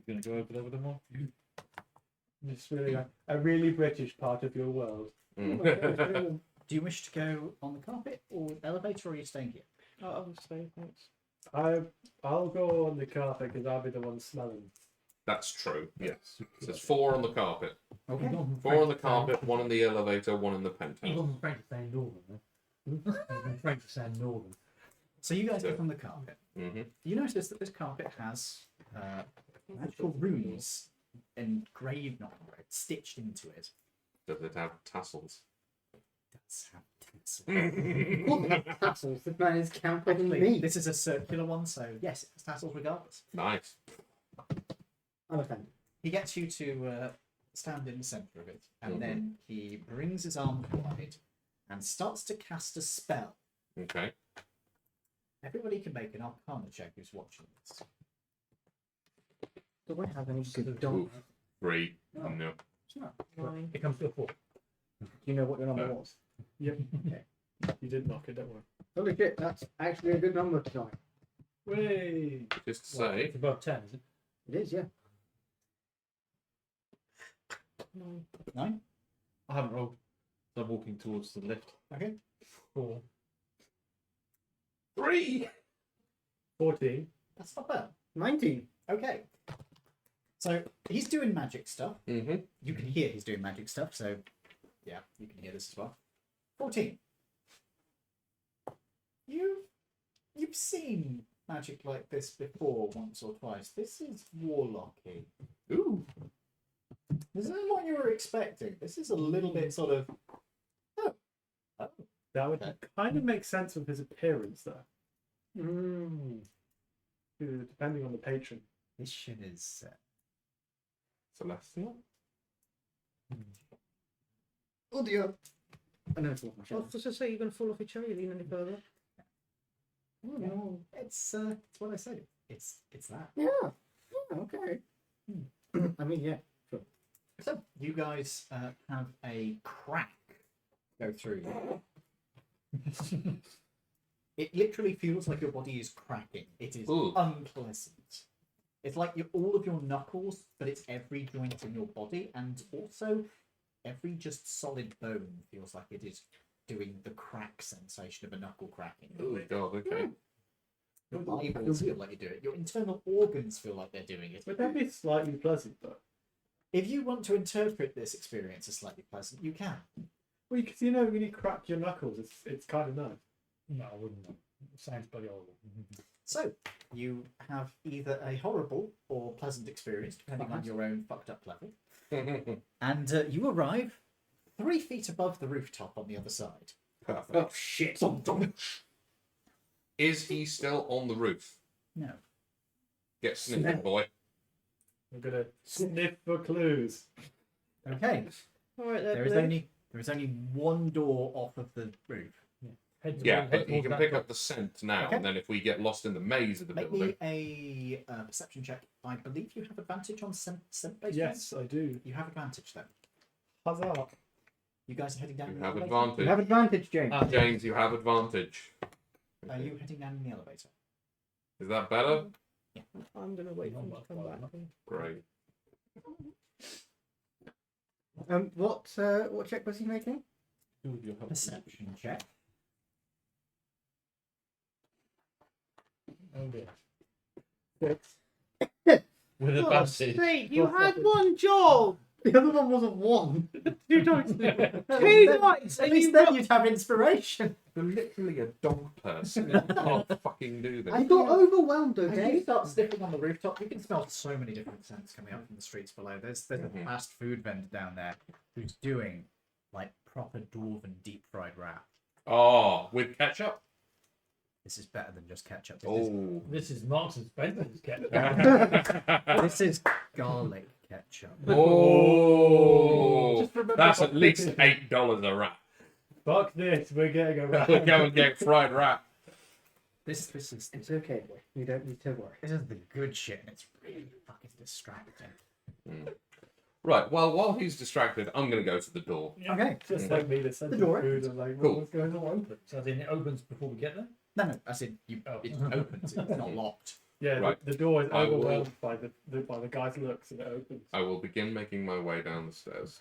going to go over there with them all? It's really like a really British part of your world. Mm. Do you wish to go on the carpet or elevator, or are you staying here? I would say thanks. I'll go on the carpet because I'll be the one smelling. That's true. Yes. So there's 4 on the carpet. Okay. 4 on the carpet. 1 in the elevator. 1 in the He penthouse. wasn't afraid to say northern, though. He wasn't afraid to say northern. So you guys get on the carpet. Mm-hmm. You notice that this carpet has magical runes engraved, not engraved, stitched into it. Does it have tassels? That's how tinsel. What tassels? The man is camping Actually, me. this is a circular one, so yes, it has tassels regardless. Nice. I'm offended. He gets you to stand in the centre of it, and Mhm. then he brings his arm wide and starts to cast a spell Okay. Everybody can make an Arcana check who's watching this. Do I have any good Oof. don't? 3. No. No. It's not. Nine. It comes to a 4. Do you know what your number was? Yep. Okay. You did knock it, don't worry. Holy shit, that's actually a good number tonight. Way. Just to Well, say, it's above 10, is it? It is, yeah. 9. 9. I haven't rolled. So I'm walking towards the lift. Okay. 4. 3. 14. That's not bad. 19. Okay. So he's doing magic stuff. Mm-hmm. You can hear he's doing magic stuff, so yeah, you can hear this as well. 14. You've seen magic like this before once or twice. This is warlocky. Ooh. This isn't what you were expecting. This is a little bit sort of That would Okay. kind of make sense with his appearance, though. Mm. Depending on the patron. this shit is Celestial? Oh dear. I know it's not my I was shot. just to say you're going to fall off your chair. You lean any further. Oh, no. it's what I said. It's that. Yeah. Yeah, okay. I mean, yeah. So you guys have a crack go through you. It literally feels like your body is cracking. It is Ooh. unpleasant. It's like all of your knuckles, but it's every joint in your body, and also every just solid bone feels like it is doing the crack sensation of a knuckle cracking. Oh, God, okay. Your eyeballs feel like you do it. Your internal organs feel like they're doing it. Would that be slightly pleasant, though? If you want to interpret this experience as slightly pleasant, you can. Well, because when you crack your knuckles, it's kind of nice. No, I wouldn't know. It sounds bloody horrible. So, you have either a horrible or pleasant experience, depending on your own fucked up level. And you arrive 3 feet above the rooftop on the other side. Perfect. Oh, shit. Is he still on the roof? No. Get sniffing, boy. I'm gonna sniff for clues. Okay. All right, There is only one door off of the roof. Head Yeah, head but he towards can that pick door. up the scent now, Okay. and then if we get lost in the maze of the Make building. me a perception check. I believe you have advantage on scent-based Yes, I do. ones. You have advantage then. Huzzah! You guys are heading down You in the have elevator? advantage. You have advantage, James. Ah, James, you have advantage. Are you heading down in the elevator? Is that better? I'm going to wait for him to come back. Great. What check was he making? Perception check. Oh dear. 6. With God's advantage. sake, you had one job! The other one wasn't one. 2 dice. 2 At dice! At And least you then got... you'd have inspiration. You're literally a dog person. You can't fucking do this. I got overwhelmed, As you okay? start sniffing on the rooftop, you can smell so many different scents coming up from the streets below. There's a Mhm. fast food vendor down there who's doing like proper dwarven deep fried wrap. Oh, with ketchup? This is better than just ketchup. Oh. This is Marks and Spencer's ketchup. This is garlic ketchup. Oh. Just remember That's what at least it is. $8 a wrap. Fuck this, we're getting a wrap. We'll go and get fried wrap. This is It's okay, boy. You don't need to worry. this is the good shit, and it's really fucking distracting. Right, well, while he's distracted, I'm going to go to the door. Okay. Just like me, the scent The of door food and like, Cool. what's going on? So then it opens before we get there? No, I said you. Oh. It opens. It's not locked. Yeah, Right. the door is I will- overwhelmed by the guy's looks and it opens. I will begin making my way down the stairs.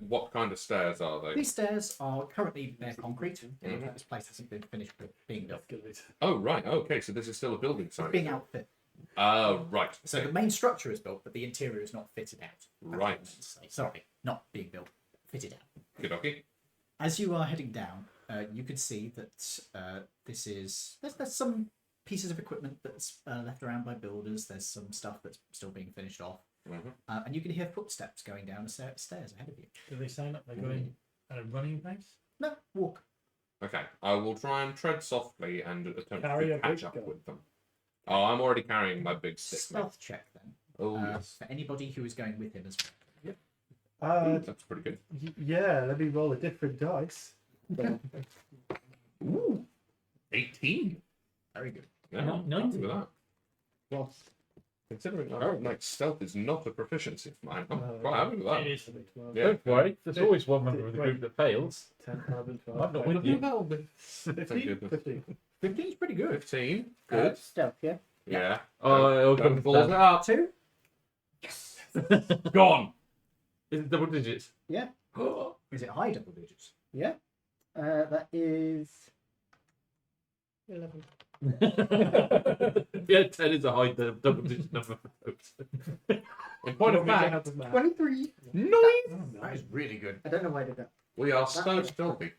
What kind of stairs are they? These stairs are currently bare concrete. It looks Mhm. like this place hasn't been finished being built. Escalate. Oh, right, okay, so this is still a building It's site. being outfit. Oh, right. So the main structure is built, but the interior is not fitted out. That's what I Right. meant to say. Sorry, not being built, fitted out. Good, okay. As you are heading down, you can see that there's some pieces of equipment that's left around by builders. There's some stuff that's still being finished off, Mhm. and you can hear footsteps going down the stairs ahead of you. Do they sound like they're going at a running pace? No, walk. Okay, I will try and tread softly and attempt Carry to a catch big up gun. with them. Oh, I'm already carrying my big stick. mate. Stealth check then. Oh, yes. For anybody who is going with him as well. That's pretty good. Yeah, let me roll a different dice. 18. Very good. Yeah, Not I'm 90. happy with that. Well, Considering Harbourlight stealth is not a proficiency of mine, I'm quite happy with that. It is. 12, Yeah. Don't worry, there's always one member of the Wait. group that fails. 10, 11, 12. I'm not wait, with you. that'll be 15? goodness. 15. 15 is pretty good. 15. Good. Stealth, yeah. Yeah. Oh, it'll Don't come balls down. it up. 2? Gone. Is it double digits? Yeah. Is it high double digits? Yeah. That is 11. Yeah, 10 is a high double digit number. In point of You want me to fact, help with math? 23. That is really good. I don't know why I did that. we are so stealthy.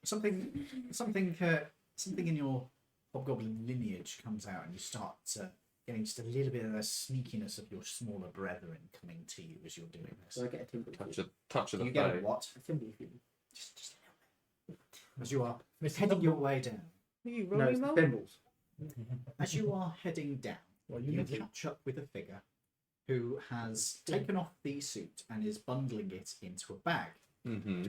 Something in your hobgoblin lineage comes out, and you start getting just a little bit of the sneakiness of your smaller brethren coming to you as you're doing this. So I get a timber. Touch of the You get a face. what? A timber feed. Just a little bit. As you are heading your way down. Are you No, rolling it's the roll? thimbles. As you are heading down, Well, you need to- catch up with a figure who has taken off the suit and is bundling it into a bag. Mm-hmm.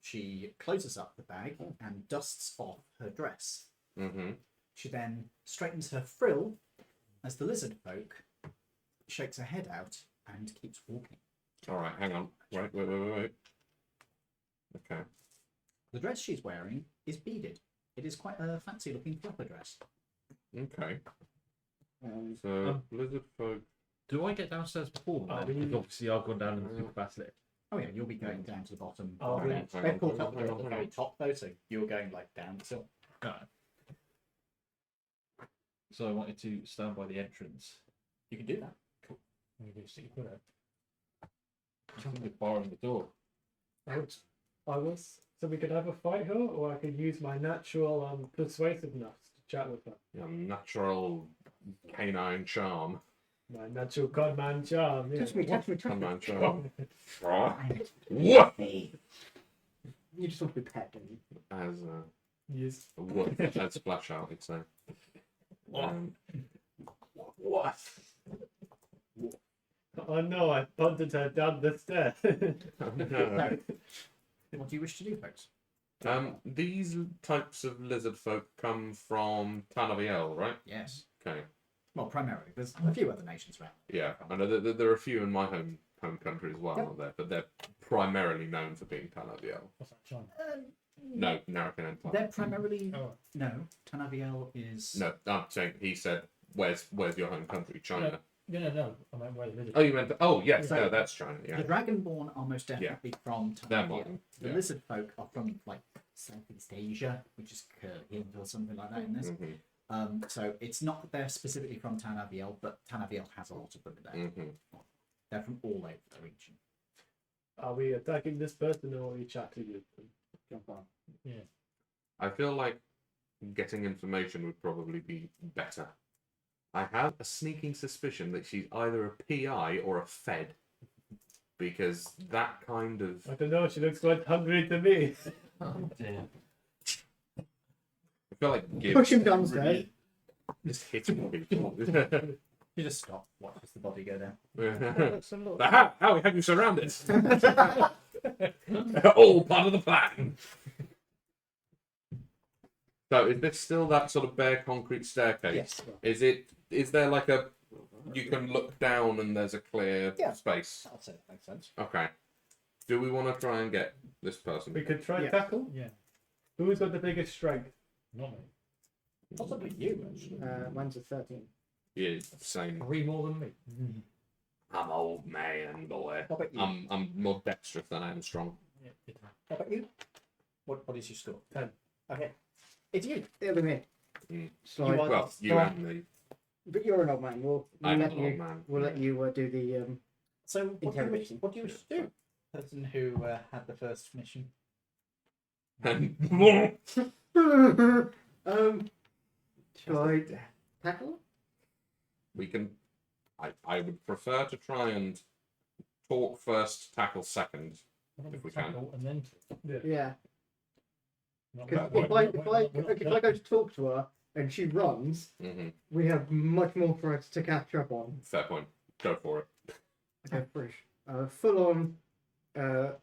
She closes up the bag and dusts off her dress. Mm-hmm. She then straightens her frill as the lizard folk shakes her head out and keeps walking. All right, hang on. Wait. Okay. The dress she's wearing is beaded. It is quite a fancy looking flapper dress. Okay. Um, So lizard folk. Do I get downstairs before them? Oh, then? we- Because obviously I've gone down in the super fast lift. Oh yeah, you'll be going down to the bottom. Oh, Right. really? They're caught up Hang at on, the hang very on. top though, so you're going like down the hill. Alright. So I wanted to stand by the entrance. You can do that. I'm going to stick your foot out. I think they're barring the door. I was. So we could have a fight her, or I could use my natural persuasiveness to chat with her. Yeah, natural canine charm. My natural godman charm. Yeah. touch me, touch me, touch me. Canine charm. What? You just want to be pet, don't you? As Yes. a woof, as Splash Out would say. What? Oh no! I punted her down the stairs. no. What do you wish to do, folks? These types of lizard folk come from Tanaviel, right? Yes. Okay. Well, primarily. There's a few other nations around. Yeah, I know there are a few in my home country as well, Yep. aren't there? But they're primarily known for being Tanaviel. What's that, China? No, Narracan Empire. They're primarily Oh, no. Tanaviel is No, I'm saying he said, "Where's your home country, China?" no. I meant where the village. Oh, you meant? Oh, yes, So- no, that's China. Yeah, the Dragonborn are most definitely from They're Tanaviel. modern, The yeah. lizard folk are from like Southeast Asia, which is Kurgan or something like that in this. Mhm, So it's not that they're specifically from Tanaviel, but Tanaviel has a lot of them there. mhm. They're from all over the region. Are we attacking this person, or are we chatting with them? Jump on. I feel like getting information would probably be better. I have a sneaking suspicion that she's either a PI or a Fed, because that kind of I don't know. She looks quite hungry to me. Oh, dear. I feel like give Push him downstairs. just hitting people. You just stop, watch as the body go down. That looks a lot. How we have you surrounded? All part of the plan. So is this still that sort of bare concrete staircase? Yes. Is there like a you can look down and there's a clear Yeah. space? I'll say that makes sense. Okay. Do we want to try and get this person? We could try Yeah. tackle. Yeah, Who's got the biggest strength? not me. Possibly you, actually. Mine's a 13. Yeah, same. 3 more than me. I'm old man, boy. How about you? I'm more dexterous than I am strong. Yeah, it- How about you? What is your score? 10. Okay. It's you. It'll be me. Mm. So You are- Well, you so- and me. But you're an old man. We'll I'm let an you. old man. We'll let you do the. So, what do you wish, Interrogation. what do you wish to do? Person who had the first mission. Shall I tackle? We can. I would prefer to try and talk first, tackle second. Why don't If we tackle and then Yeah. not Because that if way. if I go to talk to her and she runs, Hmm. we have much more for us to catch up on. Fair point. Go for it. Okay, fresh. Full on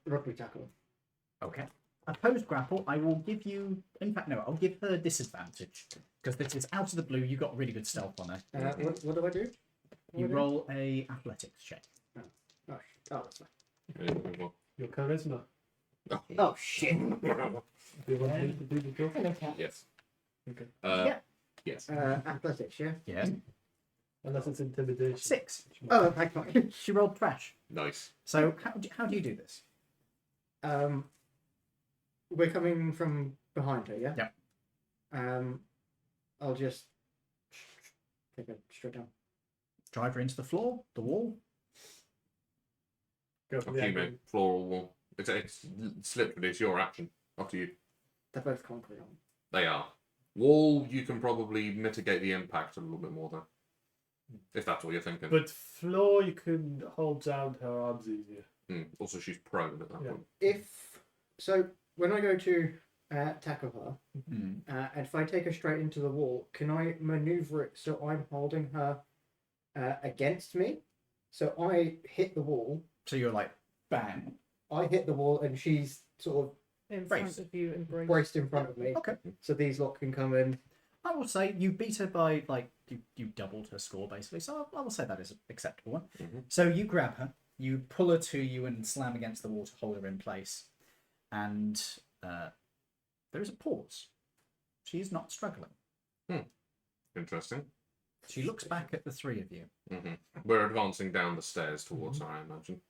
rugby tackle. Okay. opposed grapple, I will give you. In fact, no, I'll give her disadvantage because this is out of the blue. You got really good stealth on her. What do I do? You roll a athletics check. Oh, that's fine. Your charisma. Oh shit. Do you want me to do the job? Yes. Okay. Yeah. Yes. Athletics, yeah. Yeah. Unless it's intimidation. 6. Oh, okay, fine. She rolled trash. Nice. So how do you do this? We're coming from behind her, yeah. Yep. I'll just take her straight down. Drive her into the floor, the wall. Go for Up the to you, angle. mate. Floor or wall. It's slippery. It's your action. Up to you. They're both concrete on. They are. Wall, you can probably mitigate the impact a little bit more, though. If that's what you're thinking. But floor, you can hold down her arms easier. Also, she's prone at that Yeah. point. So when I go to tackle her, Mm. and if I take her straight into the wall, can I maneuver it so I'm holding her against me? So I hit the wall. So you're like, bang. I hit the wall, and she's sort of In Brace. front of you, embrace. braced in front of me. Okay. So these lot can come in. I will say you beat her by like you doubled her score basically. So I will say that is an acceptable one. Mhm. So you grab her, you pull her to you and slam against the wall to hold her in place, and there is a pause. She is not struggling. Interesting. She looks back at the three of you. We're advancing down the stairs towards her, I imagine.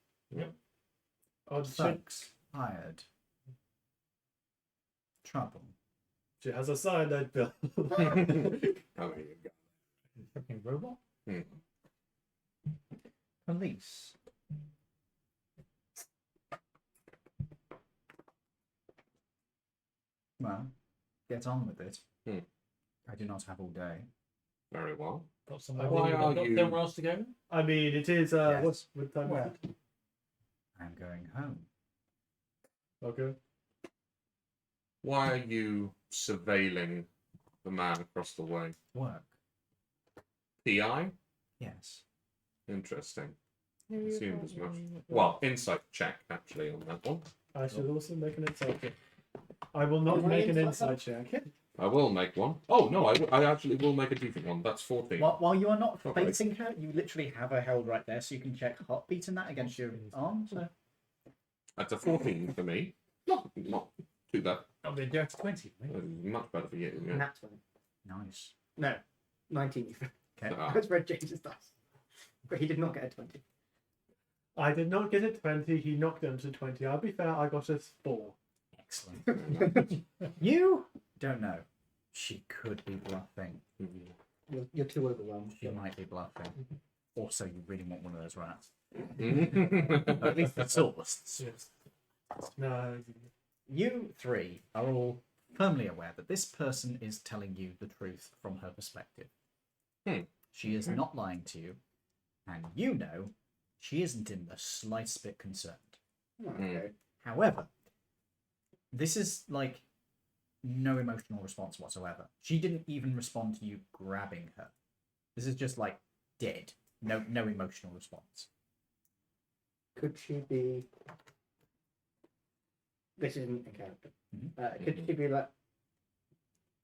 Oh, she, Thugs hired. Trouble. she has a cyanide pill. Oh, here you go. Fucking robot. Police. Well, get on with it. I do not have all day. Very well. Got Why are you- somewhere else to go? I mean, it is. Yes. What's with time? Where? I'm going home. Okay. Why are you surveilling the man across the way? Work. PI? Yes. Interesting. Who are you Assumed as much. fighting? Well, insight check, actually, on that one. I should also make an insight check. I will not Am I make an inside insight check. I will make one. Oh, no, I actually will make a decent one. That's 14. While you are not Okay. facing her, you literally have her held right there, so you can check heartbeat and that against your arm. So That's a 14 for me. Not too bad. I'll be a dirty 20. Mate. Much better for you. Yeah. Nat 20. nice. No, 19. Okay. Ah, That's Red James's dice. But he did not get a 20. I did not get a 20. He knocked them to 20. I'll be fair. I got a 4. Excellent. You don't know. She could be bluffing. You're too overwhelmed. She might be bluffing. Also, you really want one of those rats. Mhm. At least the source. Yes. No. You three are all firmly aware that this person is telling you the truth from her perspective. She is not lying to you, and you know she isn't in the slightest bit concerned. Okay. However, this is like no emotional response whatsoever. She didn't even respond to you grabbing her. This is just like dead. No emotional response. Could she be? This isn't in character. Could she be like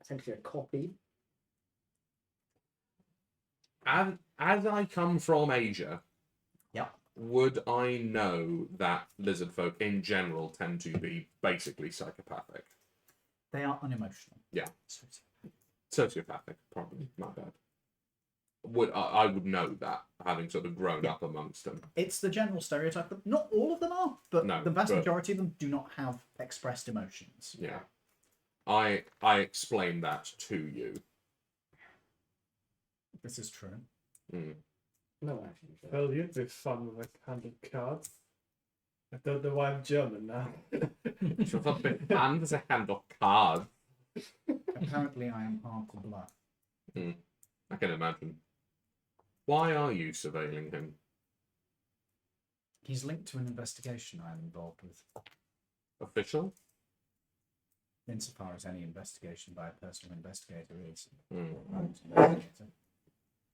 essentially a copy? As I come from Asia, Yep. would I know that lizard folk in general tend to be basically psychopathic? They are unemotional. Yeah. So- Sociopathic, probably. My bad. I would know that, having sort of grown up amongst them. It's the general stereotype, but not all of them are. But No, the vast but- majority of them do not have expressed emotions. Yeah. I explained that to you. This is true. No, actually. Well, you'd be fun with a hand of cards. I don't know why I'm German now. Shut up, big hand. There's a hand of card. Apparently, I am hard to bluff. I can imagine. Why are you surveilling him? He's linked to an investigation I am involved with, Official? insofar as any investigation by a personal investigator is. Hmm. I'm an investigator.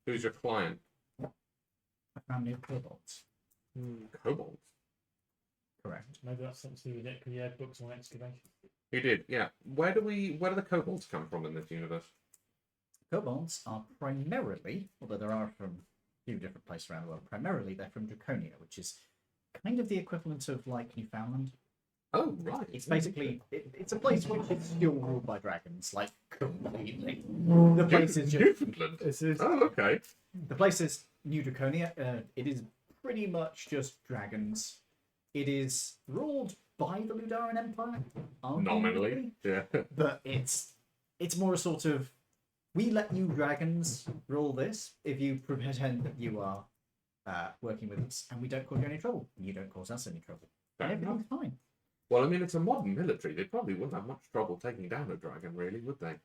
Who's your client? A family of kobolds. Kobolds. Correct. Maybe that's something to do with it, because he had books on excavation. He did, yeah. Where do the kobolds come from in this universe? Kobolds are primarily, although there are from a few different places around the world, primarily they're from Draconia, which is kind of the equivalent of like Newfoundland. Oh, right. It's basically it's a place which is still ruled by dragons, like completely. The place is just Newfoundland. Oh, okay. the place is New Draconia. It is pretty much just dragons. It is ruled by the Ludaran Empire, Nominally, yeah. but it's more a sort of we let you dragons rule this if you pretend that you are working with us, and we don't cause you any trouble. You don't cause us any trouble. Fair And everything's fine. Well, I mean, it's a modern military. They probably wouldn't have much trouble taking down a dragon, really, would they?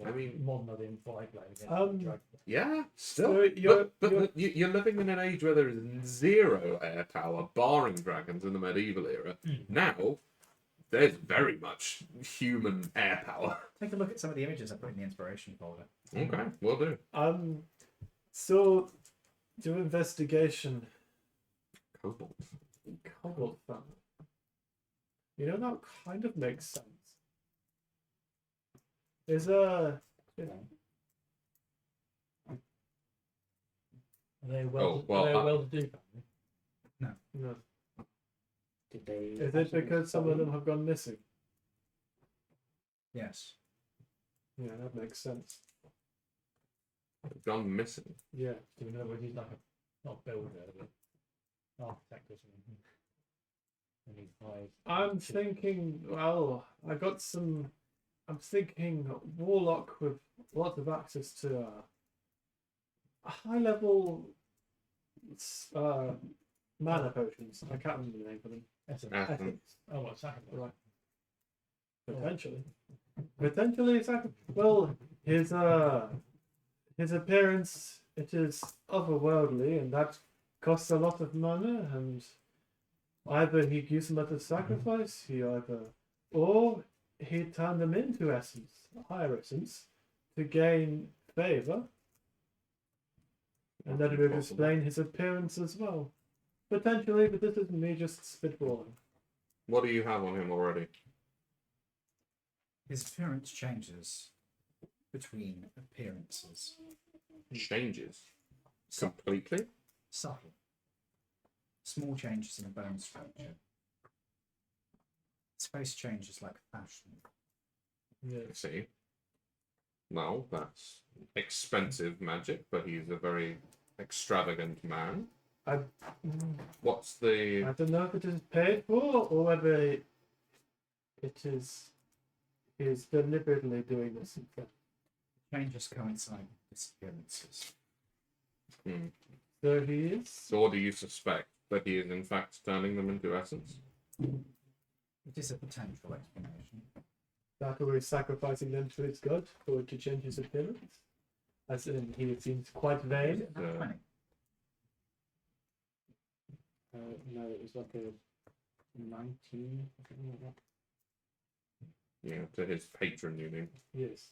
I mean, modern are in five-blade against dragon. yeah, still. So You're living in an age where there is zero air power, barring dragons in the medieval era. Now, there's very much human air power. Take a look at some of the images I put in the inspiration folder. Okay, will do. So do investigation. Kobolds. Kobold family. You know, that kind of makes sense. Is Are they well? well, are they well-to-do family? no. Did they? Is it because some of them have gone missing? Yes. Yeah, that makes sense. They've gone missing. Yeah. Do we know whether he's like a not builder, but architect or something? And he's like, I'm thinking, well, I'm thinking warlock with lots of access to a high level mana potions. I can't remember the name for them. essence. Essence. Oh, what sacrifice? Right. Potentially, well, his appearance, it is otherworldly, and that costs a lot of mana, and either he used them as a sacrifice, or he turned them into essence, higher essence, to gain favor, and that would explain his appearance as well. Potentially, but this is me just spitballing. What do you have on him already? His appearance changes between appearances. Changes. Completely? Subtle. Small changes in the bone structure. His face changes like fashion. Yeah. I see. Well, that's expensive magic, but he's a very extravagant man. What's the... I don't know if it is paid for or whether it is he is deliberately doing this. Changes coincide with disappearances. So he is. Or do you suspect that he is in fact turning them into essence? It is a potential explanation. That or he's sacrificing them to his god for it to change his appearance. As in, he seems quite Is vain. it that 20? No, it was like a 19 or something like that. Yeah, to his patron, you mean? Yes.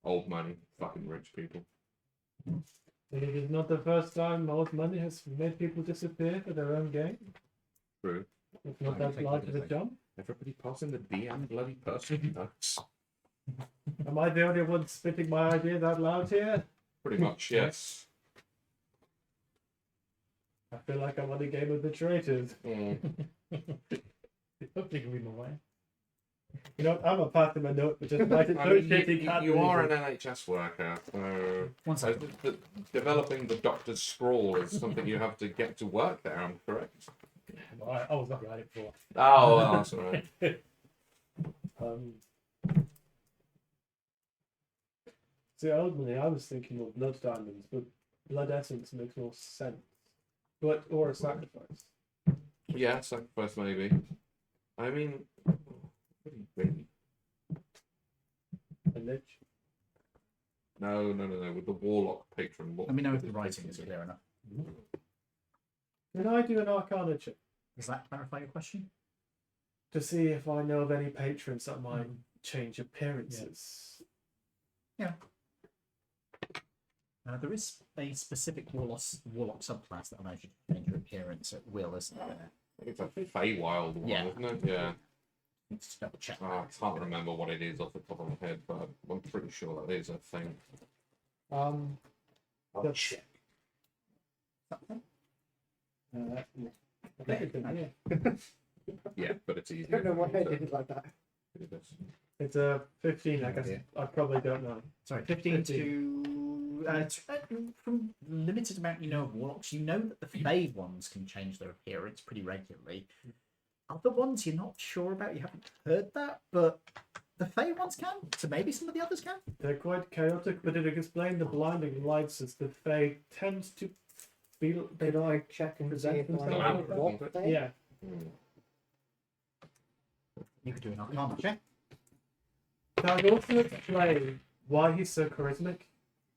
Old money, fucking rich people. It is not the first time old money has made people disappear for their own gain. True. It's not I that think large it of a is, jump. Everybody passing the DM bloody person notes. Am I the only one spitting my ideas out loud here? Pretty much, yes. I feel like I'm on a game of the traitors. Hopefully, can read my way. You know, I'm a pass him a note, but just write it I so mean, shit he can't you read are it. an NHS worker, so One second. developing the doctor's scrawl is something you have to get to work there, I'm correct? Well, I was lucky I had it before. Oh, well, that's alright. See, ultimately, I was thinking of blood diamonds, but blood essence makes more sense. But or a sacrifice. Yeah, sacrifice maybe. I mean, what do you think? A lich. No. With the warlock patron. What Let me know if the writing is clear enough. Can I do an Arcana check Does that clarify your question? to see if I know of any patrons that might change appearances? There is a specific warlock subclass that allows you to change your appearance at will, isn't there? I think it's a Feywild one, Yeah. isn't it? Yeah. Let's double check. Oh, I can't remember what it is off the top of my head, but I'm pretty sure that is a thing. Um, I'll check. I think it's in here. Yeah, but it's I easier. don't know why I to- did it like that. it is. It's a 15, I Oh, guess. dear. I probably don't know. Sorry, 15 to... from limited amount you know of warlocks, you know that the Fey ones can change their appearance pretty regularly. Other ones you're not sure about, you haven't heard that, but the Fey ones can, so maybe some of the others can. They're quite chaotic, but it explained the blinding lights as the Fae tends to feel. Did I check and see Present if I themselves know like that, what isn't they? Yeah. Hmm. You could do an Arcana check. Now, I'd also explain why he's so charismatic.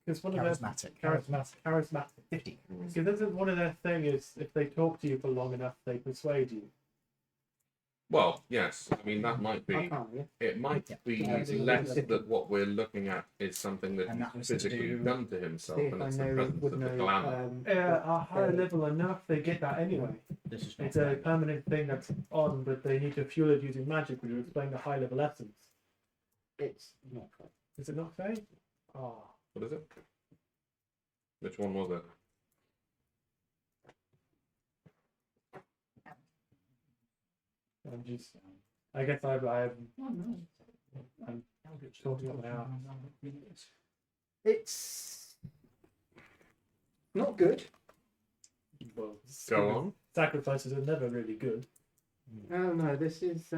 Because one of their Charismatic. charismatic. 50. Because this is one of their thing is if they talk to you for long enough, they persuade you. Well, yes. I mean, that might I be. can't, yeah. It might be Yeah, less it's- that what we're looking at is something that And that he's was to physically do- done to himself, See if and I it's the know, presence would of the know. glamour. A higher level enough, they get that anyway. This is not It's a Fey. permanent thing that's on, but they need to fuel it using magic, which will explain the high level essence. It's not right. Is it not Fae? Oh. What is it? Which one was it? I'm just. I guess I'm sorting it out. It's not good. Well, Go on. Sacrifices are never really good. Oh no, this is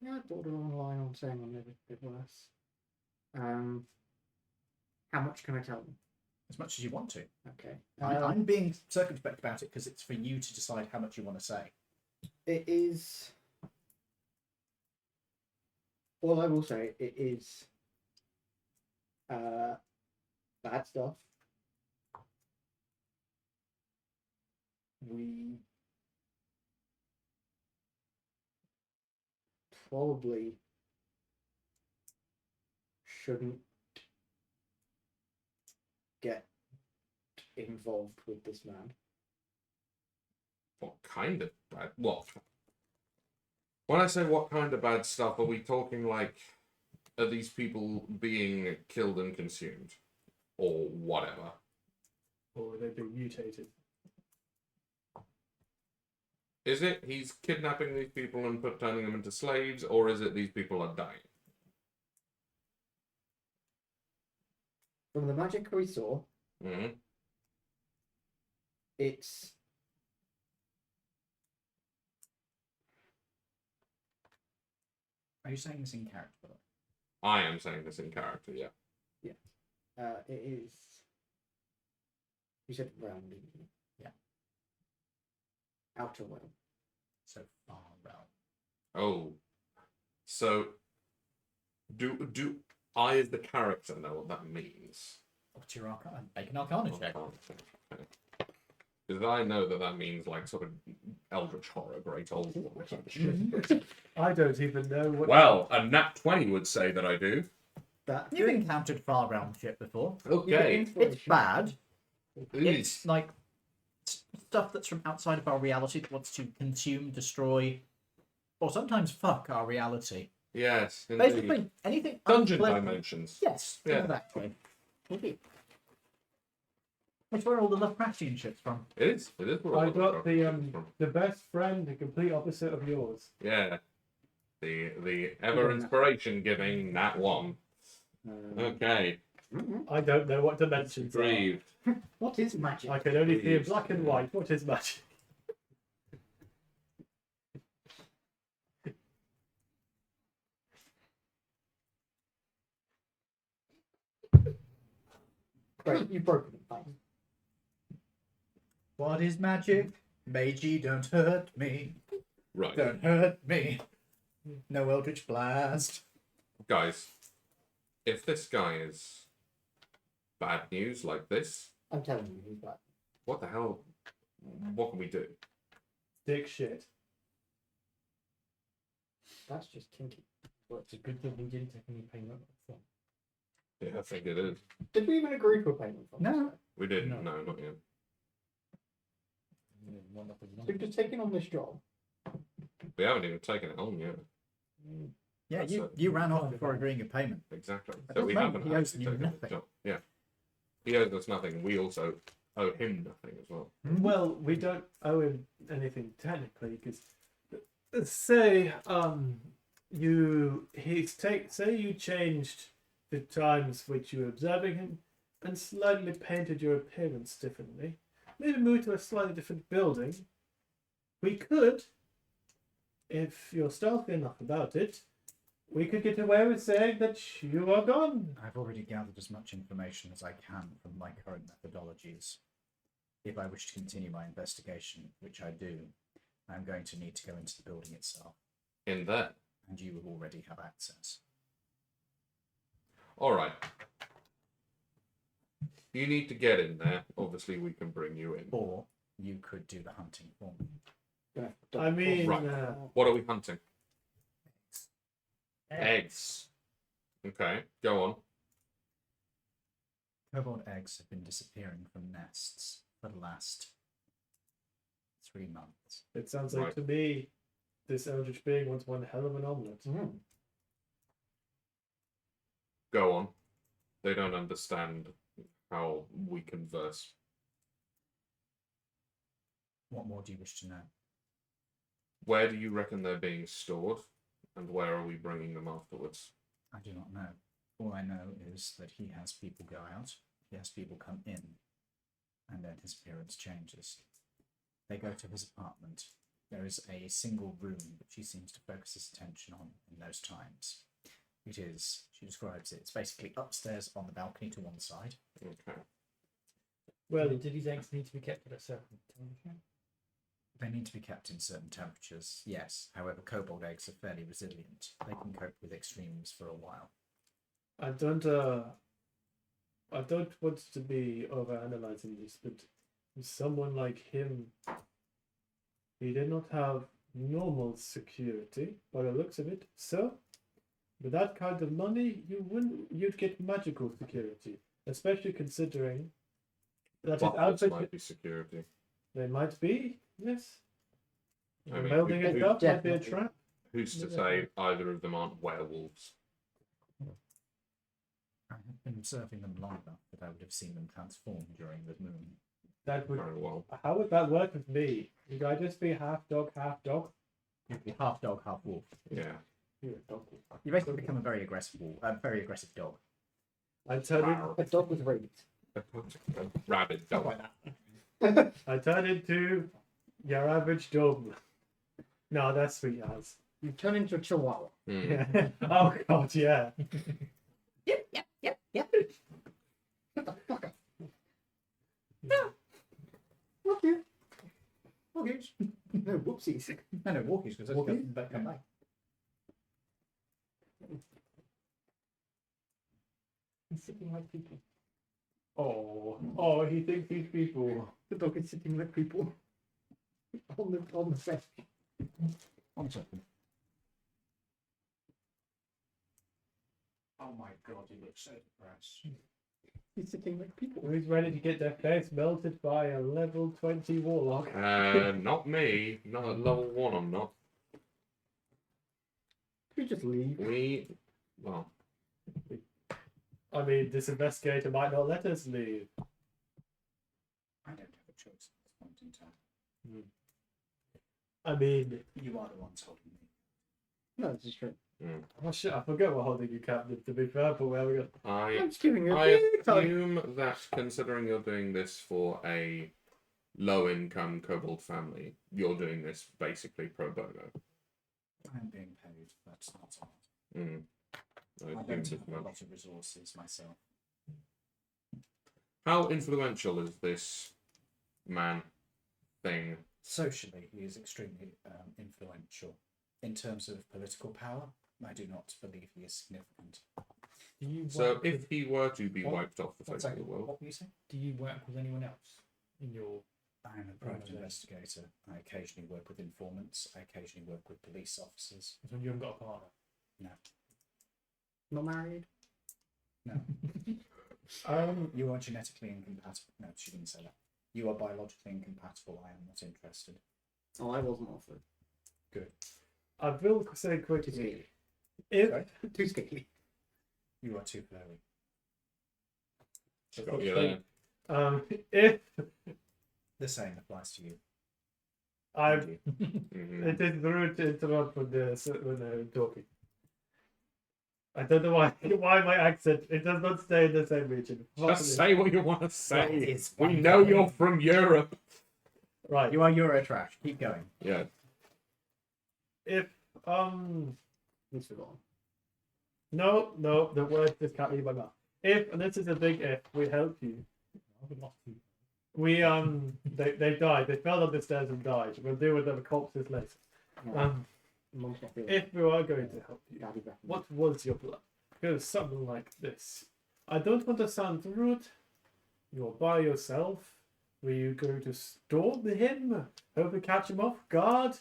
yeah, border online on saying I'm maybe a bit worse. How much can I tell them? As much as you want to. Okay. I'm being circumspect about it because it's for you to decide how much you want to say. It is. All I will say, it is bad stuff. We probably shouldn't get involved with this man. What kind of bad? What? When I say what kind of bad stuff, are we talking like, are these people being killed and consumed? Or whatever? Or they've been mutated. Is it he's kidnapping these people and turning them into slaves, or is it these people are dying? From the magic we saw, Hmm. it's Are you saying this in character? by the way? I am saying this in character, yeah. it is. You said realm, didn't you? Yeah. Outer realm. So far realm. Oh. So do I as the character know what that means? What's your Arcana? Make an Arcana check. Because I know that that means like sort of eldritch horror, great old war type of Mm-hmm. shit. I don't even know what. Well, a nat 20 would say that I do. That You've encountered far realm shit before. Okay. It's bad. It's It's like stuff that's from outside of our reality that wants to consume, destroy, or sometimes fuck our reality. yes, indeed. Basically, anything Dungeon unpleasant- dimensions. Yes, Yeah. exactly. Indeed. It's where all the Lovecraftian shit's from. It is. It is. where all I the got stuff the comes from. the best friend, the complete opposite of yours. Yeah. The ever inspiration giving nat 1. Okay. I don't know what dimensions are. Grieved. What is magic? I can only see in Please. black and white. What is magic? Great, you've broken it. Thanks. What is magic? Magey, don't hurt me. Right. Don't hurt me. No Eldritch Blast. Guys, if this guy is bad news like this, I'm telling you, he's bad. what the hell? What can we do? Dick shit. That's just kinky. Well, it's a good thing we didn't take any payment up front. Yeah, I think it is. Did we even agree to a payment from No. We didn't. No. No, not yet. One up and this? So just taking on this job. We haven't even taken it on yet. Yeah, That's you ran off before agreeing a payment. Exactly. At So that we moment, haven't he owes actually you taken the nothing. job. Yeah. He owes us nothing. We also owe him nothing as well. Well, we don't owe him anything technically, because say say you changed the times which you were observing him and slightly painted your appearance differently. Maybe move to a slightly different building. We could, if you're stealthy enough about it, we could get away with saying that you are gone. I've already gathered as much information as I can from my current methodologies. If I wish to continue my investigation, which I do, I'm going to need to go into the building itself, In there. and you will already have access. All right. You need to get in there. Obviously, we can bring you in. Or you could do the hunting for me. I mean, Right. What are we hunting? Eggs. Okay, go on. Kobold eggs have been disappearing from nests for the last 3 months. it sounds like Right. to me this eldritch being wants one hell of an omelette. Go on. They don't understand how we converse. What more do you wish to know? Where do you reckon they're being stored? And where are we bringing them afterwards? I do not know. All I know is that he has people go out, he has people come in, and then his appearance changes. They go to his apartment. There is a single room which he seems to focus his attention on in those times. It is, she describes it, it's basically upstairs on the balcony to one side. Okay. Well, did his eggs need to be kept at a certain temperature? They need to be kept in certain temperatures, yes. However, kobold eggs are fairly resilient. They can cope with extremes for a while. I don't want to be overanalyzing this, but someone like him, he did not have normal security by the looks of it. So, with that kind of money, you'd get magical security, especially considering that his Butlers outfit might be security. they might be, yes. I mean, Building it up might be a definitely. trap. Who's to say either of them aren't werewolves? I have been observing them long enough that I would have seen them transform during the moon. That would. Very well. How would that work with me? Would I just be half dog, half dog? You'd be half dog, half wolf. Yeah. You're a dog. You basically become a very aggressive dog. I turn A dog with rabies. Rabid dog. I turn into your average dog. No, that's sweet as. You turn into a chihuahua. Hmm. Oh god, yeah. Okay. Okay. No, whoopsies. No, walkies, because they'll come back. He's sitting like people. Oh, he thinks he's people. The dog is sitting like people. On the bench. One second. Oh my god, he looks so depressed. He's sitting like people. Who's ready to get their face melted by a level 20 warlock? Not me. Not at level 1, I'm not. We just leave. Well, I mean, this investigator might not let us leave. I don't have a choice at this point in time. I mean, You are the ones holding me. No, this is true. oh shit, I forgot we're holding you captive, to be fair, but where we go. I'm just giving you a I big time. assume that considering you're doing this for a low-income kobold family, you're doing this basically pro bono. I am being paid, that's not a lot. Mm. I I assumed don't as have a much. lot of resources myself. How influential is this man thing? Socially, he is extremely influential. In terms of political power, I do not believe he is significant. Do you So work if with, he were to be What? wiped off the One face of second, the world, what were you saying? do you work with anyone else in your? I am a private Organisation. investigator. I occasionally work with informants. I occasionally work with police officers. When you haven't got a partner. No. Not married. No. Um, You are genetically incompatible. No, she didn't say that. You are biologically incompatible. I am not interested. Oh, I wasn't offered. I will say Too quickly, scaly. if Sorry? Too scaly. You are too furry. Got you there. if The same applies to you. I, And you. Mhm. it is rude to interrupt when they're talking. I don't know why my accent. It does not stay in the same region. Just say what you want to That say. is We one know thing. you're from Europe. Right. You are Eurotrash. Keep going. Yeah. If He's forgotten. no, the word just can't leave my mouth. If, and this is a big if, we help you. I would love to. We they died. They fell up the stairs and died. We'll deal with their corpses later. Yeah. Mum's not feeling If we are going to help you, Daddy back. what was your plan? Because something like this. I don't want to sound rude. You're by yourself. Were you going to storm him? Hope to catch him off guard?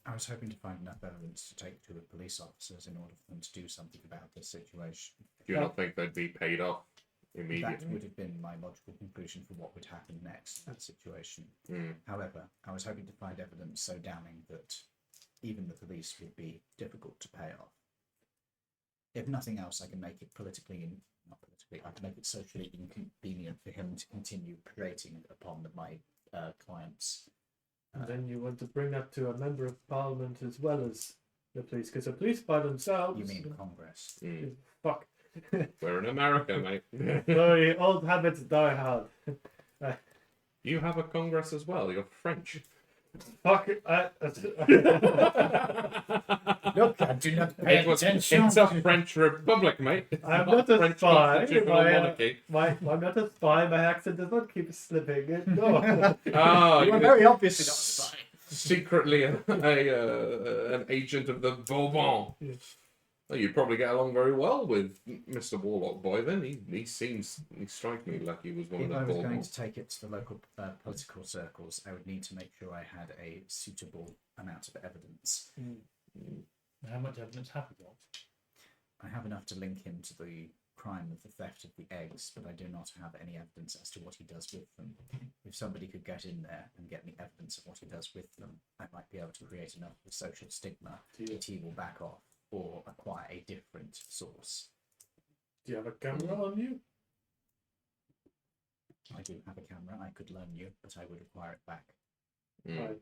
I was hoping to find enough evidence to take to the police officers in order for them to do something about this situation. Do you not think they'd be paid off That immediately? would have been my logical conclusion for what would happen next in that situation. Mm. However, I was hoping to find evidence so damning that even the police would be difficult to pay off. If nothing else, I can make it not politically, I can make it socially inconvenient for him to continue predating upon my clients. And then you want to bring that to a member of parliament as well as the police, because the police by themselves. You mean Congress? Mm. Fuck. We're in America, mate. Sorry, old habits die hard. You have a Congress as well. You're French. Fuck. Look, I do not pay It's attention. a French republic, mate. It's I'm not not a French spy. constitutional monarchy. I'm not a spy. My accent does not keep slipping. No. Ah, You are you're very obviously not a spy. secretly an agent of the Bourbon. Yes. Well, you probably get along very well with Mr. Warlock Boy. Then he strikes me like he was one If of I the was going Bourbon. to take it to the local political circles, I would need to make sure I had a suitable amount of evidence. How much evidence have you got? I have enough to link him to the crime of the theft of the eggs, but I do not have any evidence as to what he does with them. If somebody could get in there and get me evidence of what he does with them, I might be able to create enough of a social stigma that he will back off or acquire a different source. Do you have a camera on you? I do have a camera. I could loan you, but I would acquire it back. Mm.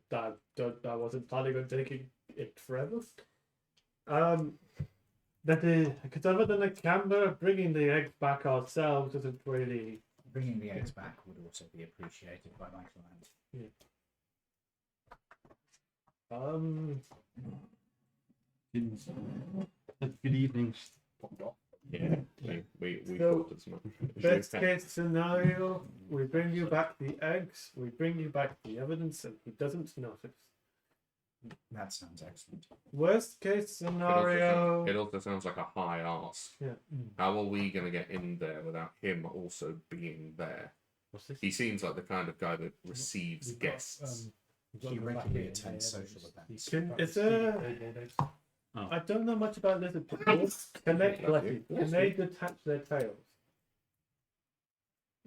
I wasn't planning on taking it forever. That is, because other than the camera, bringing the eggs back ourselves doesn't really. Bringing the eggs back would also be appreciated by my client. Good evening. Yeah, we So, thought as much. Best case scenario, we bring you back the eggs, we bring you back the evidence, and he doesn't notice. That sounds excellent. Worst case scenario. It also sounds like a high ask. Yeah. How are we going to get in there without him also being there? What's this? He seems like the kind of guy that receives We've got, guests. we've got He to go back regularly in and attends get social evidence. events. Can- Practice is there- keyboard. I don't know much about lizard people. Can they, Lucky. can they detach their tails?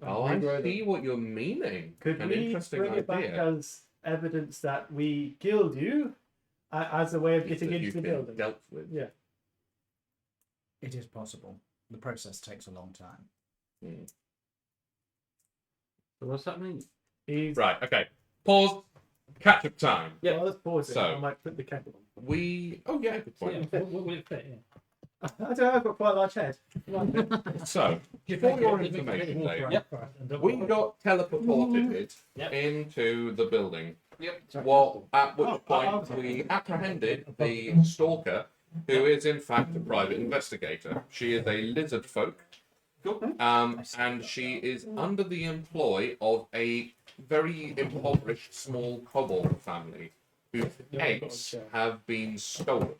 Oh, I see what you're meaning. Could An we interesting bring it back idea. as evidence that we killed you as a way of getting That into you've the been building? dealt with. Yeah. It is possible. The process takes a long time. Hmm. So what's that mean? He's, Right. Okay. Pause. Catch up time. Well, let's pause it. So- I might put the kettle on. We. Oh yeah. Good point. Yeah, will it fit? Yeah. I don't know, I've got quite a large head. So, for your information, Dave, Yep. we got teleported Yep. into the building. Yep. Well, at which Oh, point we apprehended the stalker, who is in fact a private investigator. She is a lizard folk, and she is under the employ of a very impoverished small kobold family whose eggs have been stolen.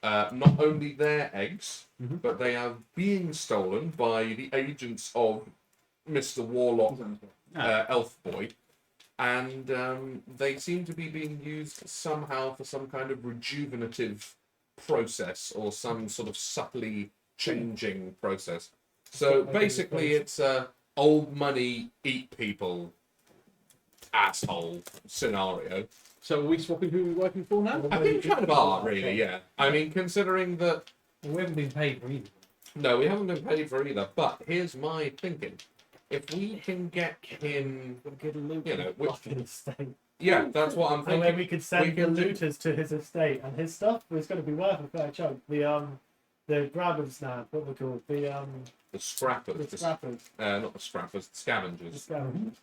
Not only their eggs, but they are being stolen by the agents of Mr. Warlock, Elf Boy, and they seem to be being used somehow for some kind of rejuvenative process or some sort of subtly changing process. So basically, it's a old money eat people asshole scenario. So are we swapping who we're working for now? I think we kind of are, really, yeah. I mean, considering that. We haven't been paid for either. No, we haven't been paid for either, but here's my thinking. If we can get him, you know, which, Fucking estate. yeah, that's what I'm And thinking. then we could send the can do- looters to his estate, and his stuff was going to be worth a fair chunk. The grabbers now, what they're called, The scrappers, the scrappers, not the scrappers, the the scavengers. scavengers.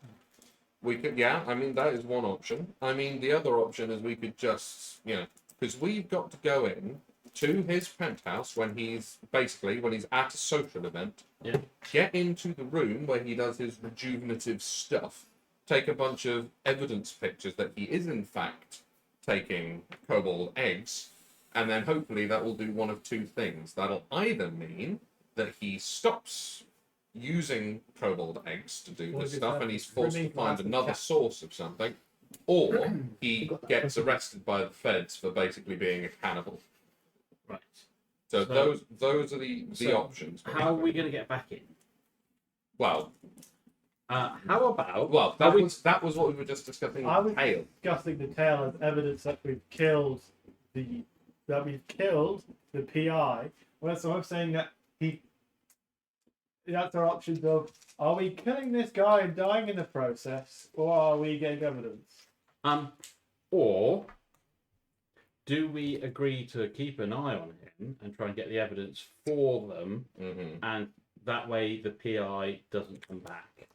We could, yeah, I mean, that is one option. I mean, the other option is we could just, you know, because we've got to go in to his penthouse when he's at a social event, Yeah. get into the room where he does his rejuvenative stuff, take a bunch of evidence pictures that he is in fact taking kobold eggs, and then hopefully that will do one of two things. That'll either mean that he stops using kobold eggs to do Or this just stuff have and he's forced to remove find massive another cat. source of something, or he gets arrested by the feds for basically being a cannibal. Right. So So- those are the so options. How are we going to get back in? Well, How about? that was what we were just discussing. I was Tail. discussing the tail as evidence that we've killed the PI. Well, so I'm saying that that's our options of: are we killing this guy and dying in the process, or are we getting evidence? Or do we agree to keep an eye on him and try and get the evidence for them, Mm-hmm. and that way the PI doesn't come back?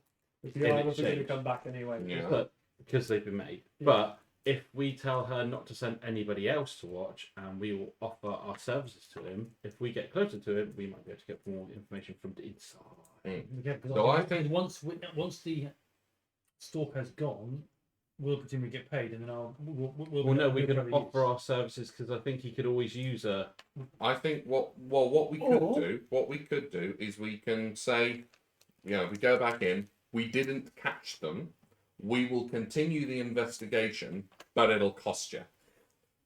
The PI In wasn't going to exchange. come back anyway. Yeah. But because they've been made. Yeah. But if we tell her not to send anybody else to watch, and we will offer our services to him, if we get closer to him, we might be able to get more information from the inside. Yeah, because So I think- once the stalker's gone, we'll presumably get paid, and then Well, no, we can offer our services because I think he could always use a. I think what we could do is we can say, you know, if we go back in, we didn't catch them, we will continue the investigation, but it'll cost you.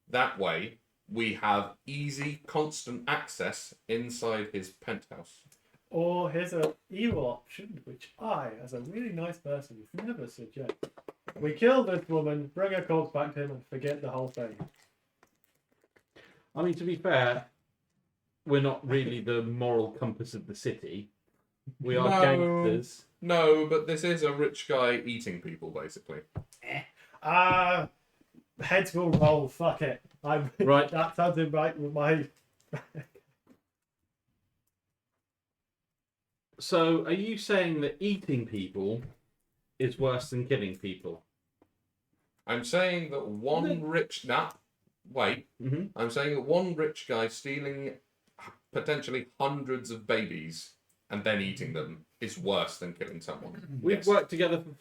That way, we have easy, constant access inside his penthouse. Or here's an evil option, which I, as a really nice person, would never suggest. We kill this woman, bring her corpse back to him, and forget the whole thing. I mean, to be fair, we're not really the moral compass of the city. We are No. gangsters. No, but this is a rich guy eating people, basically. Heads will roll, fuck it. Right. That sounds in right with my... So, are you saying that eating people is worse than killing people? I'm saying that one rich... wait. Mhm. I'm saying that one rich guy stealing potentially hundreds of babies and then eating them is worse than killing someone. We've Yes. worked together for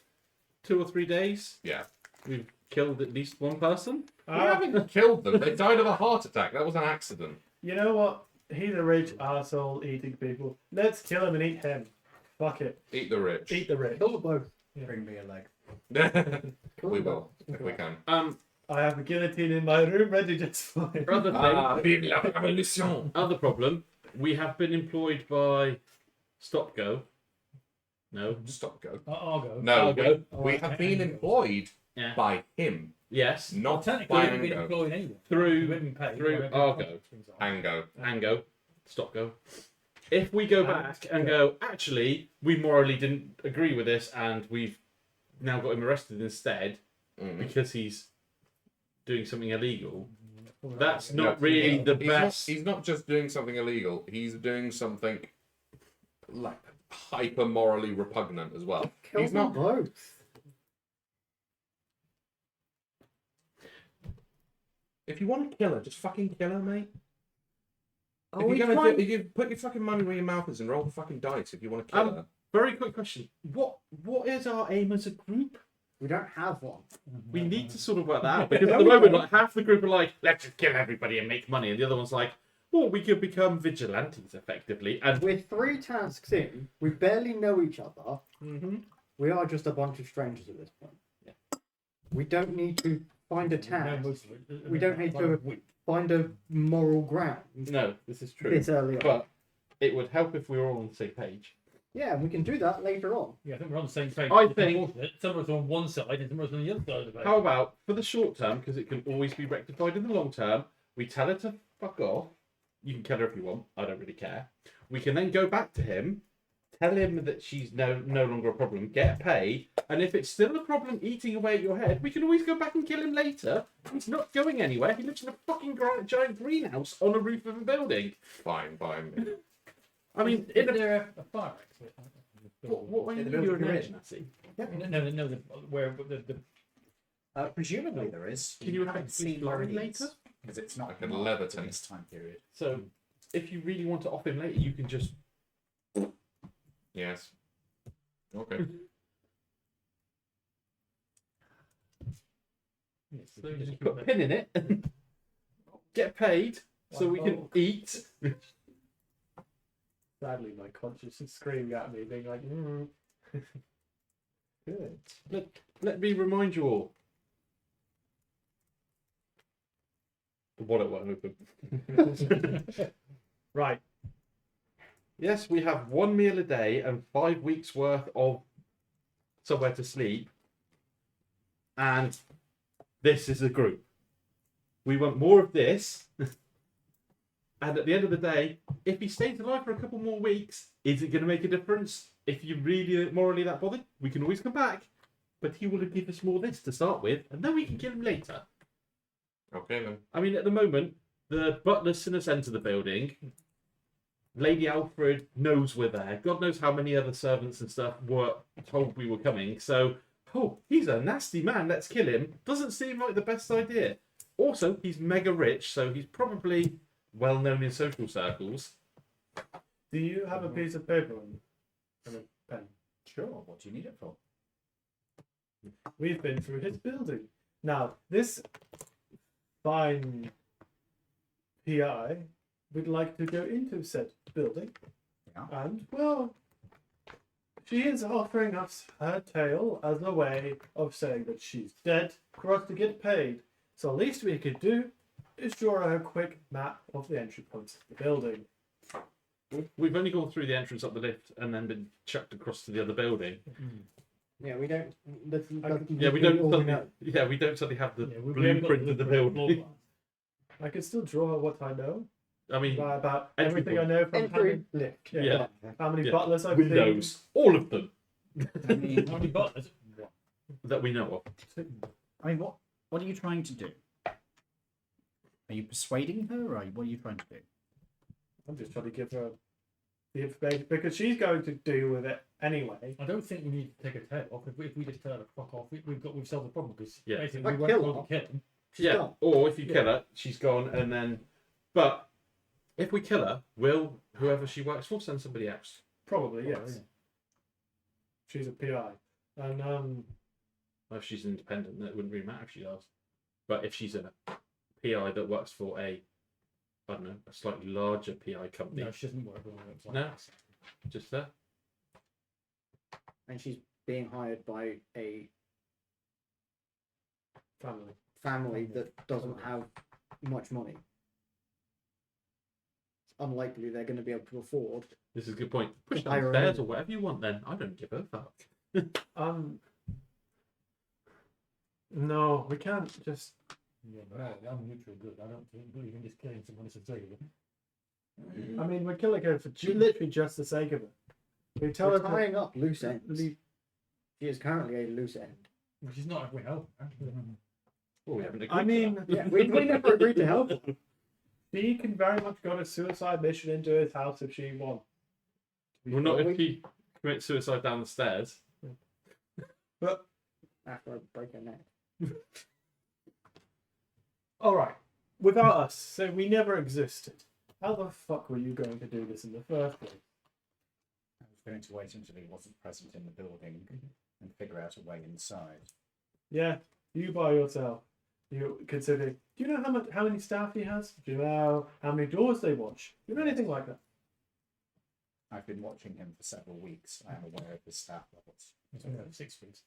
2 or 3 days. Yeah. We've killed at least one person. We haven't killed them. They died of a heart attack. That was an accident. You know what? He's a rich arsehole eating people. Let's kill him and eat him. Fuck it. Eat the rich. Eat the rich. Kill them both. Yeah. Bring me a leg. We will, if we can. I have a guillotine in my room ready just for him. Other thing, vive la révolution! other problem. We have been employed by Stop Go. No. Stop, go. I'll go. No, Argo. we have been employed Yeah. by him, Yes. Well, not technically, by we've been Ango. employed anyway. Through- We've been paid. through whatever Argo. things are. Ango. Ango. Stop Go. If we go back and go, actually, we morally didn't agree with this, and we've now got him arrested instead Mm. because he's doing something illegal. That's No, not really the he's best. He's not just doing something illegal. He's doing something like hyper morally repugnant as well. Kill He's them not. both. If you want to kill her, just fucking kill her, mate. Are If we you're gonna trying- do, you put your fucking money where your mouth is and roll the fucking dice if you want to kill her. Very quick question. What is our aim as a group? We don't have one. We need to sort of work that out because at the moment, like half the group are like, let's just kill everybody and make money, and the other one's like, well, we could become vigilantes effectively. And We're 3 tasks in. We barely know each other. Mhm. We are just a bunch of strangers at this point. We don't need to find a task. We don't need to find a moral ground no, this is true. this early on. But it would help if we were all on the same page. Yeah, and we can do that later on. Yeah, I think we're on the same page. I It's think- unfortunate. Some of us are on one side and some of us are on the other side of the page. How about for the short term, because it can always be rectified in the long term, we tell her to fuck off. You can kill her if you want. I don't really care. We can then go back to him, tell him that she's no longer a problem, get paid, and if it's still a problem eating away at your head, we can always go back and kill him later. He's not going anywhere. He lives in a fucking giant greenhouse on the roof of a building. Fine by me. I mean, Is there a fire exit? what way In the you're building an you're edge, in. Nancy? No, where the Presumably there is. Can you haven't effectively seen fly where it later? is, because it's not I can marked levitate. in this time period. So, if you really want to off him later, you can just Yes. Okay. So you just put a pin in it, get paid, so we can eat. Sadly, my conscience is screaming at me, being like, good. Let me remind you all. The wallet won't open. Right. Yes, we have 1 meal a day and 5 weeks worth of somewhere to sleep. And this is a group. We want more of this. And at the end of the day, if he stays alive for a couple more weeks, is it going to make a difference? If you're really morally that bothered, we can always come back. But he will give us more of this to start with, and then we can kill him later. Okay then. I mean, at the moment, the butler's in the centre of the building. Lady Alfred knows we're there. God knows how many other servants and stuff were told we were coming. So, he's a nasty man. Let's kill him. Doesn't seem like the best idea. Also, he's mega rich, so he's probably well known in social circles. Do you have a piece of paper and a pen? Sure. What do you need it for? We've been through his building. Now, this fine PI would like to go into said building. Yeah. And, well, she is offering us her tale as a way of saying that she's dead for us to get paid. So the least we could do is draw her a quick map of the entry points of the building. We've only gone through the entrance up the lift and then been chucked across to the other building. Yeah, we don't. That's Yeah, we don't. all we Suddenly, know. yeah, we don't suddenly have the yeah, we haven't got blueprint of the floor building. plan. I could still draw what I know I mean, about entry everything I point. know from Entry lift. Yeah. how many Yeah. butlers I've seen. windows, all of them I mean, How many butlers? that we know of. what are you trying to do? Are you persuading her, or what are you trying to do? I'm just trying to give her the information because she's going to deal with it anyway. I don't think we need to take her tail off. If we just tell her to fuck off, we've solved the problem because Yeah. basically If we I weren't kill told her- to kill him. She's Yeah, gone. or if you kill her, she's gone, and then. But if we kill her, will whoever she works for send somebody else? Probably, yes. Oh, yeah. She's a PI. And Well, if she's independent, then it wouldn't really matter if she does. But if she's a PI that works for a slightly larger PI company, No, she doesn't work on it. Like No. that. just there. And she's being hired by a family. family that doesn't have much money. It's unlikely they're going to be able to afford. This is a good point. Push Hire her downstairs in. or whatever you want. Then I don't give a fuck. No, we can't just. Yeah, but I'm neutral good. I don't believe in just killing someone as a surrogate. I mean, we're killing her for literally just the sake of it. We tell We're her to tying up loose ends. leave. She is currently a loose end. Which is not if we help her. Well, we haven't agreed I to mean, that. Yeah, we never agreed to help her. she can very much go on a suicide mission into his house if she wants. Well, not Well, if he commits suicide down the stairs. But After I break her neck. all right, without us, so we never existed. How the fuck were you going to do this in the first place? I was going to wait until he wasn't present in the building and figure out a way inside. Yeah, you by yourself. You consider. Do you know how many staff he has? Do you know how many doors they watch? Do you know anything like that? I've been watching him for several weeks. I am aware of his staff levels. It's only like 6 weeks.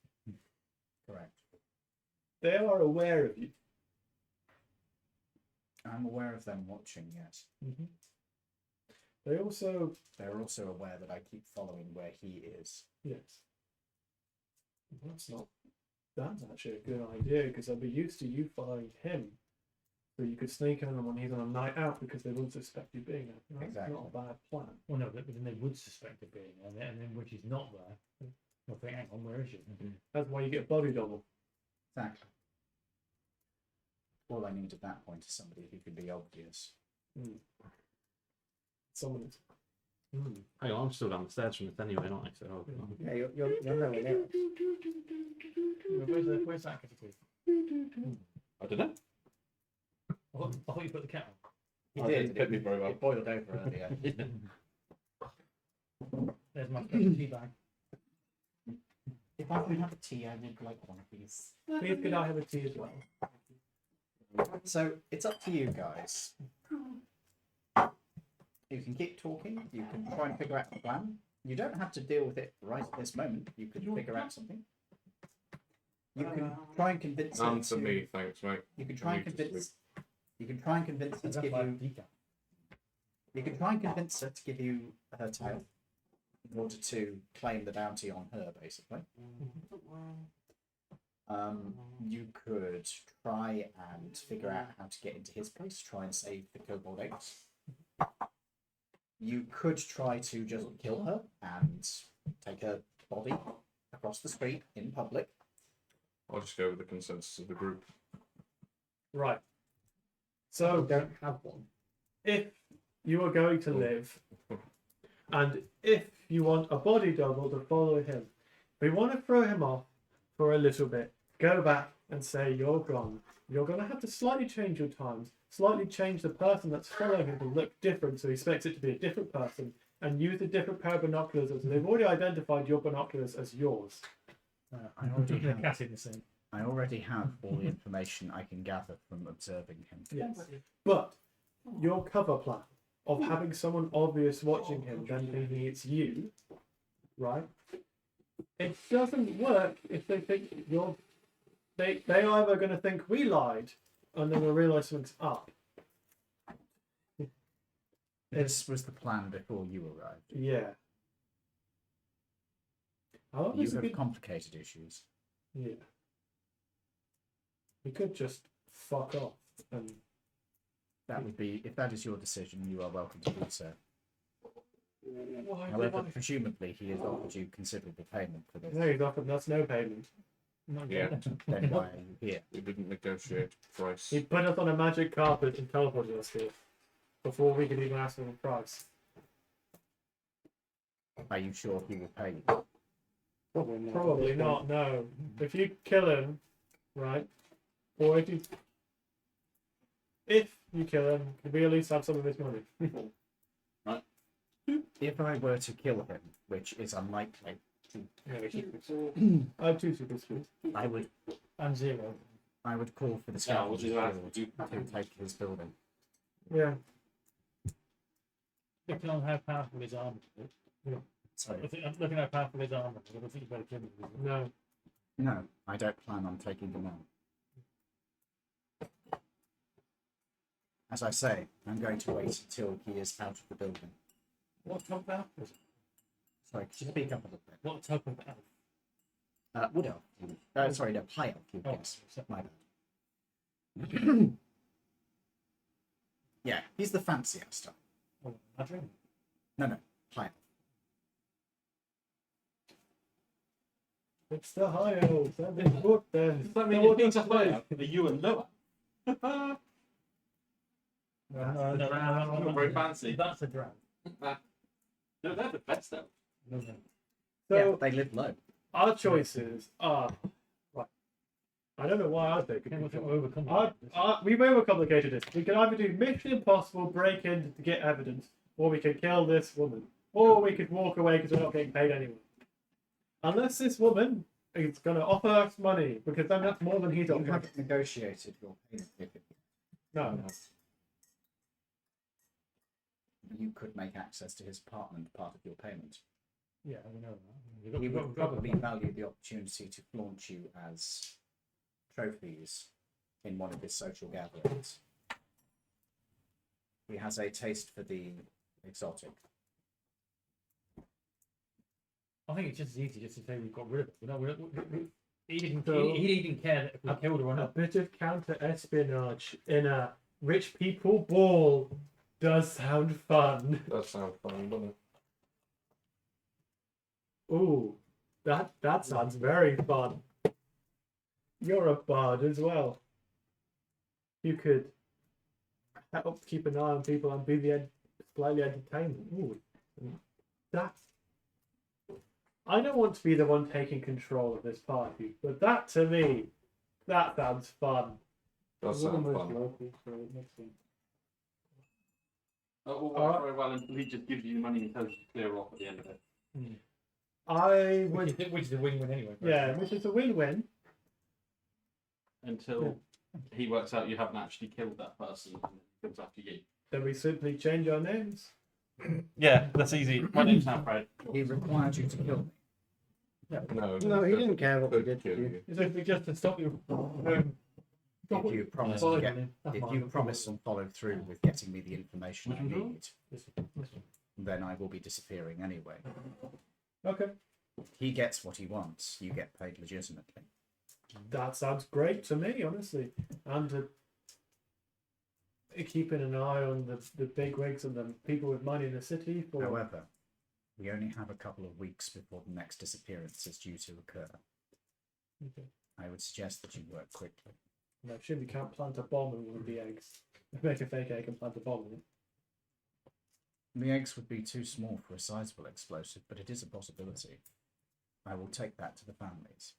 Correct. They are aware of you. I'm aware of them watching, yes. They also, They're also aware that I keep following where he is. yes. That's actually a good idea because I'll be used to you following him. So you could sneak in on him when he's on a night out because they wouldn't suspect you being there. That's Exactly. not a bad plan. Well, no, but then they would suspect it being there, and then when she's not there, they'll think, hang on, where is she? That's why you get a body double. Exactly. All I need at that point is somebody who can be obvious. Someone is. Hang on, I'm still down the stairs from this anyway, aren't I? So, Yeah, you're nowhere near it. Where's that kettle? I don't know. I thought you put the kettle. He Oh, it did. didn't fit me very well. It boiled over earlier. There's my special tea bag. If I could have a tea, I would like one of these. Please could I have a tea as well? So it's up to you guys. You can keep talking. You can try and figure out a plan. You don't have to deal with it right at this moment. You could figure out something. You can try and convince her None for to- me, thanks, mate. You can try and I need to convince. You can try and convince her to give you. decaf. You can try and convince her to give you her tail in order to claim the bounty on her, basically. You could try and figure out how to get into his place, try and save the kobold eggs. You could try to just kill her and take her body across the street in public. I'll just go with the consensus of the group. Right. You So don't have one. if you are going to live, and if you want a body double to follow him, we want to throw him off for a little bit, go back and say you're gone. You're going to have to slightly change your times, slightly change the person that's following him to look different, so he expects it to be a different person, and use a different pair of binoculars. So they've already identified your binoculars as yours. I already The have. cat in the sink. I already have all the information I can gather from observing him. Yes. But your cover plan of having someone obvious watching him, then thinking it's you, right? It doesn't work if they think you're. They are either going to think we lied, and then they'll realise something's up. This was the plan before you arrived. Yeah. However, You it's a have good- complicated issues. Yeah. We could just fuck off and. That would be, if that is your decision, you are welcome to do so. Why However, presumably he has offered you considerable payment for this. No, he's offered that's no payment. Yeah, Then why are you here? we didn't negotiate price. He put us on a magic carpet and teleported us here before we could even ask him a price. Are you sure he will pay you? Probably not. Probably not, no. If you kill him, right? Or if you kill him, could we at least have some of his money? If I were to kill him, which is unlikely, I have 2 super skills. I would And 0. call for the Yeah, we'll scavengers do that. guild to take his building. Yeah. Looking on how powerful his armor is. So Looking how powerful his armor is. I don't think you better kill him. No. no, I don't plan on taking him on. As I say, I'm going to wait until he is out of the building. What type of elf is it? Sorry, could you speak up a little bit? What type of elf? Wood elf. Sorry, no, high elf. Yes, my bad. Yeah, he's the fancier stuff. Oh, I dream. No, high elf. It's the high elves. That is good then. Does that mean it means a higher? Are you and lower? No, Not very fancy. That's a drow. No, they're the best though. No. So Yeah, they live low. our choices are right. I don't know why I think We've overcome we've overcomplicated this. We can either do Mission Impossible, break in to get evidence, or we can kill this woman, or we could walk away because we're not getting paid anyway. Unless this woman is going to offer us money, because then that's more than he's You offering. haven't negotiated your payment with him. No. You could make access to his apartment part of your payment. Yeah, we know that. He would probably value the opportunity to flaunt you as trophies in one of his social gatherings. He has a taste for the exotic. I think it's just as easy just to say we've got rid of it. He didn't, So- he didn't care if we killed her or A not. bit of counter espionage in a rich people ball does sound fun. Does sound fun, doesn't it? Ooh, that sounds very fun. You're a bard as well. You could help keep an eye on people and be the slightly entertainment. Ooh, that. I don't want to be the one taking control of this party, but that to me, that sounds fun. Does We're sound almost fun. local, so it makes sense. All Alright. very well until he just gives you money and tells you to clear off at the end of it. I Which would, is a win-win anyway. yeah, which is a win-win. Until he works out you haven't actually killed that person and he comes after you. Then we simply change our names. Yeah, that's easy. My name's now Fred. He required you to kill me. No, No, he could- didn't care what we could did to kill you. you. Is it just to stop you? If you promise to get, if you promise and follow through with getting me the information I need, then I will be disappearing anyway. Okay, He gets what he wants. You get paid legitimately. that sounds great to me, honestly. And keeping an eye on the big wigs and the people with money in the city. For However, we only have a couple of weeks before the next disappearance is due to occur. Okay. I would suggest that you work quickly. No, sure, we can't plant a bomb in one of the eggs. Make a fake egg and plant a bomb in it. The eggs would be too small for a sizable explosive, but it is a possibility. I will take that to the families.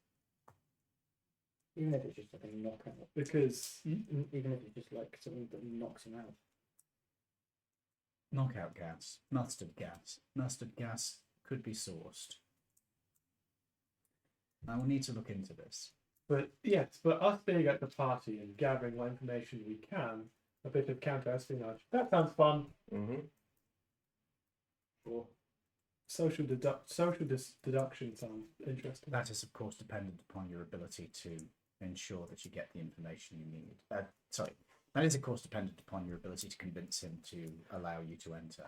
Even if it's just like a knockout. Because Even if it's just like something that knocks him out. Knockout gas, mustard gas. Mustard gas could be sourced. I will need to look into this. But yes, but us being at the party and gathering what information we can, a bit of counter-espionage, that sounds fun. Mm-hmm. Or social deduction sounds interesting. That is, of course, dependent upon your ability to ensure that you get the information you need. That is, of course, dependent upon your ability to convince him to allow you to enter.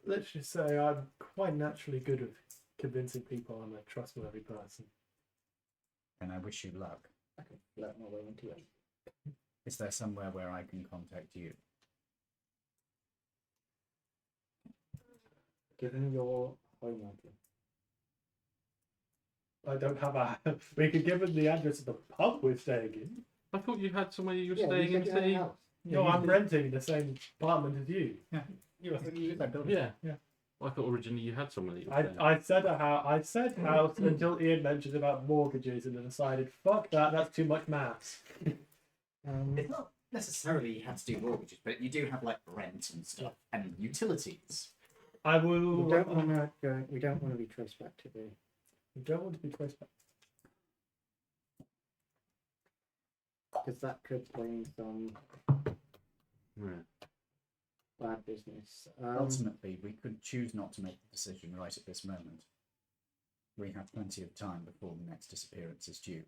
Let's just say I'm quite naturally good at convincing people I'm a trustworthy person. And I wish you luck. I can let my way into it. Is there somewhere where I can contact you? Given your home address. I don't have a. We could give him the address of the pub we're staying in. I thought you had somewhere you were Yeah, staying you in said you had a city. house. No, I'm renting the same apartment as you. Yeah. Yeah. I thought originally you had somewhere that you were staying. I said a house. I said house until Ian mentioned about mortgages, and then decided, fuck that. That's too much maths. It's not necessarily you have to do mortgages, but you do have like rent and stuff and utilities. I will. We don't want to go. We don't want to be traced back to the. We don't want to be traced back. Because that could bring some Yeah. bad business. Ultimately, we could choose not to make the decision right at this moment. We have plenty of time before the next disappearance is due.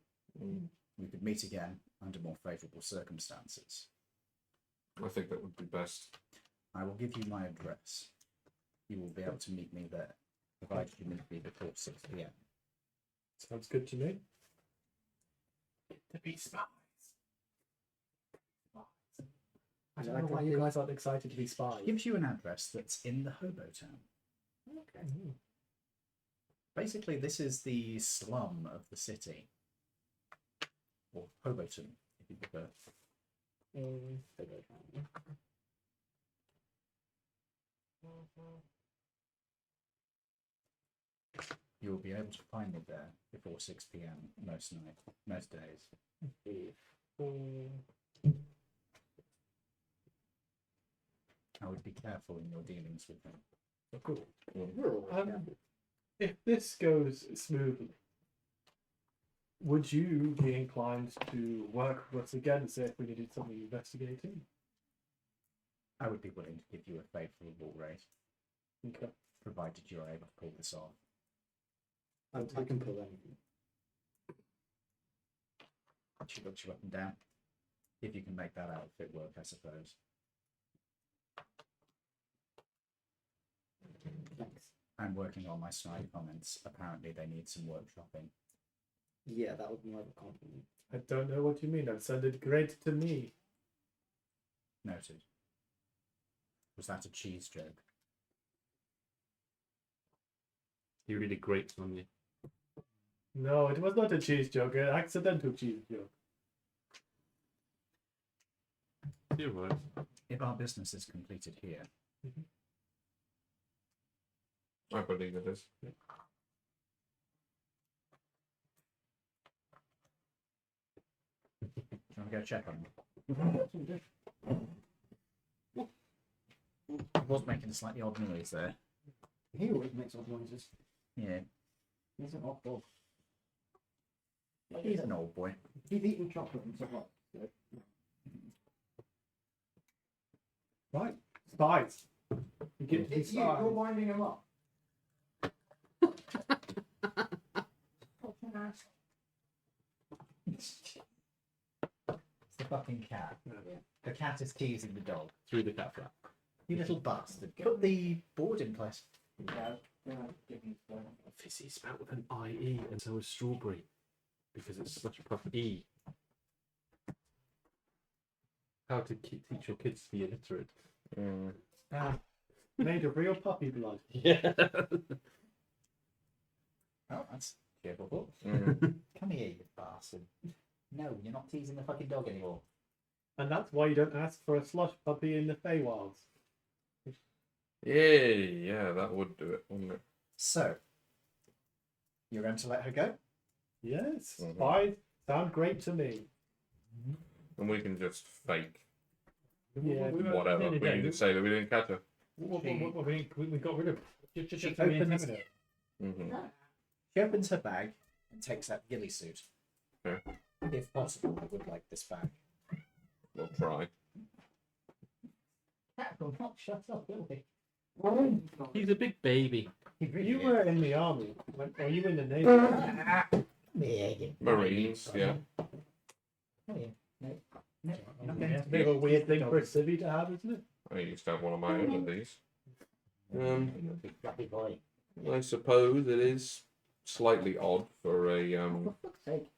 We could meet again under more favourable circumstances. I think that would be best. I will give you my address. You will be able to meet me there, provided you meet me before 6 p.m. Sounds good to me. To be spies. I don't know why you guys aren't excited to be spies. Gives you an address that's in the Hobo Town. Okay. Basically, this is the slum of the city. Or Hoboton, if you prefer. You will be able to find me there before 6 p.m. most days. I would be careful in your dealings with them. Oh, cool. Yeah. If this goes smoothly, would you be inclined to work with us again, say if we needed something investigating? I would be willing to give you a favourable rate, Okay. provided you're able to pull this off. I can pull anything. She looks you up and down. If you can make that outfit work, I suppose. I'm working on my snide comments. Apparently, they need some workshopping. Yeah, that would be more of a compliment. I don't know what you mean. That sounded great to me. Noted. Was that a cheese joke? He really grates on you. No, it was not a cheese joke. An accidental cheese joke. You're right. If our business is completed here, I believe it is. do you want to go check on them? He was making a slightly odd noise there. He always makes odd noises. Yeah, He's an odd dog. he's an old boy. He's eating chocolate and so on. Right. Spies. You get to be It's you. You're spies. winding him up. It's the fucking cat. Yeah. The cat is teasing the dog. Through the cat flap. You little bastard. Put the board in place. Fizzy spelled with an IE, and so is strawberry. Because it's such a puff E. How to teach your kids to be illiterate. Made of real puppy blood. Yeah. Oh, that's cheerful. Mm. Come here, you bastard. No, you're not teasing the fucking dog anymore. And that's why you don't ask for a slush puppy in the Feywilds. Yeah, that would do it, wouldn't it? So, you're going to let her go? Yes. Mhm. Spies sound great to me. And we can just fake Yeah. whatever. We can just say that we didn't catch her. We got rid of. Just She so we opens- intimidate. Mm-hmm. She opens her bag and takes out ghillie suit. Okay. If possible, I would like this bag. We'll try. That will not shut up, will he? He's a big baby. You were in the army, or you were in the navy. Marines, yeah. Oh, yeah. No, you're not going It's to a bit of a weird thing for a civvy to have, isn't it? I used to have one of my own of these. Fluffy boy. I suppose it is slightly odd for a For fuck's sake.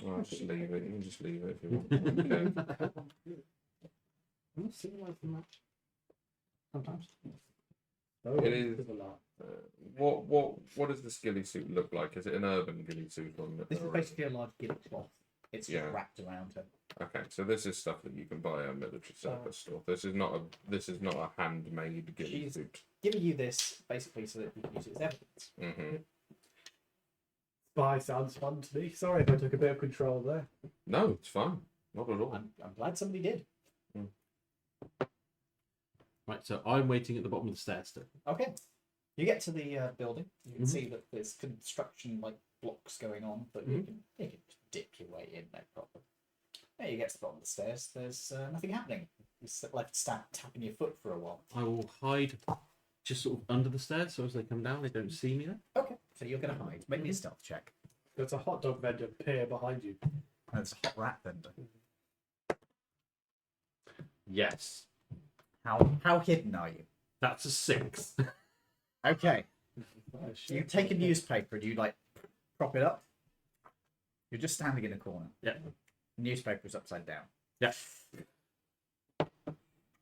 I'll just leave it. You can just leave it if you want. Okay. I'm not civilized in that. Sometimes. Oh, It is- there's a lot. What does the skilly suit look like? Is it an urban ghillie suit on This is basically a large ghillie cloth. It's just Yeah. wrapped around her. Okay, so this is stuff that you can buy at a military surplus store. This is not a handmade ghillie She's- suit. Giving you this basically so that you can use it as evidence. Hmm. Spy sounds fun to me. Sorry if I took a bit of control there. No, it's fine. Not at all. I'm glad somebody did. Right, so I'm waiting at the bottom of the stairs still. Okay. You get to the building. You can Mhm. see that there's construction like blocks going on, but you can dip your way in, no problem. Yeah, you get to the bottom of the stairs. There's nothing happening. You're left tapping your foot for a while. I will hide just sort of under the stairs so as they come down, they don't see me there. Okay. So you're going to hide. Make me a stealth check. There's a hot dog vendor peer behind you. And it's a hot rat vendor. Yes. How hidden are you? That's a 6. Okay. You take a newspaper and you like prop it up. You're just standing in a corner. Yeah. The newspaper is upside down. Yeah.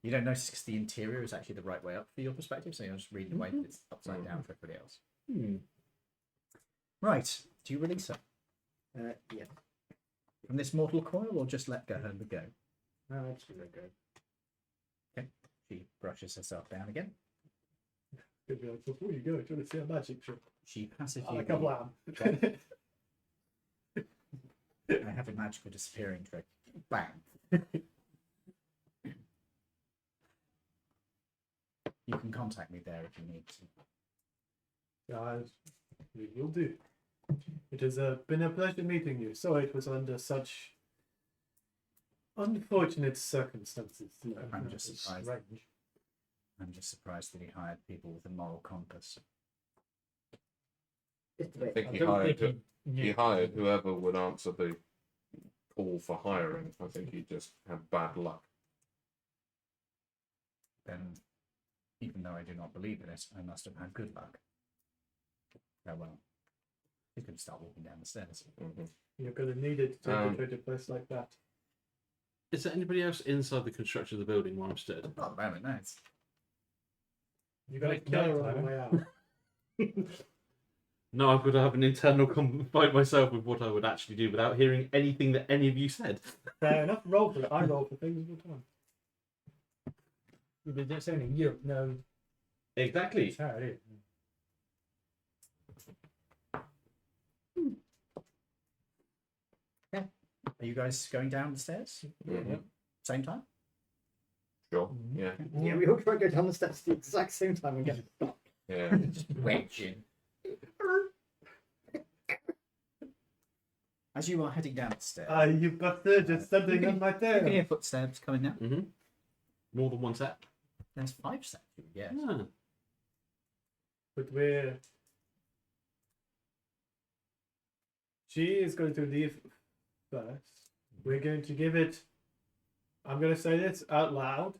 You don't notice because the interior is actually the right way up for your perspective, so you're just reading the way that it's upside down for everybody else. Right. Do you release her Yeah. from this mortal coil or just let her go? No, I'm just gonna go. She brushes herself down again. Could be like, before you go, do you want to see a magic trick? She passively. Like a lamb. I have a magical disappearing trick. Bang. You can contact me there if you need to. Guys, you'll do. It has been a pleasure meeting you. Sorry it was under such unfortunate circumstances. You know, I'm just it's surprised. strange. I'm just surprised that he hired people with a moral compass. It's a I bit. think I he don't hired think he hired whoever would answer the call for hiring. I think he just had bad luck. Then Even though I do not believe in it, I must have had good luck. Farewell. You can start walking down the stairs. You're going to need it to take you to a place like that. Is there anybody else inside the construction of the building while I'm stood? Not at the moment, no. It's... You're going to kill her on the way out. No, I've got to have an internal fight myself with what I would actually do without hearing anything that any of you said. Fair enough. Roll for it. I roll for things all the time. But it's only you. No, Exactly. it's how it is. Are you guys going down the stairs? Same time? Sure. Yeah. Yeah, we all try to go down the steps at the exact same time and get stuck. Yeah. Just wedging. As you are heading down the stairs, You bastard, just standing on my you can tail. hear footsteps coming now. More than one set. There's 5 steps, yes. But she is going to leave first. We're going to give it. I'm going to say this out loud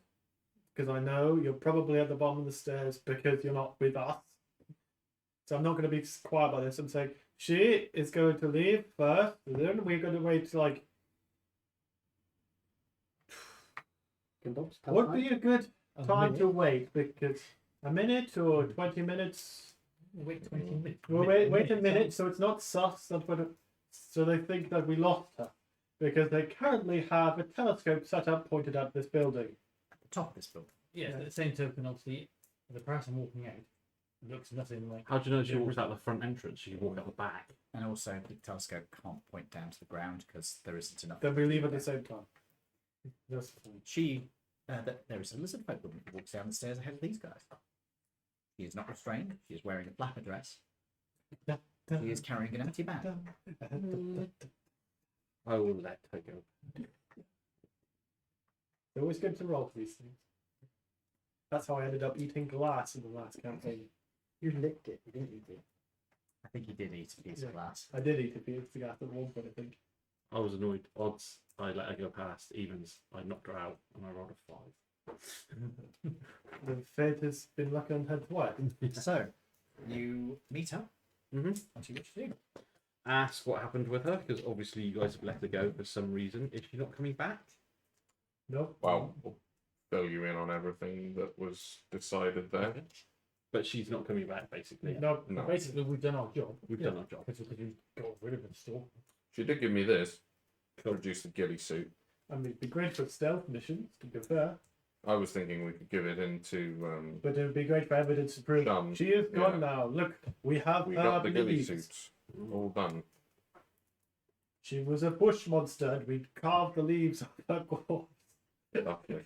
because I know you're probably at the bottom of the stairs because you're not with us. So I'm not going to be quiet about this. I'm saying she is going to leave first. Then we're going to wait like. Would be a good time to wait because a minute or 20 minutes. Wait 20 minutes. Well, wait a minute, so it's not sus. So they think that we lost her because they currently have a telescope set up pointed at this building. At the top of this building. Yeah, at the same token, obviously, the person walking out looks nothing like. How do you know she walks out the front entrance? She can walk out the back. And also, the telescope can't point down to the ground because there isn't enough. Then we leave at the same time. That's fine. There is a lizard folk woman who walks down the stairs ahead of these guys. She is not restrained. She is wearing a flapper dress. She is carrying an empty bag. I will let her go. They're always good to roll for these things. That's how I ended up eating glass in the last campaign. You licked it, you didn't eat it. I think he did eat a piece of glass. I did eat a piece of glass at one point, I think. I was annoyed. Odds, I let her go past. Evens, I knocked her out and I rolled a 5. The fate has been lucky on her twice. So, you meet up. Mm-hmm. What do you wish to do? Ask what happened with her because obviously you guys have let her go for some reason. Is she not coming back? No. Well, we'll fill you in on everything that was decided there. But she's not coming back, basically. No. No. Basically, we've done our job. We've done our job. Because we got rid of the store. She did give me this. Produce the ghillie suit. I mean, it'd be great for stealth missions, to be fair. I was thinking we could give it into. But it would be great for evidence to prove Done. she is gone Yeah. now. Look, we have We her got the ghillie leaves. suits. All done. She was a bush monster and we carved the leaves off her corpse. Lovely.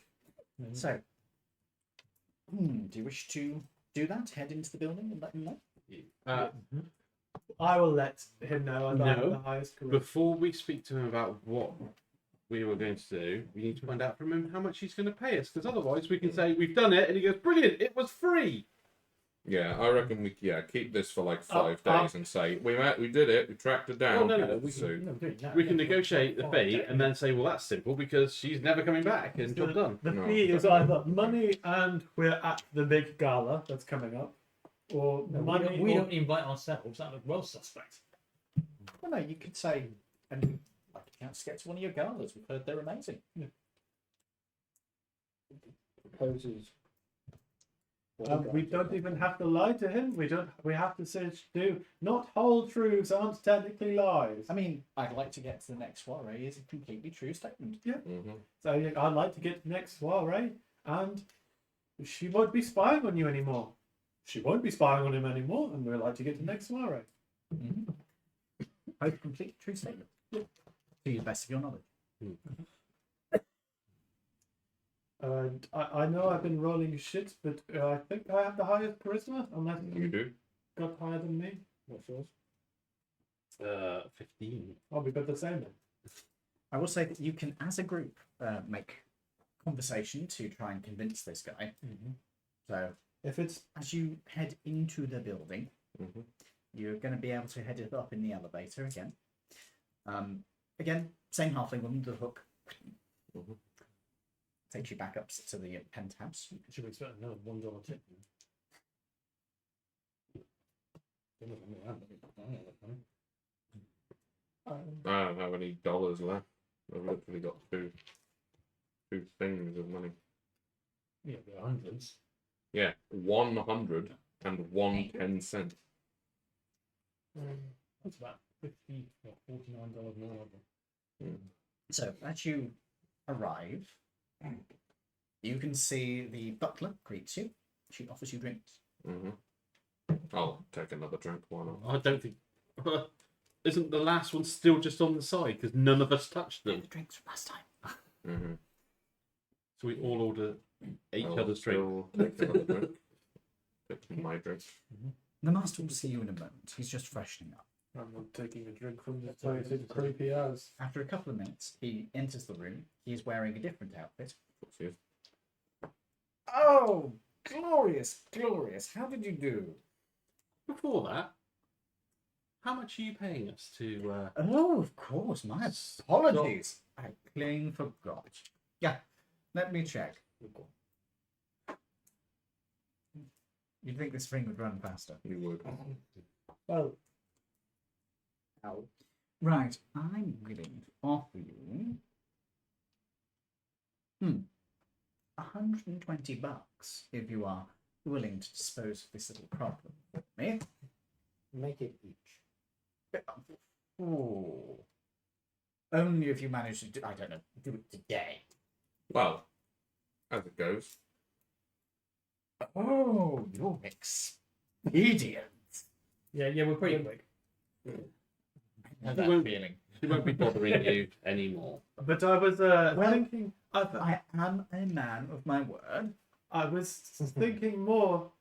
So, do you wish to do that? Head into the building and let him know? I will let him know. I'm No. the highest career. Before we speak to him about what we were going to do, we need to find out from him how much he's going to pay us. Because otherwise, we can say we've done it, and he goes, "Brilliant! It was free." Yeah, I reckon we keep this for like 5 days and say we did it. We tracked her down. no, here's the we suit. We can negotiate the fee and then say, "Well, that's simple because she's never coming back, and job done." The No. fee is either money and we're at the big gala that's coming up, or No, money. we or- don't invite ourselves. That look well suspect. Well, no, you could say, and like a chance to get to one of your galas. We've heard they're amazing. Proposes. We don't even have to lie to him. We don't. We have to say not whole truths aren't technically lies. I mean, I'd like to get to the next soiree is a completely true statement. Mm-hmm. So I'd like to get next soiree, and she won't be spying on you anymore. She won't be spying on him anymore, and we'd like to get to next soiree. Both completely true statements. To the best of your knowledge. And I know I've been rolling shit, but I think I have the highest charisma, unless You you do. got higher than me. What's yours? 15. Oh, we got the same then. I will say that you can, as a group, make conversation to try and convince this guy. So, If it's as you head into the building, Mm-hmm. you're going to be able to head it up in the elevator again. Again, same halfling woman, the hook. takes you back up to the penthouse. Should we expect another $1 tip? I don't have any dollars left. I've literally got two things of money. Yeah, the hundreds. Yeah, 100 and 1 10 cent. That's about $50 or $49 more. So as you arrive, you can see the butler greets you. She offers you drinks. Mm-hmm. I'll take another drink. Why not? I don't think. Isn't the last one still just on the side because none of us touched The them? drinks from last time. Mm-hmm. So we all order each I'll other's drink. still take another drink. Take my drink. The master will see you in a moment. He's just freshening up. I'm not taking a drink from this place. It's creepy as. After a couple of minutes, he enters the room. He is wearing a different outfit. What's his? Oh, glorious, glorious. How did you do? Before that, how much are you paying us to? Oh, of course. My apologies. I clean forgot. Yeah, let me check. You'd think this ring would run faster. You would. Well, Right, I'm willing to offer you 120 bucks if you are willing to dispose of this little problem for me. Make it each. Oh. Only if you manage to do, I don't know, do it today. Well, as it goes. Oh, you're expedient. Yeah, we're pretty quick. I have You that won't- feeling. She won't be bothering you anymore. but I was Well- thinking. I am a man of my word. I was thinking more.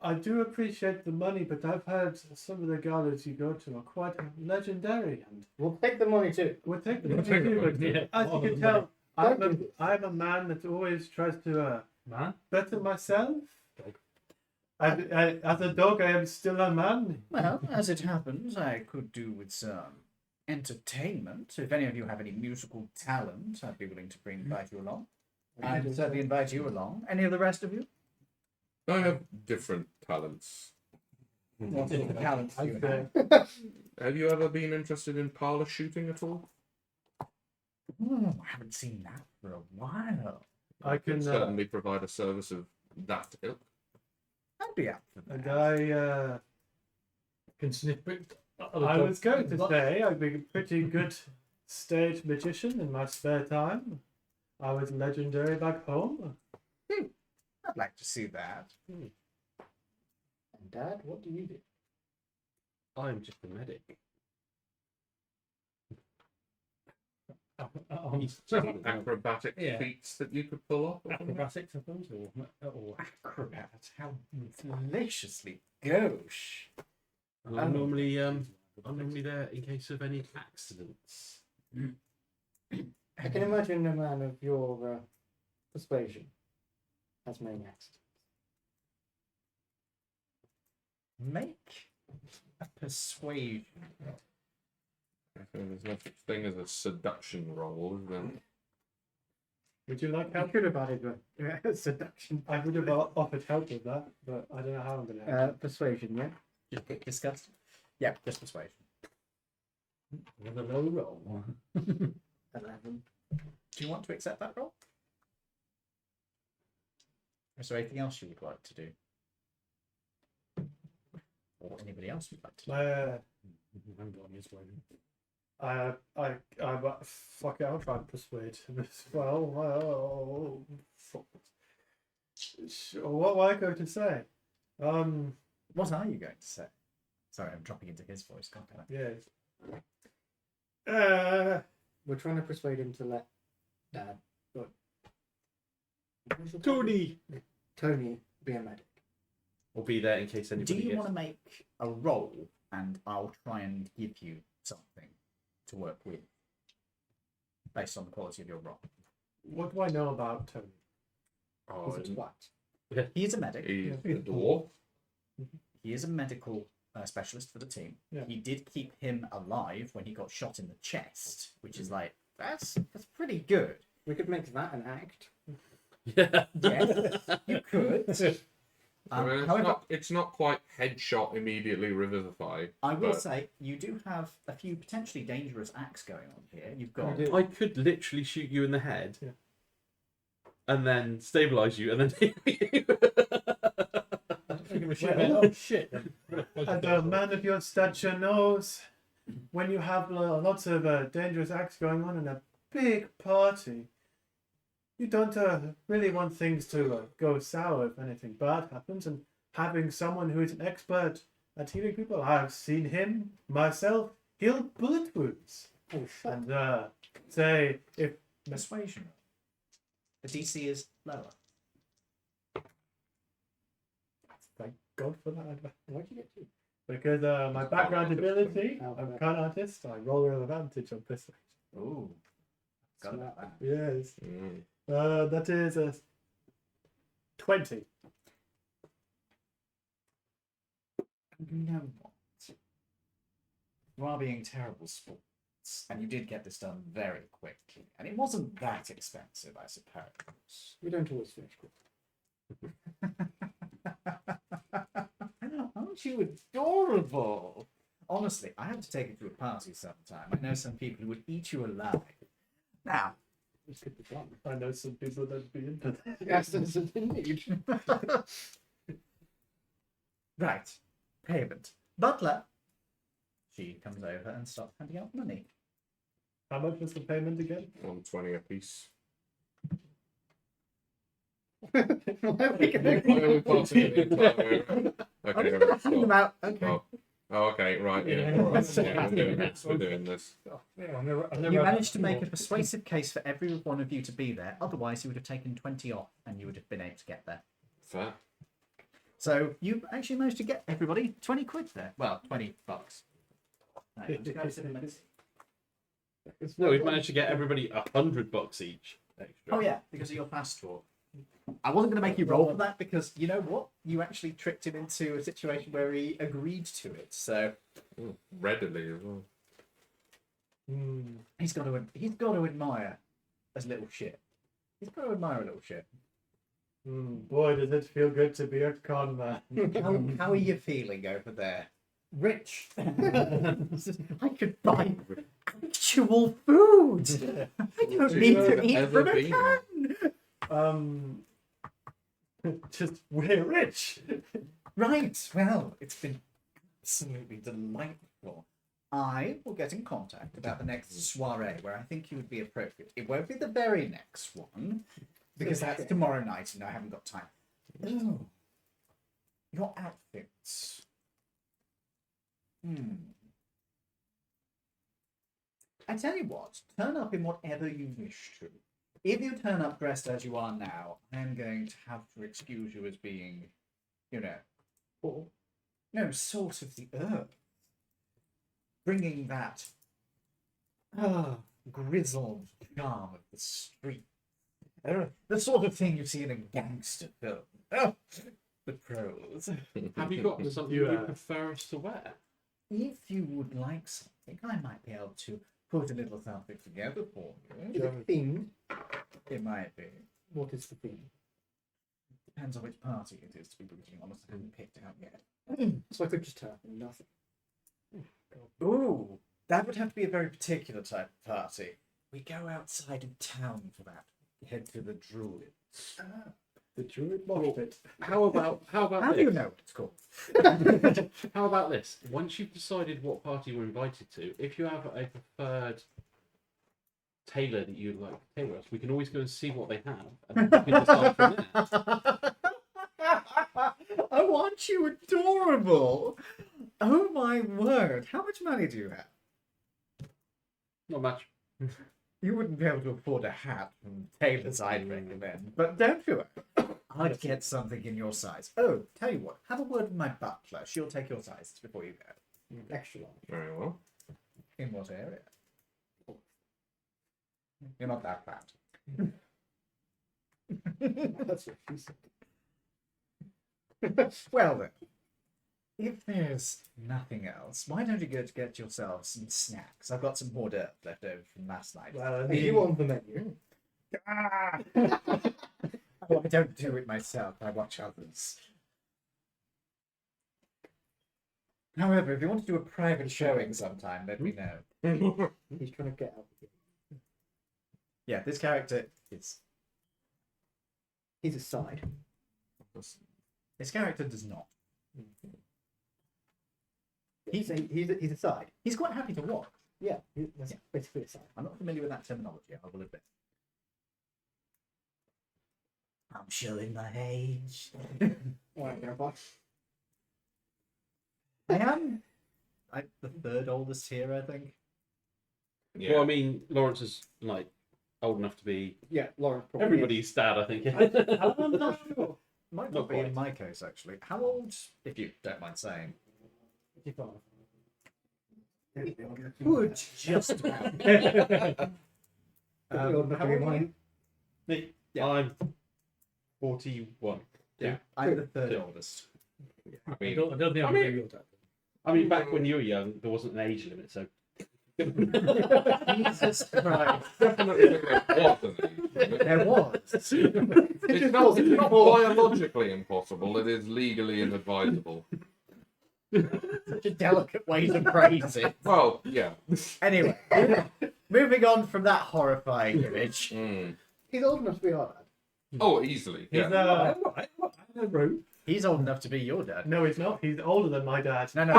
I do appreciate the money, but I've heard some of the galas you go to are quite legendary, and We'll take the money too. we'll take the We'll money take the too. money, But yeah. as you More can than tell, Don't do I'm a man that always tries to Man? better myself. Dog. As a dog, I am still a man. Well, as it happens, I could do with some entertainment. If any of you have any musical talent, I'd be willing to invite you along. I'd certainly invite you along. Any of the rest of you? I have different talents. What different talents do you have? Have you ever been interested in parlor shooting at all? I haven't seen that for a while. I can. certainly provide a service of that ilk. I'd be up for And that. I Can sniff it. I was going to say I'd be a pretty good stage magician in my spare time. I was legendary back home. I'd like to see that. And Dad, what do you do? I'm just a medic. Acrobatic Yeah. feats that you could pull off. or something? Acrobatics, I suppose, or Acrobat, how deliciously gauche. I'm normally there in case of any accidents. I can imagine a man of your persuasion has many accidents. Make a persuasion. There's no such thing as a seduction roll, is there? Would you like I help? could have added seduction. I would have offered help with that, but I don't know how I'm going to help. Persuasion, yeah. Just get discussed. Yeah, just persuasion. with a low roll. 11. Do you want to accept that role? Is there anything else you would like to do? Or anybody else would like to do? I'm going this way. Fuck it, I'll try and persuade him as well. Sure, what am I going to say? What are you going to say? Sorry, I'm dropping into his voice. God damn it. Yes. We're trying to persuade him to let Dad, Tony. Tony, be a medic. Or be there in case Do anybody you gets... want to make a roll and I'll try and give you something to work with based on the quality of your roll? What do I know about Tony? Oh, He's a twat. He is a medic. he's a dwarf. He is a medical specialist for the team. Yeah. He did keep him alive when he got shot in the chest, which is like that's pretty good. We could make that an act. Yeah. Yes, you could. I mean, However, it's not quite headshot immediately revivify. I will but- say you do have a few potentially dangerous acts going on here. You've got We do. I could literally shoot you in the head, Yeah. and then stabilize you, and then hit you. Give him a shit. Well, Oh shit! And a man of your stature knows when you have lots of dangerous acts going on in a big party, you don't really want things to go sour if anything bad happens. And having someone who is an expert at healing people, I've seen him myself heal bullet wounds. Oh, shit. And say if persuasion. The DC is lower. thank God for that. Why'd you get 2? Because my background ability, Oh, I'm a right. con artist. I roll with advantage on persuasion. Ooh, got about that. Yes. Mm. That is a 20. You know what? You are being terrible sports, and you did get this done very quickly, and it wasn't that expensive, I suppose. We don't always finish quick. Aren't you adorable? Honestly, I have to take you to a party sometime. I know some people who would eat you alive. Now, This could be fun. I know some people that'd be into that. Yes, indeed. right, payment. Butler. She comes over and starts handing out money. How much was the payment again? 120 a piece. Why are we going? Why are we passing it the entire way around? I'm Okay, just right, handing them stop. out. Okay. Oh. Oh, okay, right, yeah. Yeah. Right, yeah, we're doing this. We're doing this. You managed to make a persuasive case for every one of you to be there. Otherwise, you would have taken 20 off, and you would have been able to get there. Fair. So you actually managed to get everybody 20 quid there. Well, 20 bucks. Right, I'm just going to sit in a minute. No, we've managed to get everybody $100 each. Extra. Oh yeah, because of your fast talk. I wasn't going to make you roll for that because you know what? You actually tricked him into a situation where he agreed to it. So Mm, readily as well. he's got to admire as little shit. He's got to admire a little shit. Boy, does it feel good to be a con man. How are you feeling over there? Rich. I could buy actual food. I don't need to eat Ever from a been? can. Just we're rich. Right. Well, it's been absolutely delightful. I will get in contact about the next soiree where I think you would be appropriate. It won't be the very next one because that's tomorrow night and I haven't got time. Oh, your outfits. I tell you what, turn up in whatever you wish to. If you turn up dressed as you are now, I am going to have to excuse you as being, you know, no, sort of the earth. Bringing that grizzled charm of the street. The sort of thing you see in a gangster film. Oh, the pros. Have you got something You, you prefer us to wear? If you would like something, I might be able to put a little something together for Is you. it themed? It might be. What is the theme? Depends on which party it is, to be brutally honest. I haven't picked out yet. So I could just have nothing. Ooh, that would have to be a very particular type of party. We go outside of town for that. Head to the Druids. The druid mosh pit. How about How this? do you know what it's called? How about this? Once you've decided what party we're invited to, if you have a preferred tailor that you'd like to tailor us, we can always go and see what they have, and then we can decide from there. Oh, aren't you adorable? Oh my word! How much money do you have? Not much. You wouldn't be able to afford a hat from tailors, I'd recommend. But don't you? I'd get something in your size. Oh, tell you what, have a word with my butler. She'll take your sizes before you go. Extra large. Very well. In what area? You're not that bad. That's what she said. Well then, if there's nothing else, why don't you go to get yourself some snacks? I've got some hors d'oeuvre left over from last night. Well, I Are mean, you on the menu? Oh, I don't do it myself. I watch others. However, if you want to do a private showing sometime, let me know. He's trying to get out. Yeah, this character is. He's a side. This character does not. He's a side. He's quite happy to walk. Yeah, that's basically a side. I'm not familiar with that terminology, I will admit. I'm showing my age. Alright, Grandpa. I am the third oldest here, I think. Yeah. Well, I mean, Lawrence is like old enough to be Yeah, Lauren probably. everybody's dad, I think. I'm not sure. Might Not not be in quite. my case, actually. How old, if you don't mind saying? 55. Good, just about. Probably old enough how to be old are mine. Me, Yeah. I'm 41. Yeah, I'm the third oldest. I I mean, don't think I'm your dad. I mean, back when you were young, there wasn't an age limit, so. Jesus Christ. definitely there was an age. There was. It's not biologically impossible. It is legally inadvisable. Such a delicate way to phrase it. Well, yeah. Anyway, moving on from that horrifying image. Mm. He's old enough to be our dad. Oh, easily. He's Yeah. He's old enough to be your dad. no, he's not. He's older than my dad. No, no.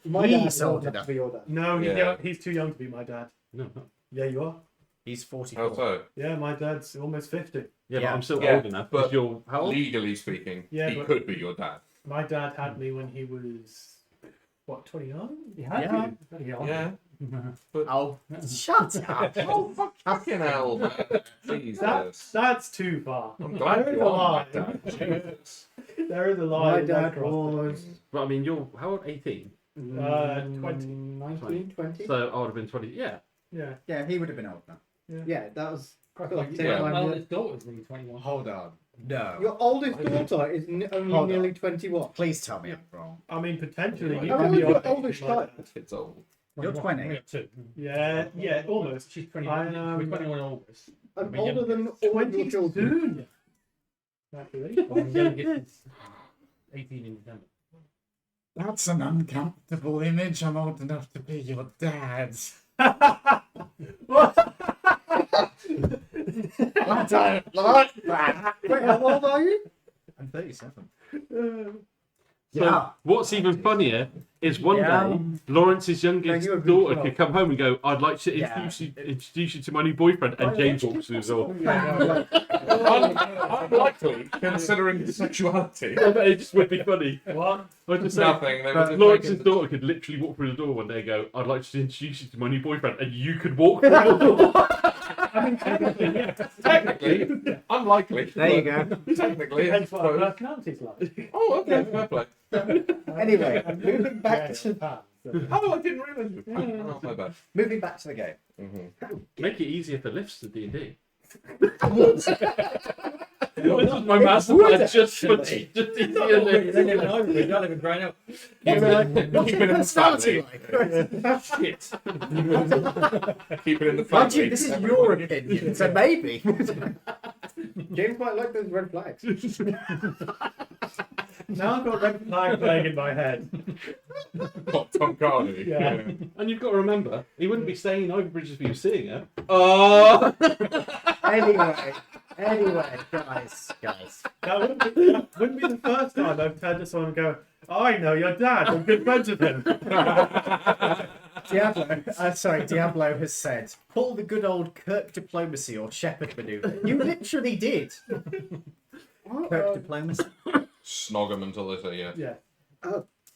My He's dad's old old enough enough. to be your dad. No, he's, Yeah. young, he's too young to be my dad. No, no. Yeah, you are. He's How 44. so? Yeah, my dad's almost 50. Yeah, Yeah. but I'm still Yeah, old enough. but But you're how old? Legally speaking, Yeah, he but- could be your dad. My dad had me when he was, what, 29? Yeah. Yeah. Oh, shut up. Oh, fucking hell, man. Jesus. That's too far. I'm glad There is you a are my line. dad. Jesus. There is a line. My that dad crosses. was But I mean, you're how old? 18. 20. 19, 20. So I would have been 20. Yeah. Yeah. Yeah, he would have been old now. Yeah, that was. Yeah. My oldest daughter's nearly 21. Hold on. No. Your oldest daughter is only Hold on. nearly 21. Please tell me I'm wrong. I mean, potentially you How could old be is your older than oldest my child? dad. It's old. You're 20. 22. Yeah, yeah, almost. She's 21. I am- She's 21 in August. I'm My older than youngest. all of your children. Soon. Actually. My youngest is 18 in December. That's an uncomfortable image. I'm old enough to be your dad. I don't like that. Wait, how old are you? I'm 37. So Yeah. what's even funnier is one Yeah. day Lawrence's youngest No, you're daughter good. could come home and go, "I'd like to Yeah. introduce you to my new boyfriend," and James walks through the door. Unlikely, considering the sexuality. I bet it just would be funny. What? I just say, Nothing. They were just Lawrence's making- daughter could literally walk through the door one day and go, "I'd like to introduce you to my new boyfriend," and you could walk through the door. I mean, technically, yeah. Technically, unlikely. There you go. but Technically, I Depends what our suppose. personality's like. Oh, okay, fair play. Anyway, moving back Yeah, to Japan, so- Oh, I didn't realise. Oh, my bad. moving back to the game. Mm-hmm. Make it easier for lifts to D&D. This was my master plan just for just easier They lifts. live in Ivory. I live in Brown Hill. What's your it in the personality family. like? Shit. Keep it in the Mind family. you, this is your opinion, so maybe. James might like those red flags. Now I've got red flag playing in my head. Top Tom Carney. Yeah. And you've got to remember, he wouldn't be staying in Overbridge if he was seeing her. Oh! Anyway, guys. That wouldn't be the first time I've turned to someone and go, I know your dad, I'm good friends with him. Diablo has said, pull the good old Kirk diplomacy or Shepherd maneuver. You literally did. Kirk diplomacy. Snog him until they say yes. Yeah.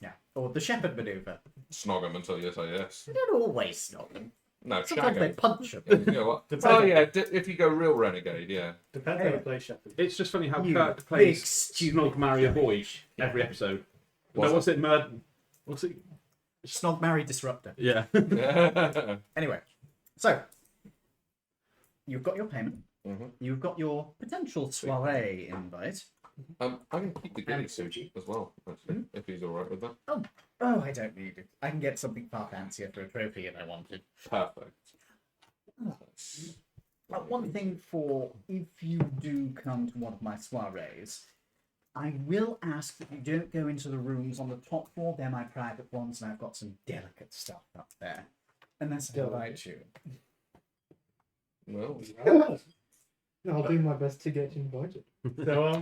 Yeah. Or the Shepherd maneuver. Snog him until you say yes. They don't always stop them. No, Sometimes shag they him. punch them. You know what? Depends Oh on- yeah, if you go real renegade, yeah. Depends how you play Shepherd. It's just funny how You Kirk big plays stupid Snog, Marry, Avoid every episode. What's No, what's it? What's it? Snog, marry, disruptor. Yeah. Anyway, so you've got your payment. Mhm. You've got your potential soiree invite. I can keep the ghillie suit as well, actually, if he's alright with that. Oh, I don't need it. I can get something far fancier for a trophy if I wanted. Perfect. One thing for if you do come to one of my soirees, I will ask that you don't go into the rooms on the top floor. They're my private ones, and I've got some delicate stuff up there. Unless I invite you. Well, I'll do my best to get invited. So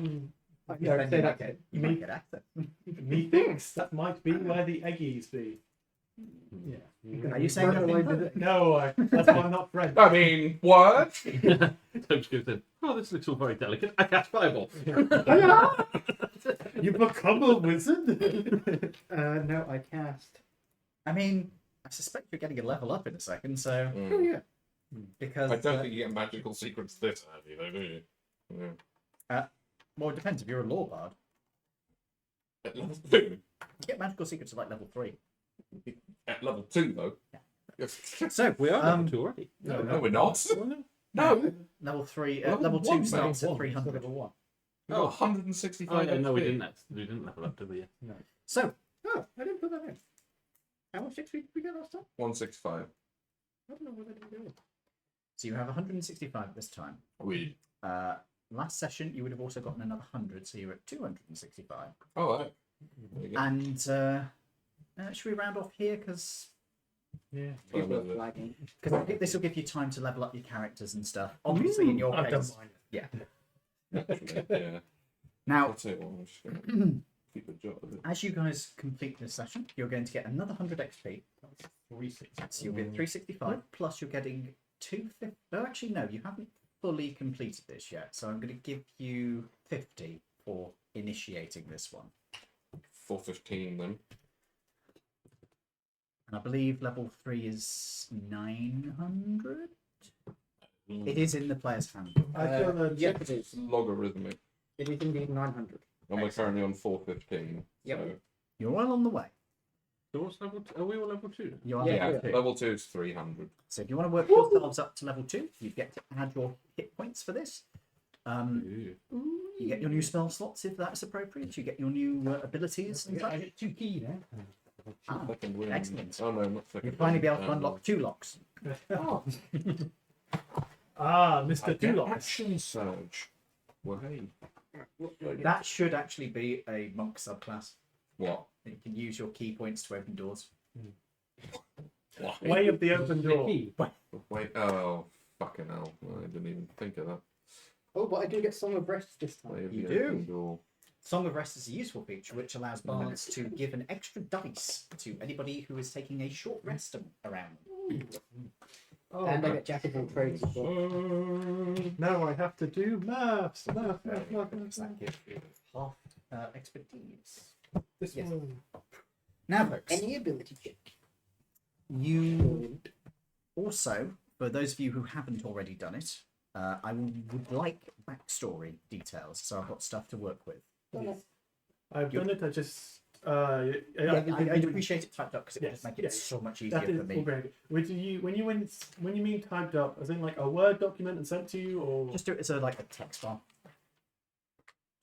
Yeah, say that. you might get access. methinks that might be where the eggies be. Yeah. Are you saying nothing? No, that's why I'm not friends. I mean, what? Tomes goes in. Oh, this looks all very delicate. I cast fireball. You become a wizard? No, I cast. I mean, I suspect you're getting a level up in a second, so Oh yeah. because I don't think you get magical secrets this handy, though, do you? Yeah. well, it depends. If you're a law bard, At level 2. you get magical secrets at like level 3. At level 2, though. Yes. So We are um, level 2 already. No, we're not. No. level 3, Level level 2 one, starts mate. at 300. Level 1. Oh, 165. Oh, yeah, no, we XP. didn't. We didn't level up, did we? So Oh, I didn't put that in. How much XP did we get last time? 165. I don't know what I did do. So you have 165 this time. We. Last session, you would have also gotten another 100, so you're at 265. Oh, right. There you go. And should we round off here? Because Yeah. People are flagging. this will give you time to level up your characters and stuff. Obviously, in your I don't case. mind. Yeah. Now, That's it. I'm just going to keep a jot of it. as you guys complete this session, you're going to get another 100 XP. 360. So you'll get 365, plus you're getting 250. Oh, actually, no, you haven't fully completed this yet. So I'm going to give you 50 for initiating this one. 415 then. And I believe level 3 is 900. It is in the player's handbook. I feel that Yep, it is. Logarithmic. It is indeed 900. And we're currently on 415. Yep. So, You're well on the way. So what's level 2? Are we all level 2? You're on yeah, level 2. level 2 is 300. So if you want to work yourselves up to level 2, you get to add your hit points for this. You get your new spell slots if that's appropriate. You get your new abilities and I such. get 2 key now. Ah, Second wind. excellent. Oh, no, not second You'll finally be able wind. to unlock 2 locks. Mr. I get Duloc. action surge. Well, hey. That should actually be a monk subclass. What? You can use your key points to open doors. What? Way of the open door. Key. Wait, oh, fucking hell. I didn't even think of that. Oh, but I do get Song of Rest this time. Way of You the do. open door. Song of Rest is a useful feature which allows bards to give an extra dice to anybody who is taking a short rest around. Oh, And I get Jack of all trades as well. now I have to do maths. Math. That gives you half expertise. This Yes. one. Now, folks, Any ability check. you also, for those of you who haven't already done it, I would like backstory details, so I've got stuff to work with. I've done it. I just. I'd appreciate it typed up because it would Yes, just make it yes. so much easier That is for me. all very good. When you mean typed up, as in like a Word document and sent to you, or Just do it as like a text file,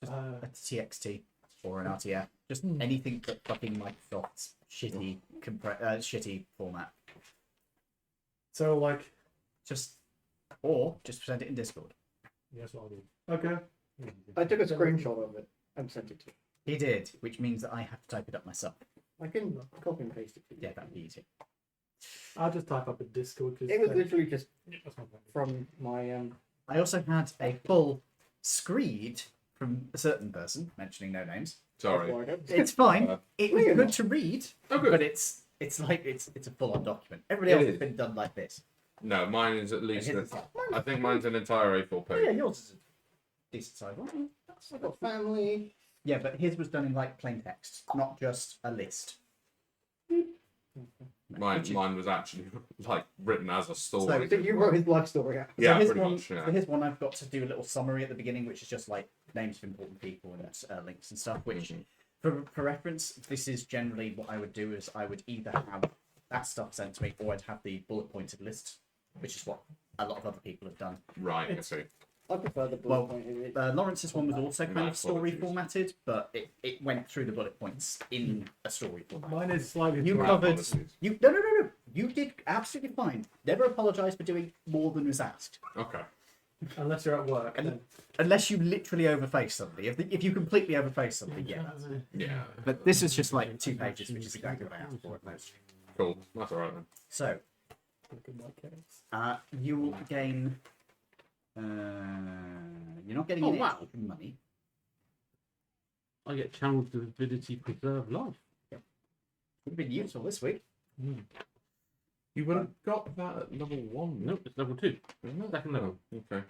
just uh, a TXT or an RTF, just anything but fucking Microsoft's shitty shitty format. so like Just send it in Discord. yes, I'll do. Okay. I took a screenshot of it and sent it to you. He did, which means that I have to type it up myself. I can copy and paste it to you. Yeah, that'd be easy. I'll just type up a Discord because It was literally just that's not bad. from my I also had a full screed from a certain person, mentioning no names. Sorry. It's fine. It was Really good not. to read, Oh, good. but it's a full-on document. Everybody else It has is. been done like this. No, mine is at least. And his is like, I think mine's an entire A4 oh, yeah, page. yours is a decent size one. I've got family. Yeah, but his was done in like plain text, not just a list. Mine was actually like written as a story. So you wrote his life story out. Yeah, his pretty one, much. Yeah. For his one, I've got to do a little summary at the beginning, which is just like names of important people and links and stuff. Which, Mhm. for reference, this is generally what I would do. Is I would either have that stuff sent to me, or I'd have the bullet pointed list, which is what a lot of other people have done. Right, I It's- see. I prefer the bullet Well, point. Lawrence's one was also kind My of story apologies. formatted, but it went through the bullet points in a story format. Mine is slightly. You My covered. apologies. No. You did absolutely fine. Never apologise for doing more than was asked. Okay. Unless you're at work. And- Then. Unless you literally overface somebody. If you completely overface somebody, yeah. Yeah. But this is just like 2 pages, which is exactly what I asked for at most. Cool. That's alright then. So, Look at my case. you will gain. You're not getting Oh, any wow. extra money. I get channel divinity preserve life. Would have been useful this week. You would have got that at level 1. Nope, it's level 2. Isn't it? Second level. Okay.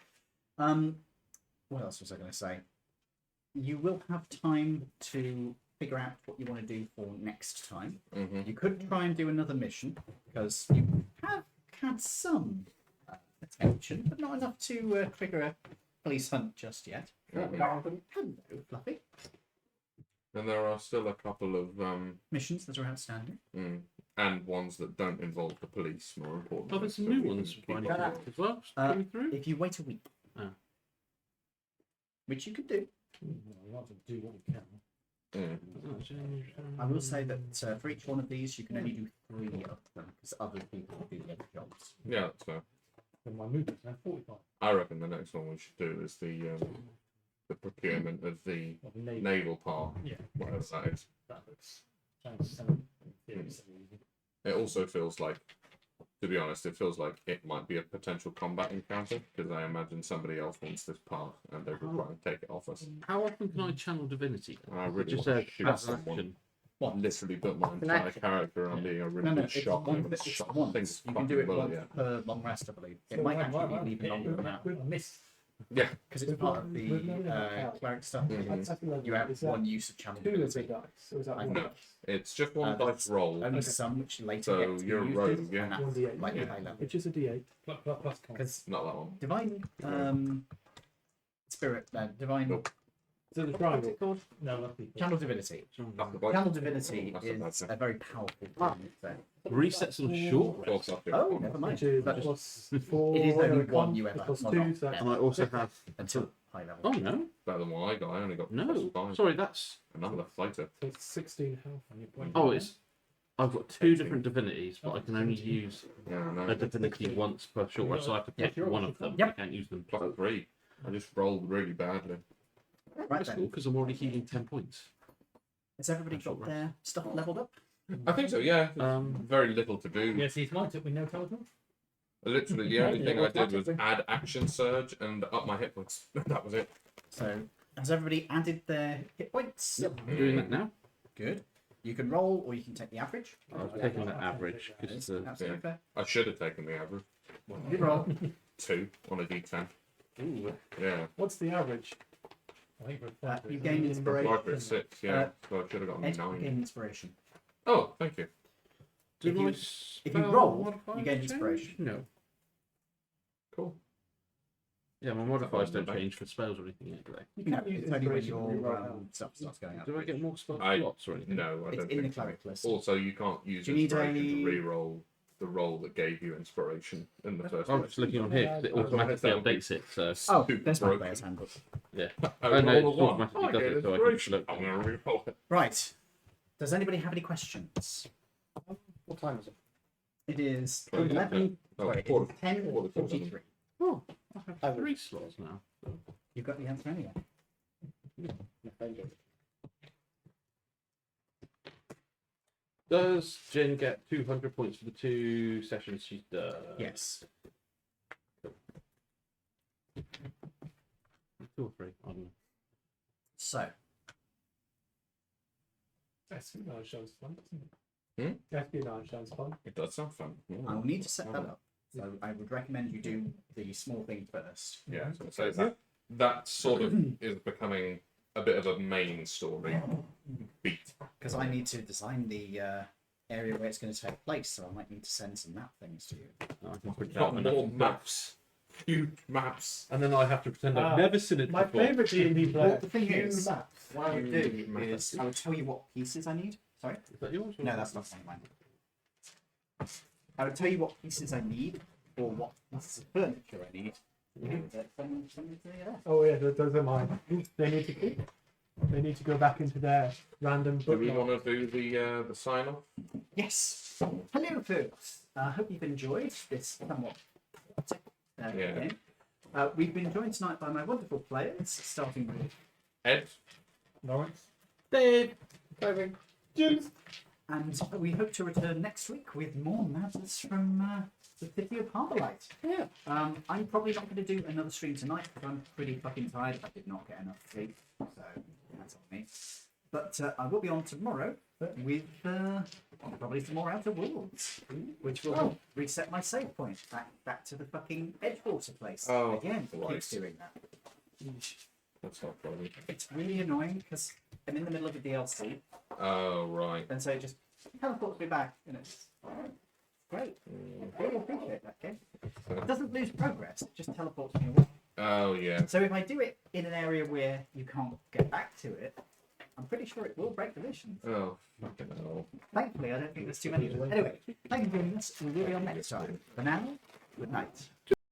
What else was I going to say? You will have time to figure out what you want to do for next time. Mm-hmm. You could try and do another mission because you have had some attention, but not enough to trigger a police hunt just yet. Hello, Fluffy. And there are still a couple of Missions that are outstanding. and ones that don't involve the police. More important. Oh, there's some new ones finding out as well coming through. If you wait a week, which you could do. I'd rather do what we can. I will say that for each one of these, you can only do 3 of them because other people do the other jobs. Yeah, that's fair. And my movement's now 45. I reckon the next one we should do is the procurement of the Of the navy. naval part, Yeah. whatever that is. That looks sounds so easy. It also feels like, to be honest, it feels like it might be a potential combat encounter because I imagine somebody else wants this part and they will try and take it off us. How often can I channel divinity? I really Just want a to shoot as an someone. action. What? Literally built my An entire action. character on being a really No, good it's shot. one, and it's shot once. things You can do it fucking once well, per long rest, I believe. It might actually be even longer than that. With a miss. yeah. Because it's part of the cleric stuff. Mhm. You have one use of channel 2 of the ability. dice. Or is that I one know. dice? It's just one That's dice roll. Only some which later So get to be you're a used rogue, as, yeah. and that's 1d8. like Yeah. high level. Which is a d8. Plus con. Because Not that one. divine spirit, divine. Nope. So the What's triangle. it called? No, that's people. Channel divinity. That's the bite. Channel divinity That's a bad is thing. a very powerful thing. So. Resets on short Close rest. up here. Oh, never mind. Which is That plus 4. It is only no, one you ever plus have. 2. Well, So that's And I also have. until high level. Oh no, Better than what I got. I only got no. plus 5. Sorry, that's. Another fighter. so it's 16 health on your point. Oh, it's. I've got 2 different divinities, but I can only use Yeah, I a know. divinity once per short rest, so I have to pick one of them. Yep. I can't use them. Plus 3. I just rolled really badly. Right That's cool then. because I'm already healing 10 points. Has everybody Short got their stuff leveled up? I think so, yeah. Um, Very little to do. Yeah, see, mine took me no talisman. Literally, the only thing I did was add action surge and up my hit points. That was it. So, has everybody added their hit points? I'm doing that now. Good. You can roll, or you can take the average. I was taking that average because it's a. Absolutely fair. I should have taken the average. You roll. 2 on a d10. Ooh, Yeah. What's the average? I think You gain inspiration. 5 for 6, yeah. So I should have gotten Ed, you 9. gain inspiration. Oh, thank you. do If you- my if you spell roll, modifiers you gain change? inspiration. No. Cool. Yeah, my modifiers don't change for spells or anything yet, do they? You can have use it's only when inspiration when you your roll out. stuff starts going up. Do I get more spell I- slots or anything? No, I It's don't in the think so. cleric list. Also, you can't use Do you need inspiration to a- re-roll the roll that gave you inspiration in the first I'm place. just looking on here 'cause it automatically updates it. So Oh, Stupid there's my broken. player's handbook. yeah. I Oh, no, roll it's a 1. automatically I does get it, so I can inspiration. look. I'm going to re-roll it. Right. Does anybody have any questions? What time is it? It is Sorry, 11. Oh, Sorry, it quarter- is 10:43. Oh, I have I 3 slots now. So. You've got the answer anyway. My phone goes. Does Jen get 200 points for the 2 sessions she's done? Yes. 2 or 3, I don't know. So, Espionage sounds fun, doesn't it? Hmm? Espionage sounds fun. It does sound fun. I will need to set that up. So, I would recommend you do the small thing first. Yeah, so that sort of is becoming a bit of a main story beat. Because I need to design the area where it's going to take place, so I might need to send some map things to you. I can print Got out more enough maps. Huge maps. and then I have to pretend I've never seen it My before. favourite D&D player. Well, the thing is, maps. what I would do is I would tell you what pieces I need. Sorry? Is that yours? or- No, that's not mine. I would tell you what pieces I need, or what pieces of furniture I need. Send to you. Oh yeah, those are mine. They need to keep. They need to go back into their random Do book. we want to do the sign off? Yes. Hello, folks. I hope you've enjoyed this somewhat Yeah. game. We've been joined tonight by my wonderful players, starting with Ed, Lawrence. Dave. and we hope to return next week with more madness from the city of Harbourlight. Yeah. I'm probably not going to do another stream tonight because I'm pretty fucking tired. I did not get enough sleep, so that's on me. But I will be on tomorrow with probably some more Outer Worlds, which will reset my save point back to the fucking Edgewater place. Oh, Again, it right. keeps doing that. that's not funny. It's really annoying because I'm in the middle of a DLC, Oh, right. and so it just teleports me back, and it's great. I really appreciate that game. It doesn't lose progress; it just teleports me away. Oh, yeah. So if I do it in an area where you can't get back to it, I'm pretty sure it will break the mission. Oh, fucking hell. Thankfully, I don't think there's too many of them. Anyway, thank you for joining us. We will be on next time. For now, good night.